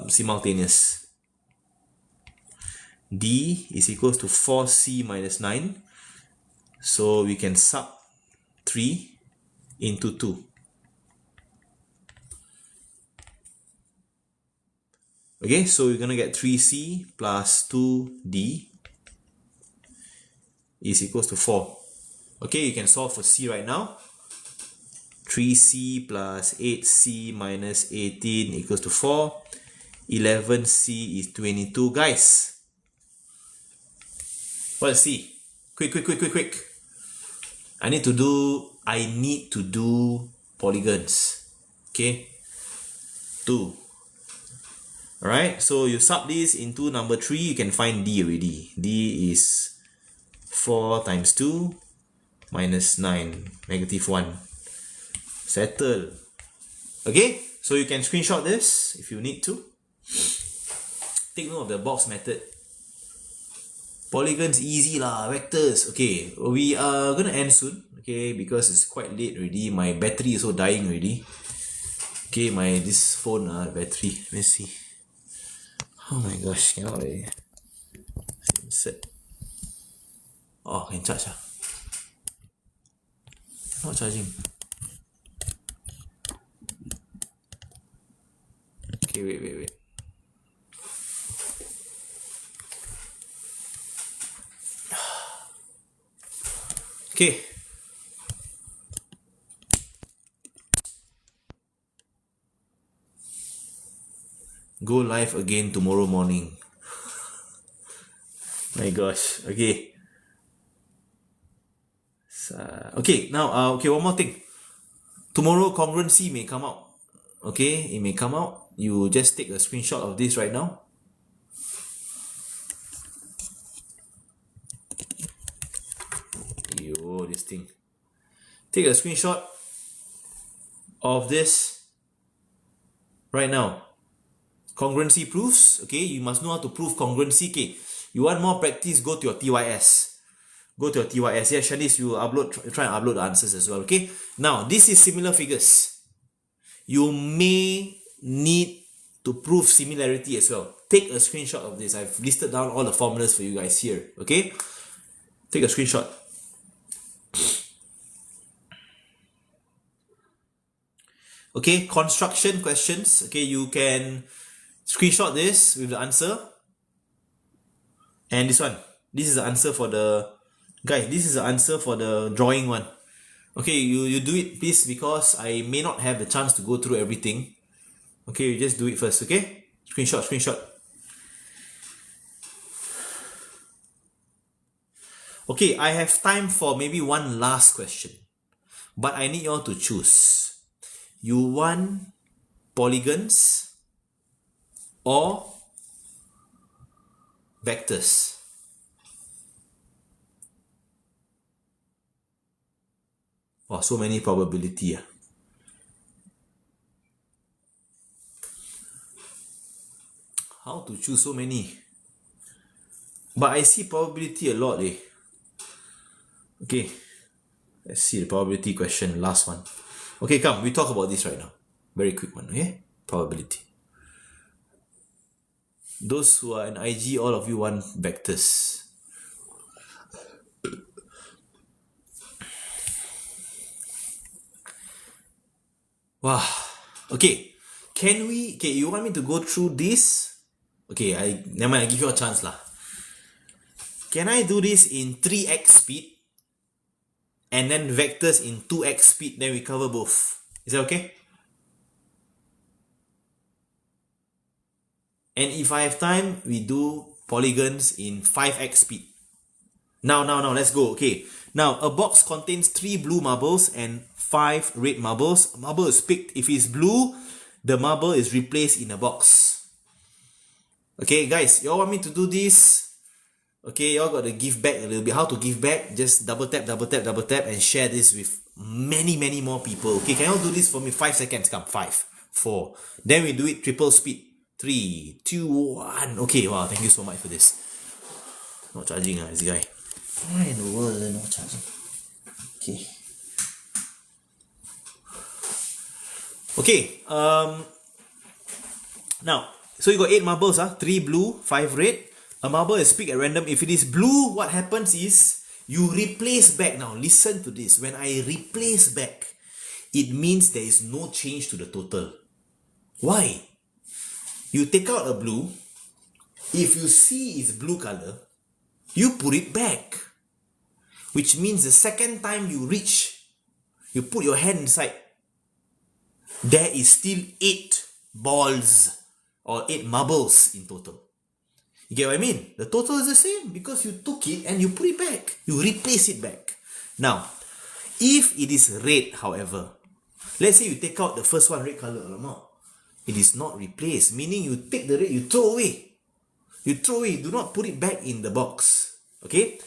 simultaneous. D is equals to 4C minus 9. So we can sub 3 into 2. Okay, so we're going to get 3c plus 2d is equals to 4. Okay, you can solve for c right now. 3c plus 8c minus 18 equals to 4. 11c is 22. Guys, what's c? Quick. I need to do polygons. Okay, 2. Alright, so you sub this into number 3, you can find d already. D is 4 times 2 minus 9, negative 1. Settle. Okay, so you can screenshot this if you need to. Take note of the box method. Polygons easy lah, vectors. Okay, we are gonna end soon. Okay, because it's quite late already. My battery is also dying already. Okay, this phone battery. Let's see. Oh my gosh, cannot already. Set. Oh, can charge ah. Not charging. Okay, wait. Okay. Go live again tomorrow morning. My gosh. Okay. Okay, now okay, one more thing. Tomorrow congruency may come out. Okay, it may come out. You just take a screenshot of this right now. Yo, this thing. Take a screenshot of this right now. Congruency proofs. Okay, you must know how to prove congruency. Okay, you want more practice, go to your TYS. Go to your TYS. Yeah, Shanice, you try and upload the answers as well. Okay, now this is similar figures. You may need to prove similarity as well. Take a screenshot of this. I've listed down all the formulas for you guys here. Okay, take a screenshot. Okay, construction questions. Okay, you can screenshot this with the answer. And this one. This is the answer for the... Guys, this is the answer for the drawing one. Okay, you do it please, because I may not have the chance to go through everything. Okay, you just do it first, okay? Screenshot. Okay, I have time for maybe one last question. But I need you all to choose. You want polygons or vectors? Wow, so many probability. How to choose so many? But I see probability a lot. Okay, let's see the probability question, last one. Okay, come, we talk about this right now. Very quick one, okay? Probability. Those who are in IG, all of you want vectors. Wow. Okay. Can we... Okay, you want me to go through this? Okay, never mind, I give you a chance lah. Can I do this in 3x speed? And then vectors in 2x speed, then we cover both. Is that okay? And if I have time, we do polygons in 5x speed. Now, let's go. Okay. Now, a box contains 3 blue marbles and 5 red marbles. A marble is picked. If it's blue, the marble is replaced in a box. Okay, guys, y'all want me to do this? Okay, y'all got to give back a little bit. How to give back? Just double tap, and share this with many more people. Okay, can y'all do this for me? 5 seconds. Come, 5, 4. Then we do it triple speed. 3, 2, 1. Okay, wow, thank you so much for this. Not charging, this guy. Why in the world is not charging? Okay. Okay, now, so you got 8 marbles, 3 blue, 5 red. A marble is picked at random. If it is blue, what happens is You replace back. Now listen to this. When I replace back, it means there is no change to the total. Why? You take out a blue. If you see it's blue color, you put it back. Which means the second time you reach, you put your hand inside, there is still 8 balls or 8 marbles in total. You get what I mean? The total is the same because you took it and you put it back. You replace it back. Now, if it is red, however, let's say you take out the first one, red color, it is not replaced, meaning you take the red, you throw away. You throw away, do not put it back in the box. Okay?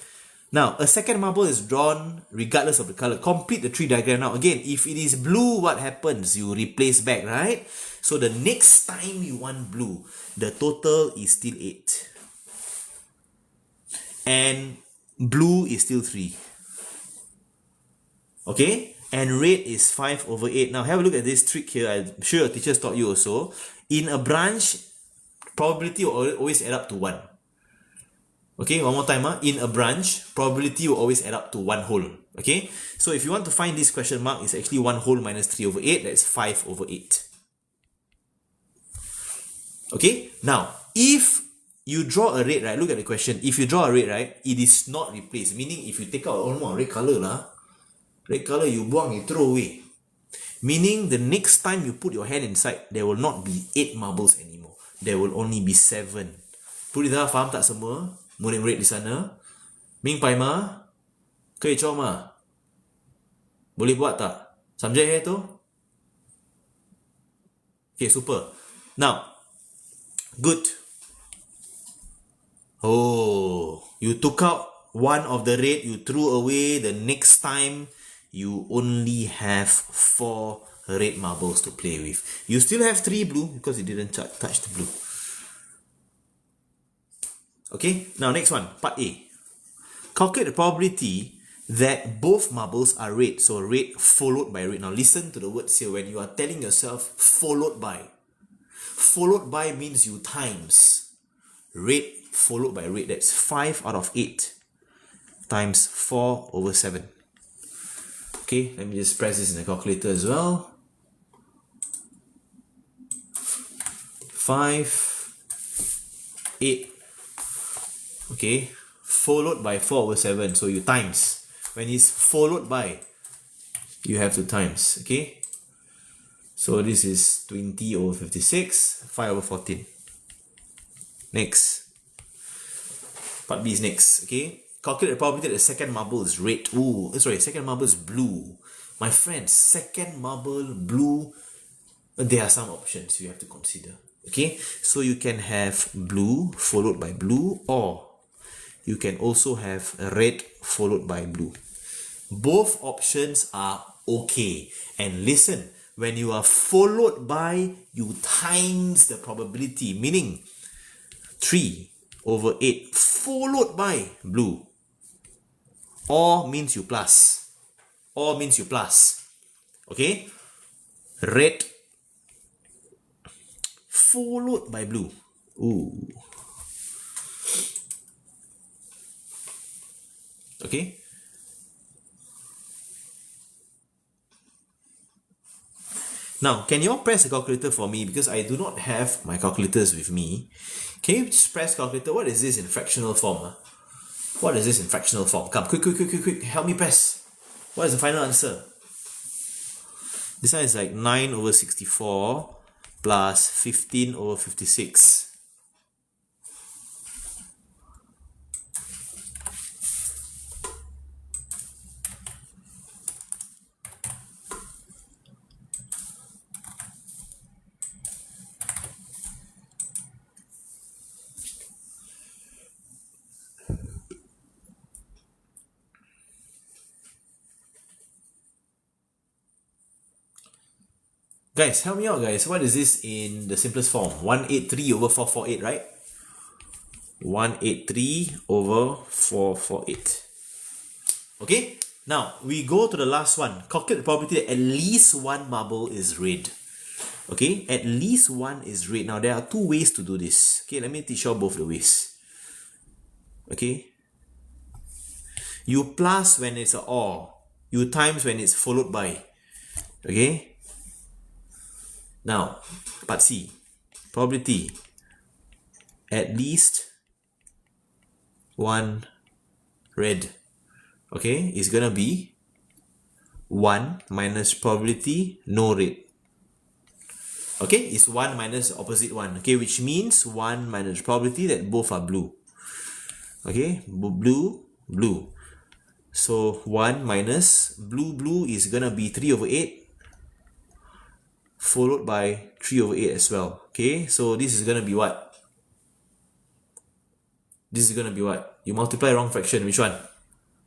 Now, a second marble is drawn regardless of the color. Complete the tree diagram. Now, again, if it is blue, what happens? You replace back, right? So, the next time you want blue, the total is still 8. And blue is still 3. Okay? And red is 5 over 8. Now, have a look at this trick here. I'm sure your teachers taught you also. In a branch, probability will always add up to 1. Okay, one more time. In a branch, probability will always add up to 1 whole. Okay, so if you want to find this question mark, it's actually 1 whole minus 3 over 8. That's 5 over 8. Okay, now, if you draw a red, right? Look at the question. If you draw a red, right? It is not replaced. Meaning, if you take out almost red color lah, red color you buang, you throw away. Meaning, the next time you put your hand inside, there will not be 8 marbles anymore. There will only be 7. Put it dah, faham tak semua? Murid-murid di sana. Mingpai ma? Kei cho ma? Boleh buat tak? Samjai hai tu? Okay, super. Now, good. Oh, you took out one of the red, you threw away. The next time, you only have 4 red marbles to play with. You still have 3 blue because you didn't touch the blue. Okay, now next one, part A. Calculate the probability that both marbles are red. So red followed by red. Now listen to the words here when you are telling yourself followed by. Followed by means you times. Red followed by red. That's 5 out of 8 times 4 over 7. Okay, let me just press this in the calculator as well. 5, 8. Okay, followed by 4 over 7. So you times. When it's followed by, you have to times. Okay, so this is 20 over 56, 5 over 14. Next. Part B is next. Okay, calculate the probability that the second marble is red. Ooh, sorry, second marble is blue. My friends, second marble, blue. There are some options you have to consider. Okay, so you can have blue followed by blue, or you can also have red followed by blue. Both options are okay. And listen, when you are followed by, you times the probability, meaning 3 over 8 followed by blue. Or means you plus. Or means you plus. Okay? Red followed by blue. Ooh. Okay? Now, can you all press the calculator for me? Because I do not have my calculators with me. Can you just press calculator? What is this in fractional form? What is this in fractional form? Come, quick. Help me press. What is the final answer? This one is like 9 over 64 plus 15 over 56. Guys, help me out, guys. What is this in the simplest form? 183 over 448, right? 183 over 448. Okay? Now, we go to the last one. Calculate the probability that at least one marble is red. Okay? At least one is red. Now, there are 2 ways to do this. Okay, let me teach you all both the ways. Okay? You plus when it's a or. You times when it's followed by. Okay? Now, part C. Probability. At least one red. Okay? It's gonna be 1 minus probability no red. Okay? It's 1 minus opposite 1. Okay? Which means 1 minus probability that both are blue. Okay? Blue, blue. So 1 minus blue is gonna be 3 over 8 followed by 3 over 8 as well. Okay, so this is gonna be what? This is gonna be what? You multiply wrong fraction. Which one?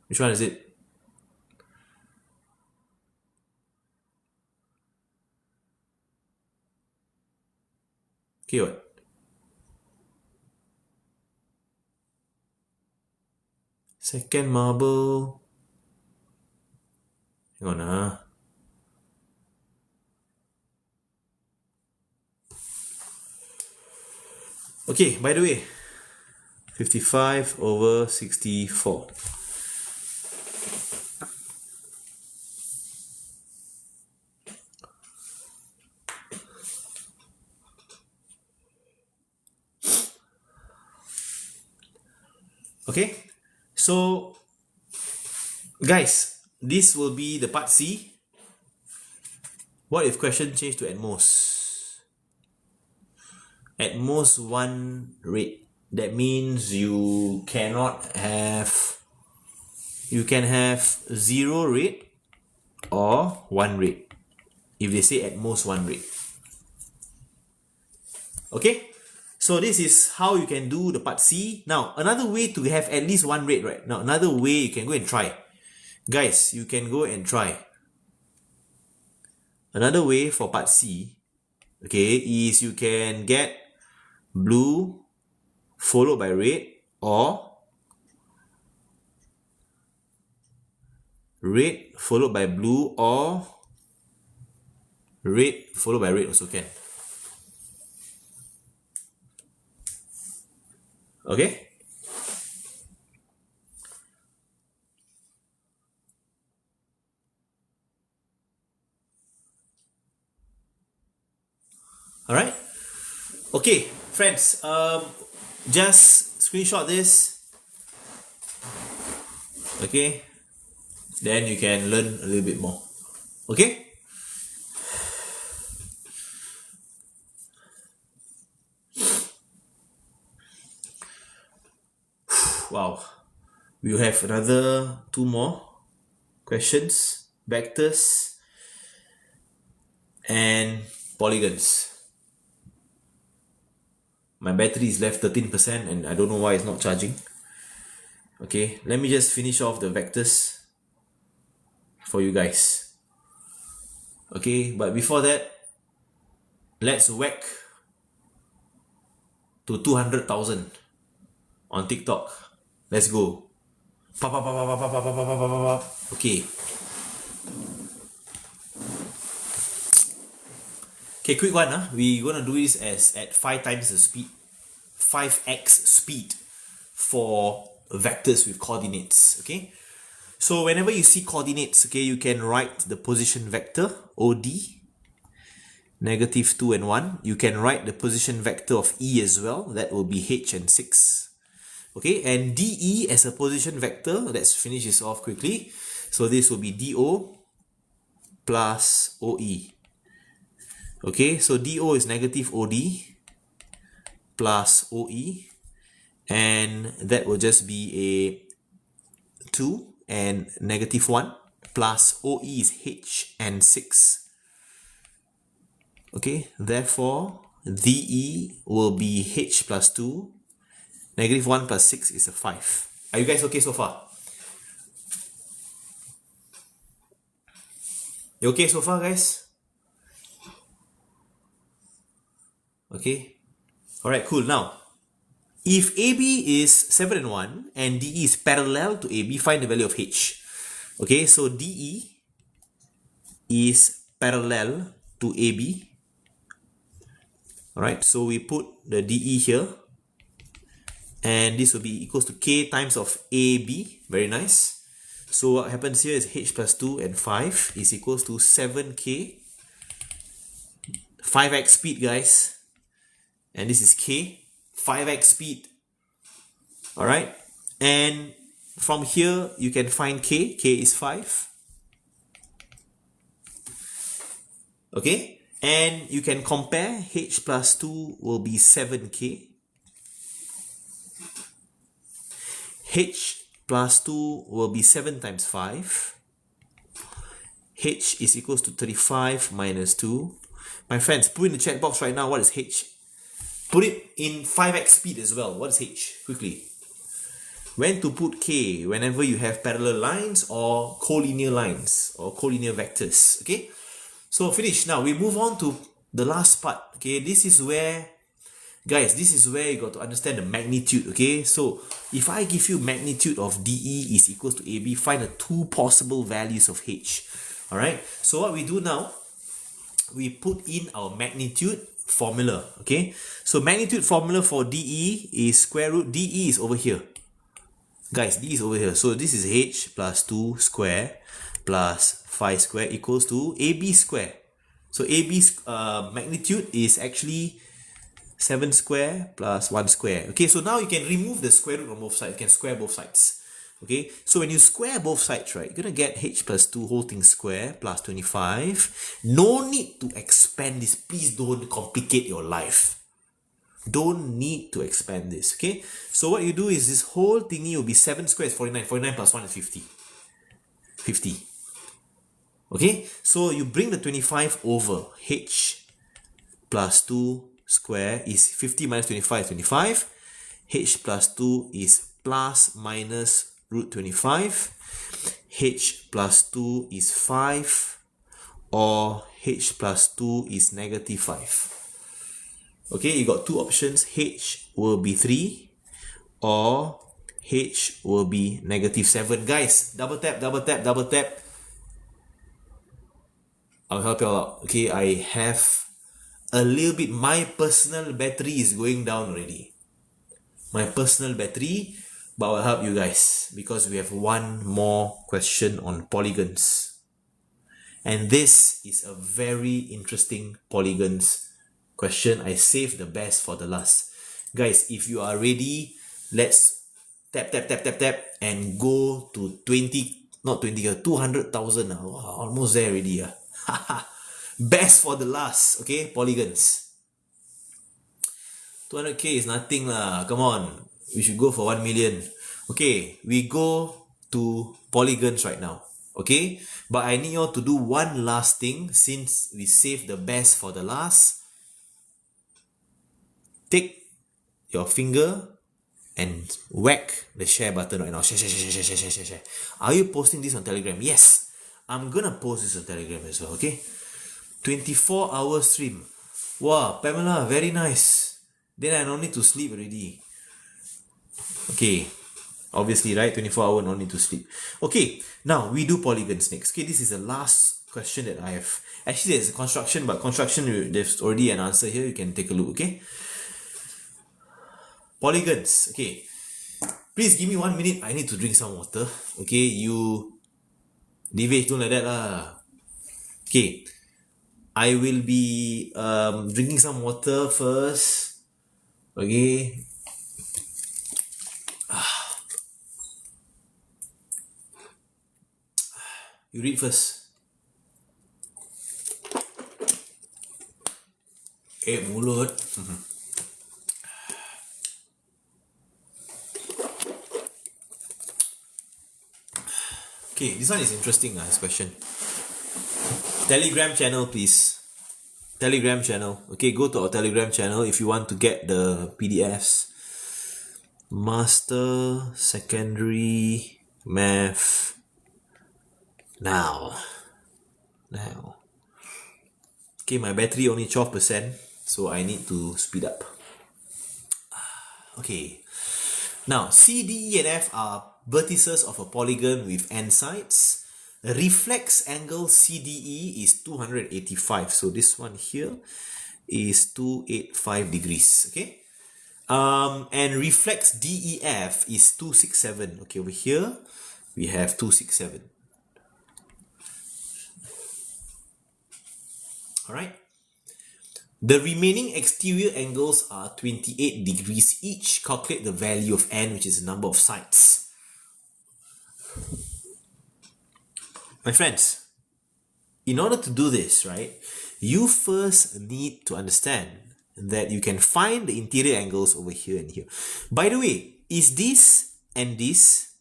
Which one is it? Okay, what? Second marble. Hang on. Okay, by the way, 55 over 64. Okay, so guys, this will be the part C. What if question change to at most? At most one rate. That means you cannot have, you can have 0 rate or 1 rate. If they say at most 1 rate. Okay, so this is how you can do the part C. Now, another way to have at least 1 rate, right? Now, another way you can go and try. Guys, you can go and try. Another way for part C, okay, is you can get blue followed by red or red followed by blue or red followed by red also can. Okay? Alright? Okay, friends, just screenshot this. Okay? Then you can learn a little bit more. Okay? Wow. We have another 2 more questions, vectors, and polygons. My battery is left 13% and I don't know why it's not charging. Okay, let me just finish off the vectors for you guys. Okay, but before that, let's whack to 200,000 on TikTok. Let's go. Okay. Okay, quick one. We're gonna do this as at 5 times the speed, 5x speed for vectors with coordinates. Okay, so whenever you see coordinates, okay, you can write the position vector OD, -2 and 1. You can write the position vector of E as well. That will be H and 6. Okay, and DE as a position vector. Let's finish this off quickly. So this will be DO plus OE. Okay, so DO is -OD plus OE, and that will just be a 2 and -1 plus OE is H and 6. Okay, therefore DE will be H plus 2, -1 plus 6 is a 5. Are you guys okay so far? You okay so far, guys? Okay. Alright, cool. Now, if AB is 7 and 1 and DE is parallel to AB, find the value of H. Okay, so DE is parallel to AB. Alright, so we put the DE here. And this will be equals to K times of AB. Very nice. So what happens here is h plus 2 and 5 is equals to 7k. 5x speed, guys. And this is k. 5x speed. Alright. And from here, you can find k. K is 5. Okay. And you can compare. H plus 2 will be 7k. H plus 2 will be 7 times 5. H is equals to 35 minus 2. My friends, put in the chat box right now, what is H? Put it in 5x speed as well. What is H? Quickly. When to put K? Whenever you have parallel lines or collinear lines or collinear vectors. Okay? So finish. Now we move on to the last part. Okay? This is where, guys, this is where you got to understand the magnitude. Okay? So if I give you magnitude of DE is equals to AB, find the two possible values of H. Alright? So what we do now, we put in our magnitude formula. Okay, so magnitude formula for DE is square root. DE is over here, guys. D is over here. So this is H plus 2 square plus 5 square equals to AB square. So AB's magnitude is actually 7 square plus 1 square. Okay, so now you can remove the square root on both sides. You can square both sides. Okay, so when you square both sides, right, you're gonna get h plus 2 whole thing square plus 25. No need to expand this. Please don't complicate your life. Don't need to expand this. Okay, so what you do is this whole thingy will be 7 squared is 49. 49 plus 1 is 50. 50. Okay, so you bring the 25 over. H plus 2 square is 50 minus 25 is 25. H plus 2 is plus minus root 25. H plus 2 is 5, or H plus 2 is negative 5. Okay, you got two options. H will be 3 or H will be negative 7. Guys, double tap, double tap, double tap. I'll help you all out. Okay, I have a little bit, my personal battery is going down already. My personal battery, but I'll help you guys because we have one more question on polygons. And this is a very interesting polygons question. I saved the best for the last. Guys, if you are ready, let's tap, tap, tap, tap, tap and go to 200,000. Almost there already. Best for the last, okay? Polygons. 200k is nothing lah. Come on. We should go for 1 million. Okay, we go to polygons right now. Okay, but I need you all to do one last thing since we saved the best for the last. Take your finger and whack the share button right now. Share, share, share, share, share, share, share, share. Are you posting this on Telegram? Yes, I'm gonna post this on Telegram as well. Okay, 24-hour stream. Wow, Pamela, very nice. Then I don't need to sleep already. Okay, obviously, right? 24-hour, no need to sleep. Okay, now we do polygons next. Okay, this is the last question that I have. Actually, there's a construction, but construction, there's already an answer here. You can take a look, okay? Polygons, okay. Please give me 1 minute. I need to drink some water. Okay, you... Divesh, don't like that lah. Okay, I will be drinking some water first. Okay. You read first. Mulut. Okay, this one is interesting, this question. Telegram channel, please. Telegram channel. Okay, go to our Telegram channel if you want to get the PDFs. Master Secondary Math. Now. Okay, my battery only 12%, so I need to speed up. Okay. Now, C, D, E, and F are vertices of a polygon with n sides. Reflex angle CDE is 285. So this one here is 285 degrees. Okay. And reflex DEF is 267. Okay, over here we have 267. Alright. The remaining exterior angles are 28 degrees each. Calculate the value of n, which is the number of sides. My friends, in order to do this, right, you first need to understand that you can find the interior angles over here and here. By the way, is this and this,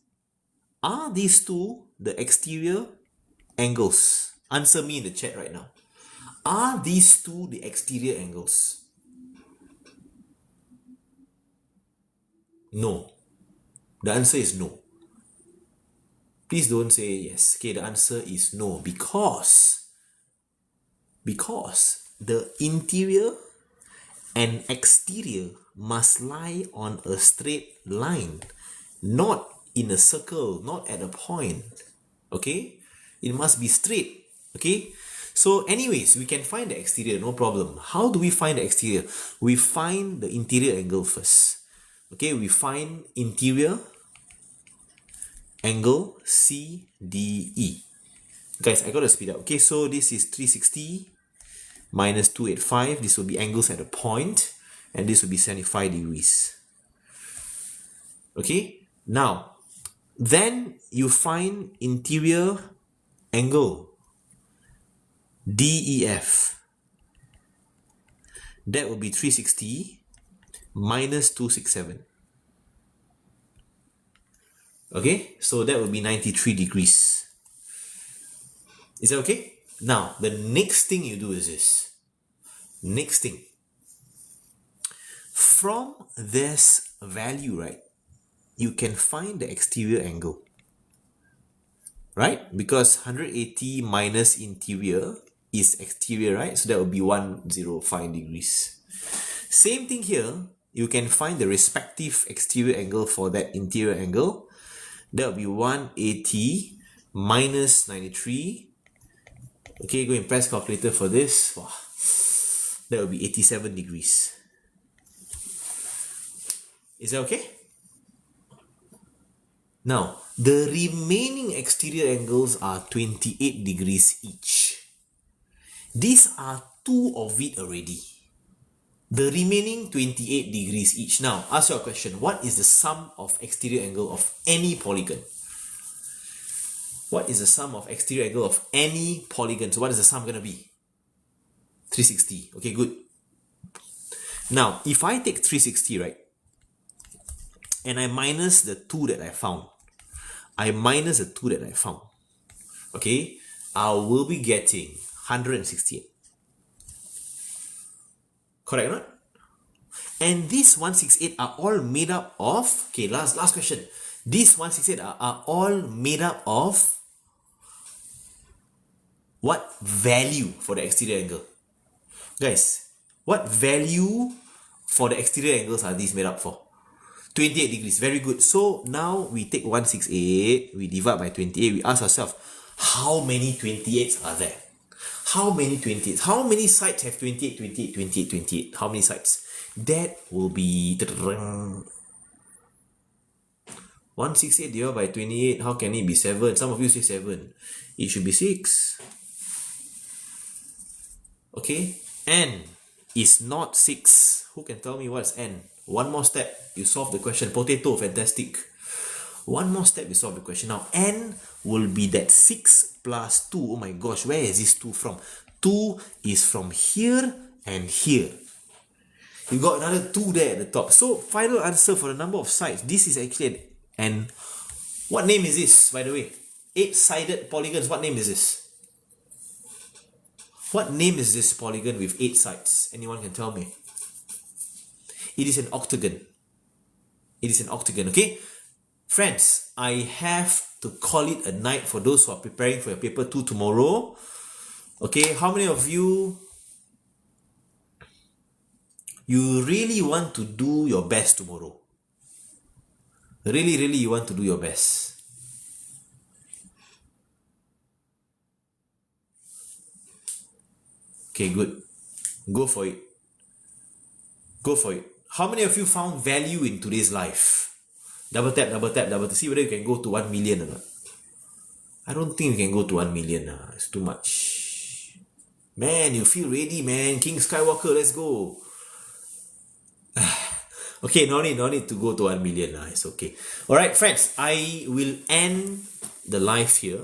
are these two the exterior angles? Answer me in the chat right now. Are these two the exterior angles? No. The answer is no. Please don't say yes. Okay, the answer is no, because the interior and exterior must lie on a straight line, not in a circle, not at a point. Okay, it must be straight. Okay, so anyways, we can find the exterior, no problem. How do we find the exterior? We find the interior angle first. Okay, we find interior angle CDE. Guys, I gotta speed up. Okay, so this is 360 minus 285. This will be angles at a point, and this will be 75 degrees. Okay, now then you find interior angle DEF. That will be 360 minus 267. Okay, so that will be 93 degrees. Is that okay? Now, the next thing you do is this. Next thing. From this value, right, you can find the exterior angle. Right? Because 180 minus interior is exterior, right? So that will be 105 degrees. Same thing here. You can find the respective exterior angle for that interior angle. That will be 180 minus 93. Okay, go and press calculator for this. Wow. That will be 87 degrees. Is that okay? Now, the remaining exterior angles are 28 degrees each. These are two of it already. The remaining 28 degrees each. Now, ask your question. What is the sum of exterior angle of any polygon? What is the sum of exterior angle of any polygon? So what is the sum going to be? 360. Okay, good. Now, if I take 360, right, and I minus the 2 that I found, okay, I will be getting 168. Correct or not? And these 168 are all made up of, okay, last question. These 168 are all made up of what value for the exterior angle? Guys, what value for the exterior angles are these made up for? 28 degrees. Very good. So now we take 168, we divide by 28, we ask ourselves, how many 28s are there? How many 28s? How many sides have 28, 28, 28, 28? How many sides? That will be 168 divided by 28. How can it be 7? Some of you say 7. It should be 6. Okay? N is not 6. Who can tell me what's N? One more step, you solve the question. Potato, fantastic. One more step, you solve the question. Now, N will be that 6 plus 2. Oh my gosh, where is this 2 from? 2 is from here and here. You got another 2 there at the top. So, final answer for the number of sides. This is actually an... What name is this, by the way? 8-sided polygons. What name is this? What name is this polygon with 8 sides? Anyone can tell me? It is an octagon. It is an octagon, okay? Friends, I have to call it a night for those who are preparing for your paper 2 tomorrow. Okay, how many of you really want to do your best tomorrow? Really, you want to do your best. Okay, good. Go for it. Go for it. How many of you found value in today's life? Double tap. See whether you can go to 1 million or not. I don't think we can go to 1 million. It's too much. Man, you feel ready, man. King Skywalker, let's go. Okay, no need to go to 1 million. It's okay. Alright, friends, I will end the live here.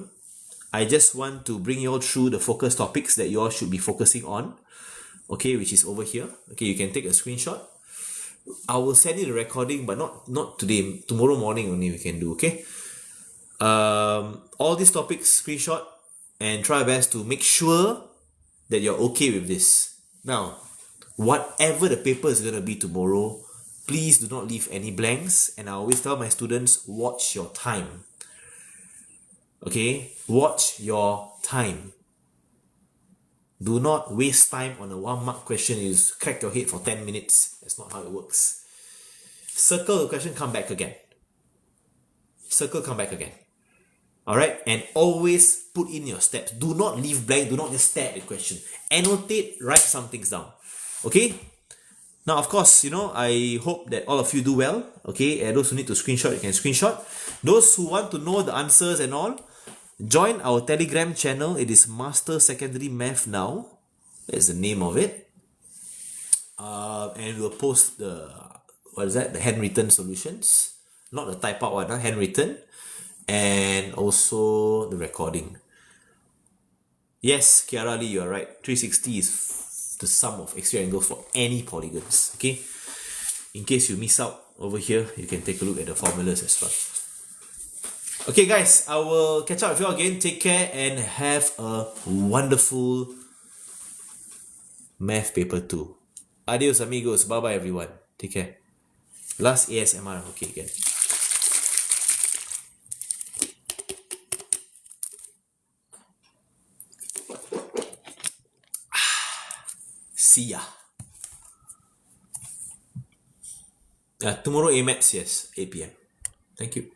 I just want to bring you all through the focus topics that you all should be focusing on. Okay, which is over here. Okay, you can take a screenshot. I will send you the recording, but not today. Tomorrow morning only we can do, okay? All these topics, screenshot, and try our best to make sure that you're okay with this. Now, whatever the paper is going to be tomorrow, please do not leave any blanks. And I always tell my students, watch your time. Okay? Watch your time. Do not waste time on a 1-mark question. You just crack your head for 10 minutes. That's not how it works. Circle the question, come back again. Circle, come back again. Alright? And always put in your steps. Do not leave blank. Do not just stare at the question. Annotate, write some things down. Okay? Now, of course, I hope that all of you do well. Okay? And those who need to screenshot, you can screenshot. Those who want to know the answers and all, join our Telegram channel. It is Master Secondary Math Now. That's the name of it. And we'll post the handwritten solutions. Not the type out one, handwritten. And also the recording. Yes, Kiara Lee, you are right. 360 is the sum of exterior angles for any polygons. Okay? In case you miss out over here, you can take a look at the formulas as well. Okay guys, I will catch up with you all again. Take care and have a wonderful math paper 2. Adios amigos. Bye bye everyone. Take care. Last ASMR. Okay again. See ya. Tomorrow A.Maths, yes, 8 p.m. Thank you.